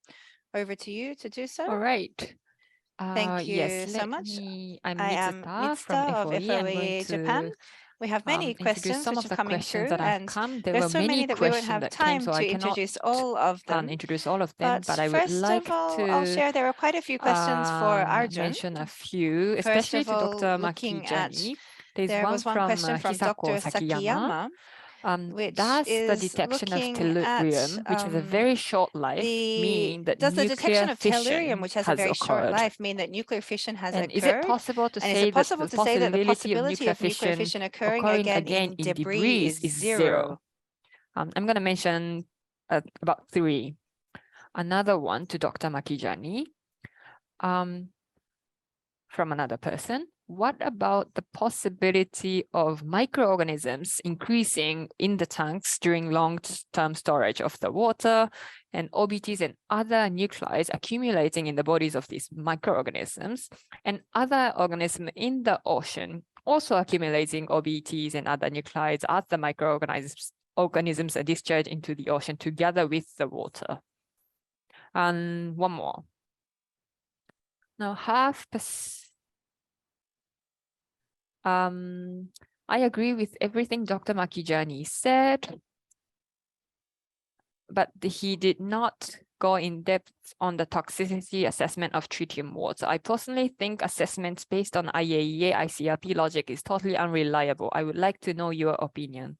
Over to you to do so. All right. Thank you yes, so much. I'm I am Mitsuta from Mitsuta of FOE. I'm FOE going Japan. to We have many introduce questions some which of are the coming questions through, that have and come. There there's were so many many that we won't questions have that came, time so to I cannot introduce all of them. introduce all of them, but I would first like of all, to I'll share there are quite a few questions for Arjun. mention a few, First especially of to all, Dr. looking at, Makijani. There's there one was one from question from Hisako Dr. Sakiyama. Sakiyama, which Does the is detection of looking at tellurium, which has a very short life, mean that does the detection nuclear of tellurium, fission which has a has very short occurred? life, mean that nuclear fission has And occurred? is it possible to And is say it that possible the to say that the possibility of nuclear fission occurring again in debris is zero? I'm going to mention about three. Another one to Dr. Makijani. From another person. What about the possibility of microorganisms increasing in the tanks during long-term storage of the water, and OBTs and other nuclides accumulating in the bodies of these microorganisms, and other organisms in the ocean also accumulating OBTs and other nuclides as the microorganisms are discharged into the ocean together with the water? And one more. Now, I agree with everything Dr. Makijani said, but he did not go in depth on the toxicity assessment of tritium water. I personally think assessments based on IAEA ICRP logic is totally unreliable. I would like to know your opinion.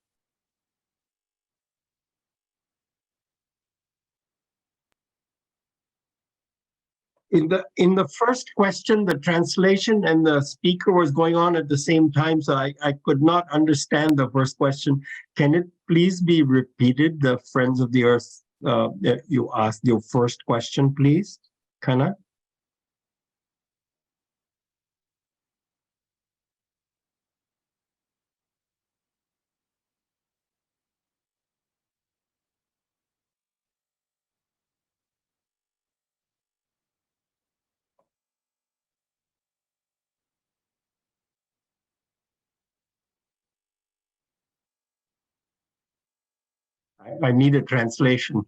in the first question, the translation and the speaker was going on at the same time, so I could not understand the first question. Can it please be repeated, the Friends of the Earth, that you asked your first question, please, Kana? I need a translation.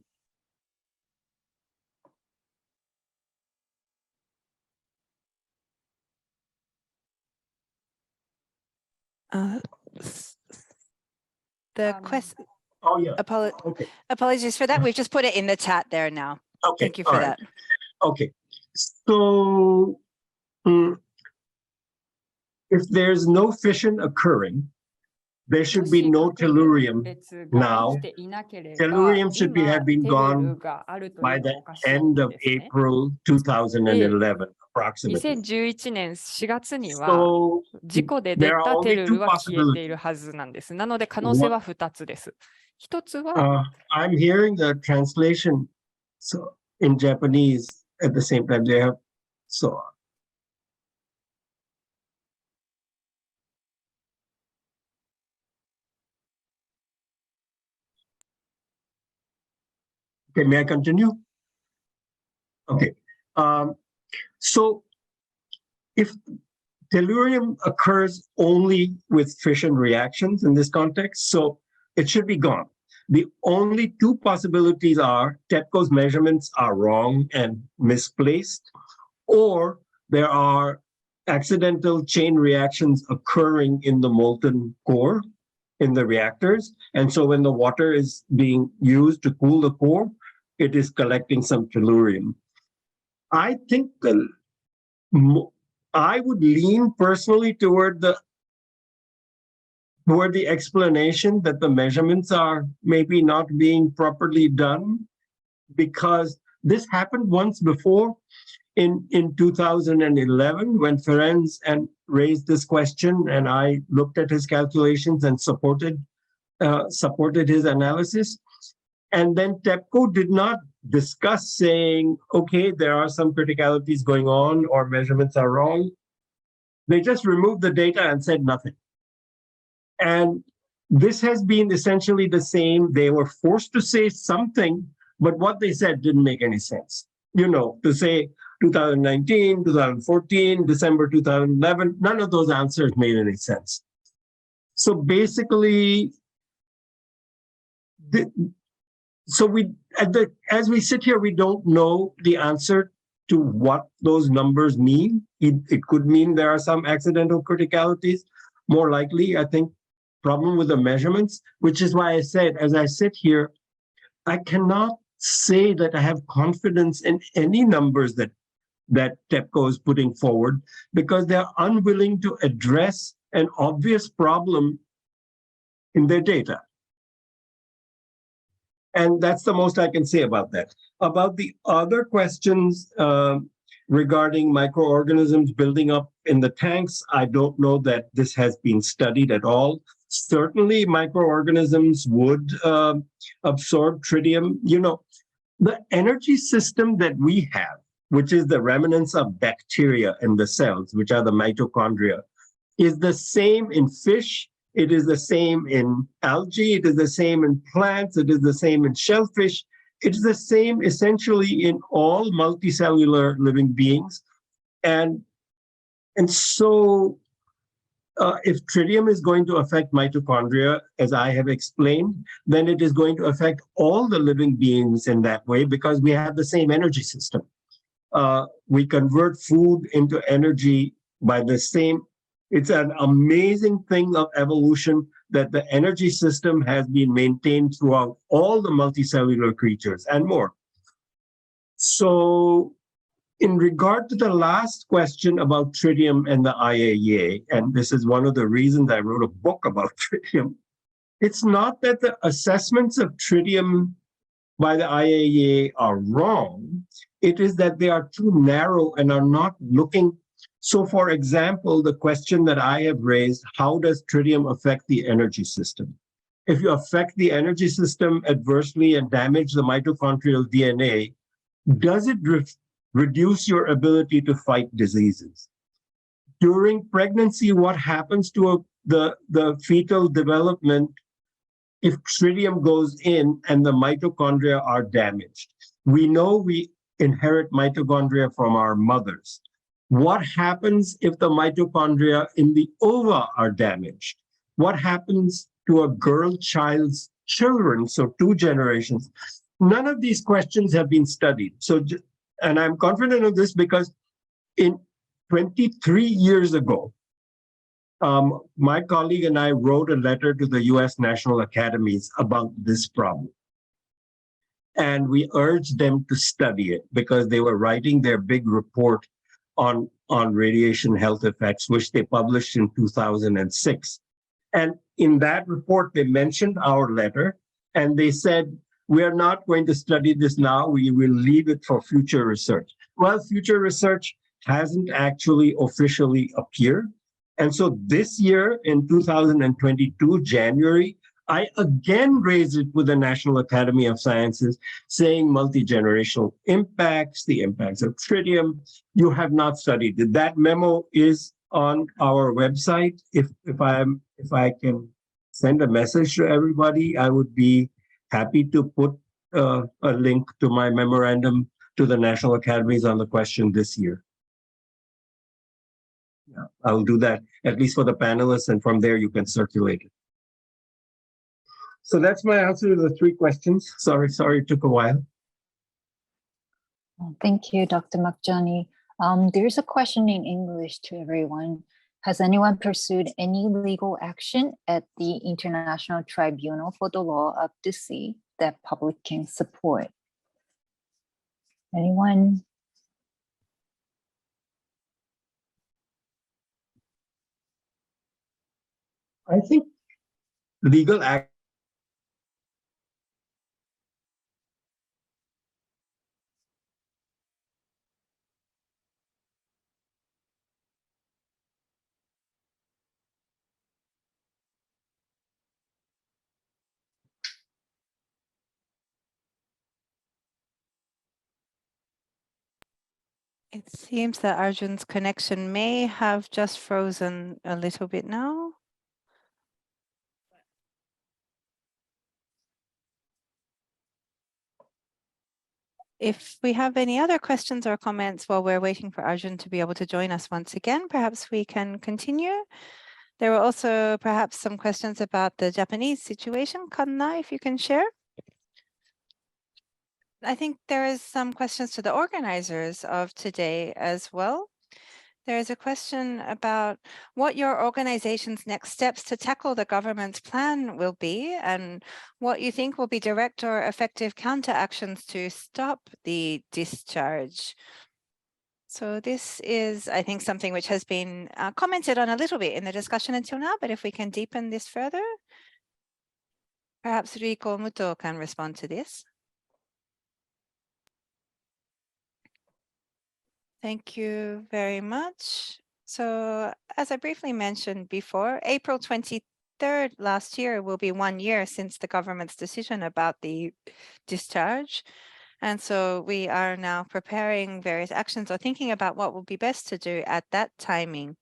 The question. Oh, yeah. Okay. Apologies for that. We've just put it in the chat there now. Okay. Thank you for that. Okay. So if there's no fission occurring, there should be no tellurium now. Tellurium should have been gone by the end of April 2011, approximately. 2011年4月には So 事故で出 there た are テ only ル two ルは消えている possibilities. はずなんです。なので可能性は2つです。一つは、I'm hearing the translation so in Japanese at the same time. They have so. Okay, may I continue? Okay. So if tellurium occurs only with fission reactions in this context, so it should be gone. The only two possibilities are TEPCO's measurements are wrong and misplaced, or there are accidental chain reactions occurring in the molten core in the reactors. And so when the water is being used to cool the core, it is collecting some tellurium. I think I would lean personally toward the explanation that the measurements are maybe not being properly done, because this happened once before in 2011 when Ferenc and raised this question, and I looked at his calculations and supported his analysis. And then TEPCO did not discuss saying, okay, there are some criticalities going on or measurements are wrong. They just removed the data and said nothing. And this has been essentially the same. They were forced to say something, but what they said didn't make any sense. You know, to say 2019, 2014, December 2011, none of those answers made any sense. So basically, as we sit here, we don't know the answer to what those numbers mean. It could mean there are some accidental criticalities. More likely, I think, problem with the measurements, which is why I said, as I sit here, I cannot say that I have confidence in any numbers that TEPCO is putting forward, because they're unwilling to address an obvious problem in their data. And that's the most I can say about that. About the other questions regarding microorganisms building up in the tanks, I don't know that this has been studied at all. Certainly microorganisms would absorb tritium. You know, the energy system that we have, which is the remnants of bacteria in the cells, which are the mitochondria, is the same in fish. It is the same in algae. It is the same in plants. It is the same in shellfish. It is the same essentially in all multicellular living beings. And so if tritium is going to affect mitochondria, as I have explained, then it is going to affect all the living beings in that way, because we have the same energy system. We convert food into energy by the same. It's an amazing thing of evolution that the energy system has been maintained throughout all the multicellular creatures and more. So in regard to the last question about tritium and the IAEA, and this is one of the reasons I wrote a book about tritium, it's not that the assessments of tritium by the IAEA are wrong. It is that they are too narrow and are not looking. So for example, the question that I have raised, how does tritium affect the energy system? If you affect the energy system adversely and damage the mitochondrial DNA, does it reduce your ability to fight diseases? During pregnancy, what happens to the fetal development if tritium goes in and the mitochondria are damaged? We know we inherit mitochondria from our mothers. What happens if the mitochondria in the ova are damaged? What happens to a girl child's children, so 2 generations? None of these questions have been studied. So, and I'm confident of this because in 23 years ago, my colleague and I wrote a letter to the US National Academies about this problem. And we urged them to study it because they were writing their big report on radiation health effects, which they published in 2006. And in that report, they mentioned our letter and they said, we are not going to study this now, we will leave it for future research. Well, future research hasn't actually officially appeared. And so this year in 2022, January, I again raised it with the National Academy of Sciences, saying multi-generational impacts, the impacts of tritium. You have not studied it. That memo is on our website. If I can send a message to everybody, I would be happy to put a link to my memorandum to the National Academies on the question this year. Yeah, I'll do that, at least for the panelists, and from there you can circulate it. So that's my answer to the 3 questions. Sorry, it took a while. Thank you, Dr. Makjani. There's a question in English to everyone. Has anyone pursued any legal action at the International Tribunal for the Law of the Sea that public can support? Anyone? I think legal action. It seems that Arjun's connection may have just frozen a little bit now. If we have any other questions or comments while we're waiting for Arjun to be able to join us once again, perhaps we can continue. There were also perhaps some questions about the Japanese situation. Kanna, if you can share. I think there is some questions to the organizers of today as well. There is a question about what your organization's next steps to tackle the government's plan will be and what you think will be direct or effective counteractions to stop the discharge. So this is, I think, something which has been commented on a little bit in the discussion until now, but if we can deepen this further, perhaps Riko Muto can respond to this. Thank you very much. So as I briefly mentioned before, April 23rd last year will be 1 year since the government's decision about the discharge. And so we are now preparing various actions or thinking about what will be best to do at that timing.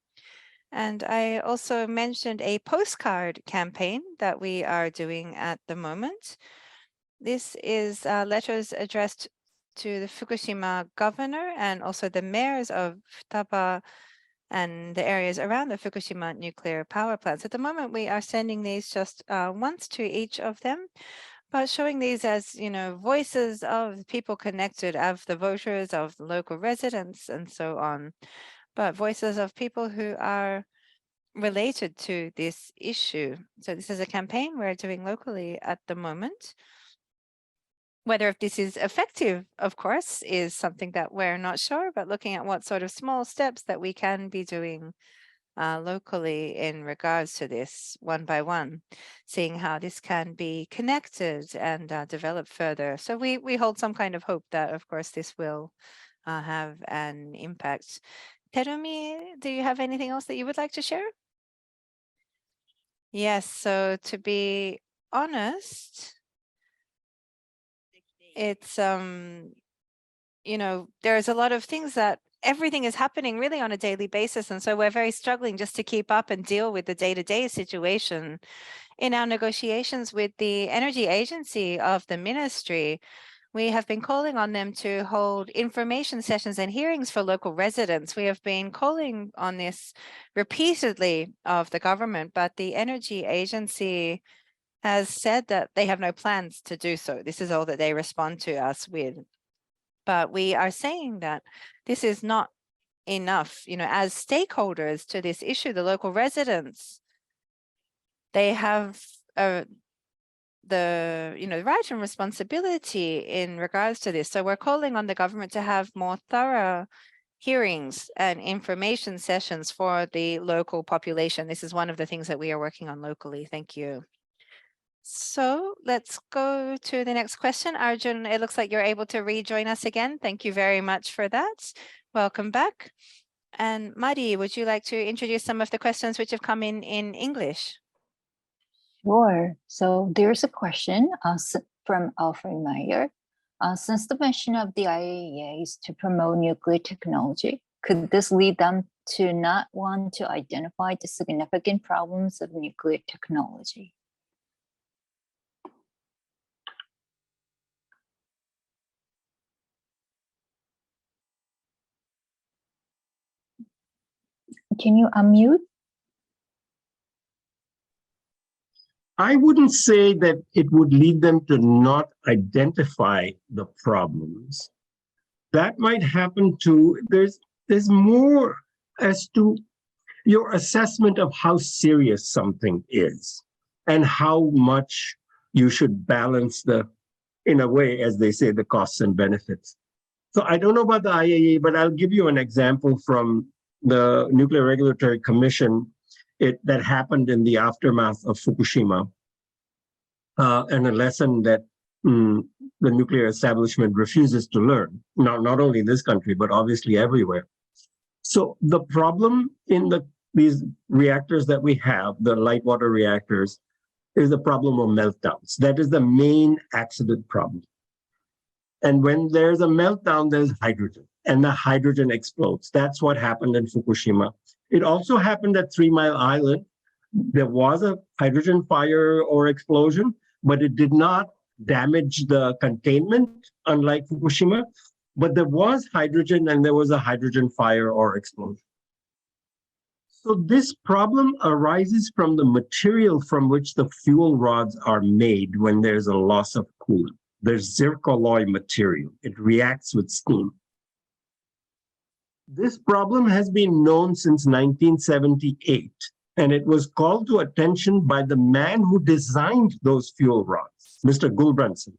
And I also mentioned a postcard campaign that we are doing at the moment. This is letters addressed to the Fukushima governor and also the mayors of Futaba and the areas around the Fukushima nuclear power plants. At the moment, we are sending these just once to each of them, but showing these as, voices of people connected, of the voters, of the local residents, and so on, but voices of people who are related to this issue. So this is a campaign we're doing locally at the moment. Whether this is effective, of course, is something that we're not sure, but looking at what sort of small steps that we can be doing locally in regards to this one by one, seeing how this can be connected and developed further. So we hold some kind of hope that, of course, this will have an impact. Terumi, do you have anything else that you would like to share? Yes, so to be honest, it's you know, there's a lot of things that everything is happening really on a daily basis, and so we're very struggling just to keep up and deal with the day-to-day situation. In our negotiations with the energy agency of the ministry, we have been calling on them to hold information sessions and hearings for local residents. We have been calling on this repeatedly of the government, but the energy agency has said that they have no plans to do so. This is all that they respond to us with. But we are saying that this is not enough, you know, as stakeholders to this issue, the local residents, they have the right and responsibility in regards to this. So we're calling on the government to have more thorough hearings and information sessions for the local population. This is one of the things that we are working on locally. Thank you. So let's go to the next question. Arjun, it looks like you're able to rejoin us again. Thank you very much for that. Welcome back. And Mari, would you like to introduce some of the questions which have come in English? Sure. So there's a question from Alfred Meyer. Since the mission of the IAEA is to promote nuclear technology, could this lead them to not want to identify the significant problems of nuclear technology? Can you unmute? I wouldn't say that it would lead them to not identify the problems. That might happen too. There's more as to your assessment of how serious something is and how much you should balance in a way, as they say, the costs and benefits. So I don't know about the IAEA, but I'll give you an example from the Nuclear Regulatory Commission that happened in the aftermath of Fukushima, and a lesson that the nuclear establishment refuses to learn, not only in this country, but obviously everywhere. So the problem in these reactors that we have, the light water reactors, is the problem of meltdowns. That is the main accident problem. And when there's a meltdown, there's hydrogen, and the hydrogen explodes. That's what happened in Fukushima. It also happened at 3 Mile Island. There was a hydrogen fire or explosion, but it did not damage the containment, unlike Fukushima. But there was hydrogen, and there was a hydrogen fire or explosion. So this problem arises from the material from which the fuel rods are made when there's a loss of coolant. There's zircaloy material. It reacts with steam. This problem has been known since 1978, and it was called to attention by the man who designed those fuel rods, Mr. Gulbrandsen.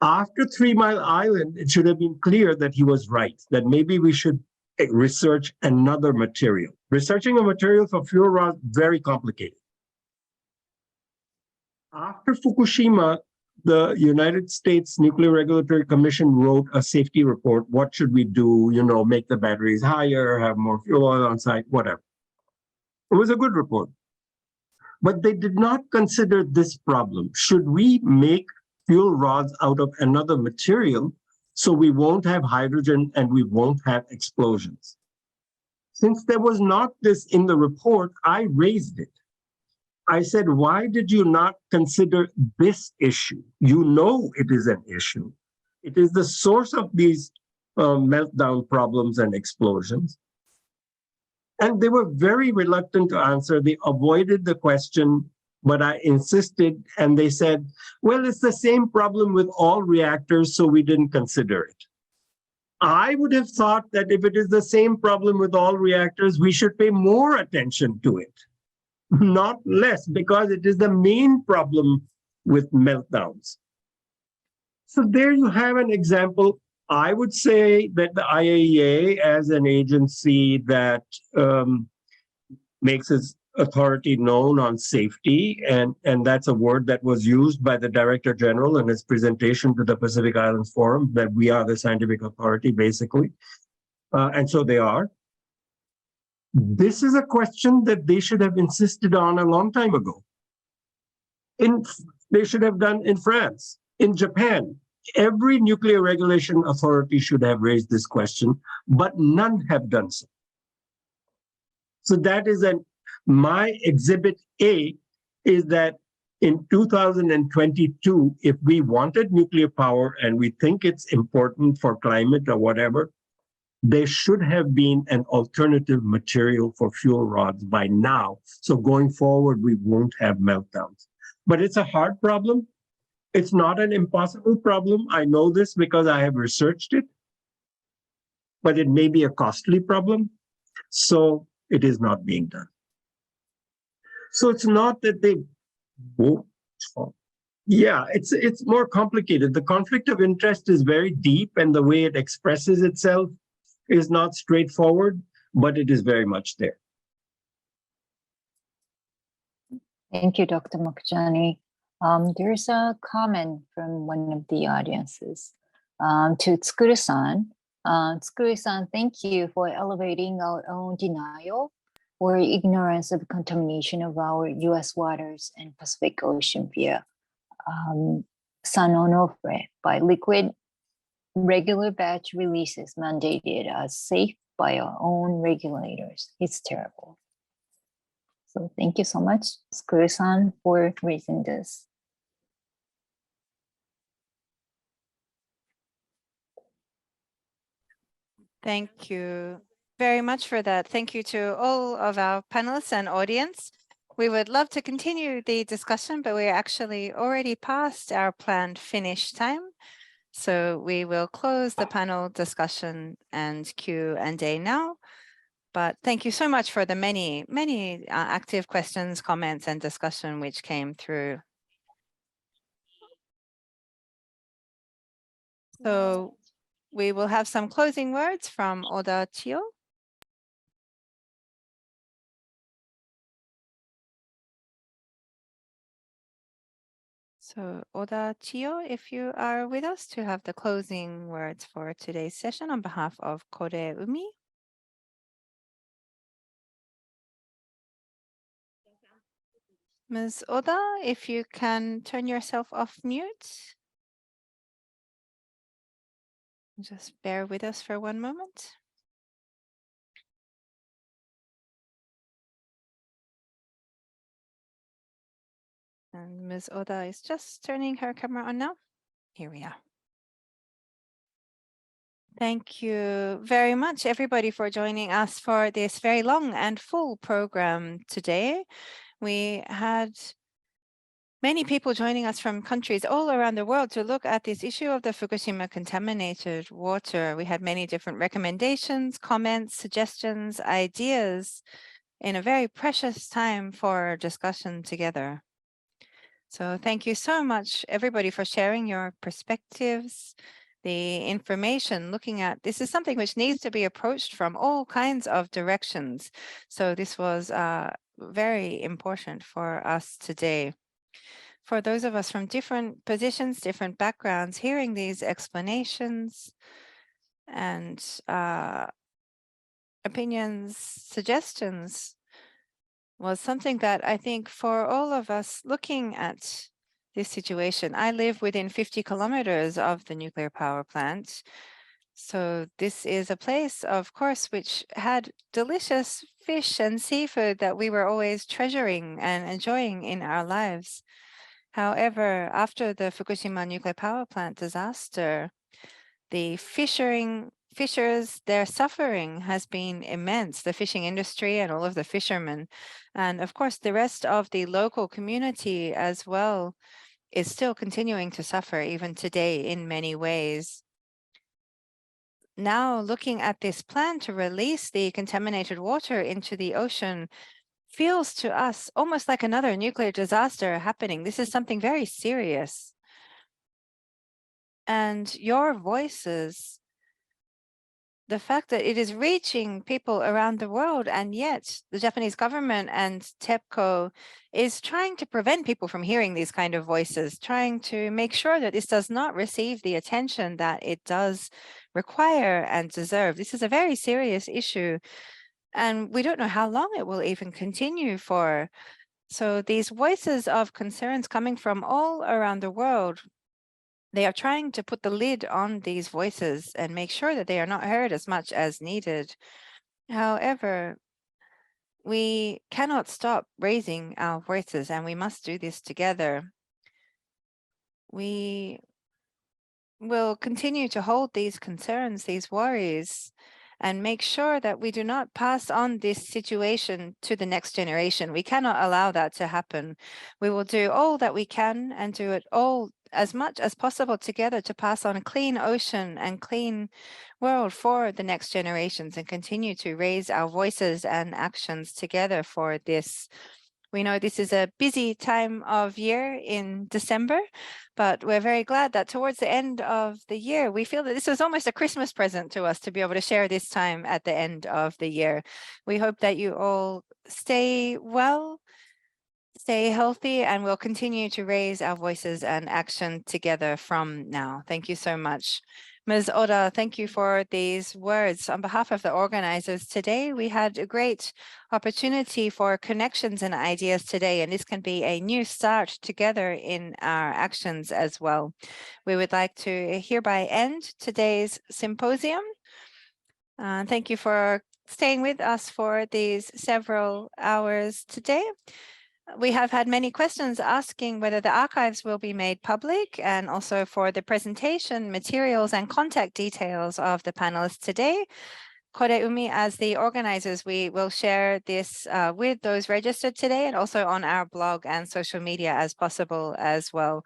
After 3 Mile Island, it should have been clear that he was right, that maybe we should research another material. Researching a material for fuel rods, very complicated. After Fukushima, the United States Nuclear Regulatory Commission wrote a safety report. What should we do? Make the batteries higher, have more fuel oil on site, whatever. It was a good report. But they did not consider this problem. Should we make fuel rods out of another material so we won't have hydrogen and we won't have explosions? Since there was not this in the report, I raised it. I said, why did you not consider this issue? You know it is an issue. It is the source of these meltdown problems and explosions. And they were very reluctant to answer. They avoided the question, but I insisted, and they said, well, it's the same problem with all reactors, so we didn't consider it. I would have thought that if it is the same problem with all reactors, we should pay more attention to it. Not less, because it is the main problem with meltdowns. So there you have an example. I would say that the IAEA, as an agency that makes its authority known on safety, and that's a word that was used by the Director General in his presentation to the Pacific Islands Forum, that we are the scientific authority, basically. And so they are. This is a question that they should have insisted on a long time ago. They should have done in France, in Japan. Every nuclear regulation authority should have raised this question, but none have done so. So that is my exhibit A is that in 2022, if we wanted nuclear power and we think it's important for climate or whatever, there should have been an alternative material for fuel rods by now. So going forward, we won't have meltdowns. But it's a hard problem. It's not an impossible problem. I know this because I have researched it, but it may be a costly problem. So it is not being done. So it's not that they won't. Yeah, it's more complicated. The conflict of interest is very deep, and the way it expresses itself is not straightforward, but it is very much there. Thank you, Dr. Mukjani. There's a comment from one of the audiences to Tsukuru-san. Tsukuru-san, thank you for elevating our own denial or ignorance of contamination of our U.S. waters and Pacific Ocean via San Onofre by liquid regular batch releases mandated as safe by our own regulators. It's terrible. So thank you so much, Tsukuru-san, for raising this. Thank you very much for that. Thank you to all of our panelists and audience. We would love to continue the discussion, but we're actually already past our planned finish time. So we will close the panel discussion and Q&A now. But thank you so much for the many active questions, comments, and discussion which came through. So we will have some closing words from Oda Chiyo. So Oda Chiyo, if you are with us to have the closing words for today's session on behalf of Kore Umi. Ms. Oda, if you can turn yourself off mute. Just bear with us for one moment. And Ms. Oda is just turning her camera on now. Here we are. Thank you very much, everybody, for joining us for this very long and full program today. We had many people joining us from countries all around the world to look at this issue of the Fukushima contaminated water. We had many different recommendations, comments, suggestions, ideas in a very precious time for discussion together. So thank you so much, everybody, for sharing your perspectives, the information, looking at this is something which needs to be approached from all kinds of directions. So this was very important for us today. For those of us from different positions, different backgrounds, hearing these explanations and opinions, suggestions was something that I think for all of us looking at this situation, I live within 50 kilometers of the nuclear power plant. So this is a place, of course, which had delicious fish and seafood that we were always treasuring and enjoying in our lives. However, after the Fukushima nuclear power plant disaster, the fishers, their suffering has been immense, the fishing industry and all of the fishermen. And of course, the rest of the local community as well is still continuing to suffer even today in many ways. Now, looking at this plan to release the contaminated water into the ocean feels to us almost like another nuclear disaster happening. This is something very serious. And your voices the fact that it is reaching people around the world, and yet the Japanese government and TEPCO is trying to prevent people from hearing these kind of voices, trying to make sure that this does not receive the attention that it does require and deserve. This is a very serious issue, and we don't know how long it will even continue for. So these voices of concerns coming from all around the world, they are trying to put the lid on these voices and make sure that they are not heard as much as needed. However, we cannot stop raising our voices, and we must do this together. We will continue to hold these concerns, these worries, and make sure that we do not pass on this situation to the next generation. We cannot allow that to happen. We will do all that we can and do it all as much as possible together to pass on a clean ocean and clean world for the next generations, and continue to raise our voices and actions together for this. We know this is a busy time of year in December, but we're very glad that towards the end of the year, we feel that this was almost a Christmas present to us to be able to share this time at the end of the year. We hope that you all stay well, stay healthy, and we'll continue to raise our voices and action together from now. Thank you so much. Ms. Oda, thank you for these words. On behalf of the organizers today, we had a great opportunity for connections and ideas today, and this can be a new start together in our actions as well. We would like to hereby end today's symposium. Thank you for staying with us for these several hours today. We have had many questions asking whether the archives will be made public, and also for the presentation materials and contact details of the panelists today. Koreumi, as the organizers, we will share this with those registered today, and also on our blog and social media as possible as well.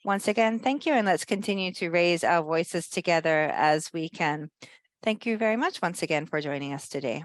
Once again, thank you, and let's continue to raise our voices together as we can. Thank you very much once again for joining us today.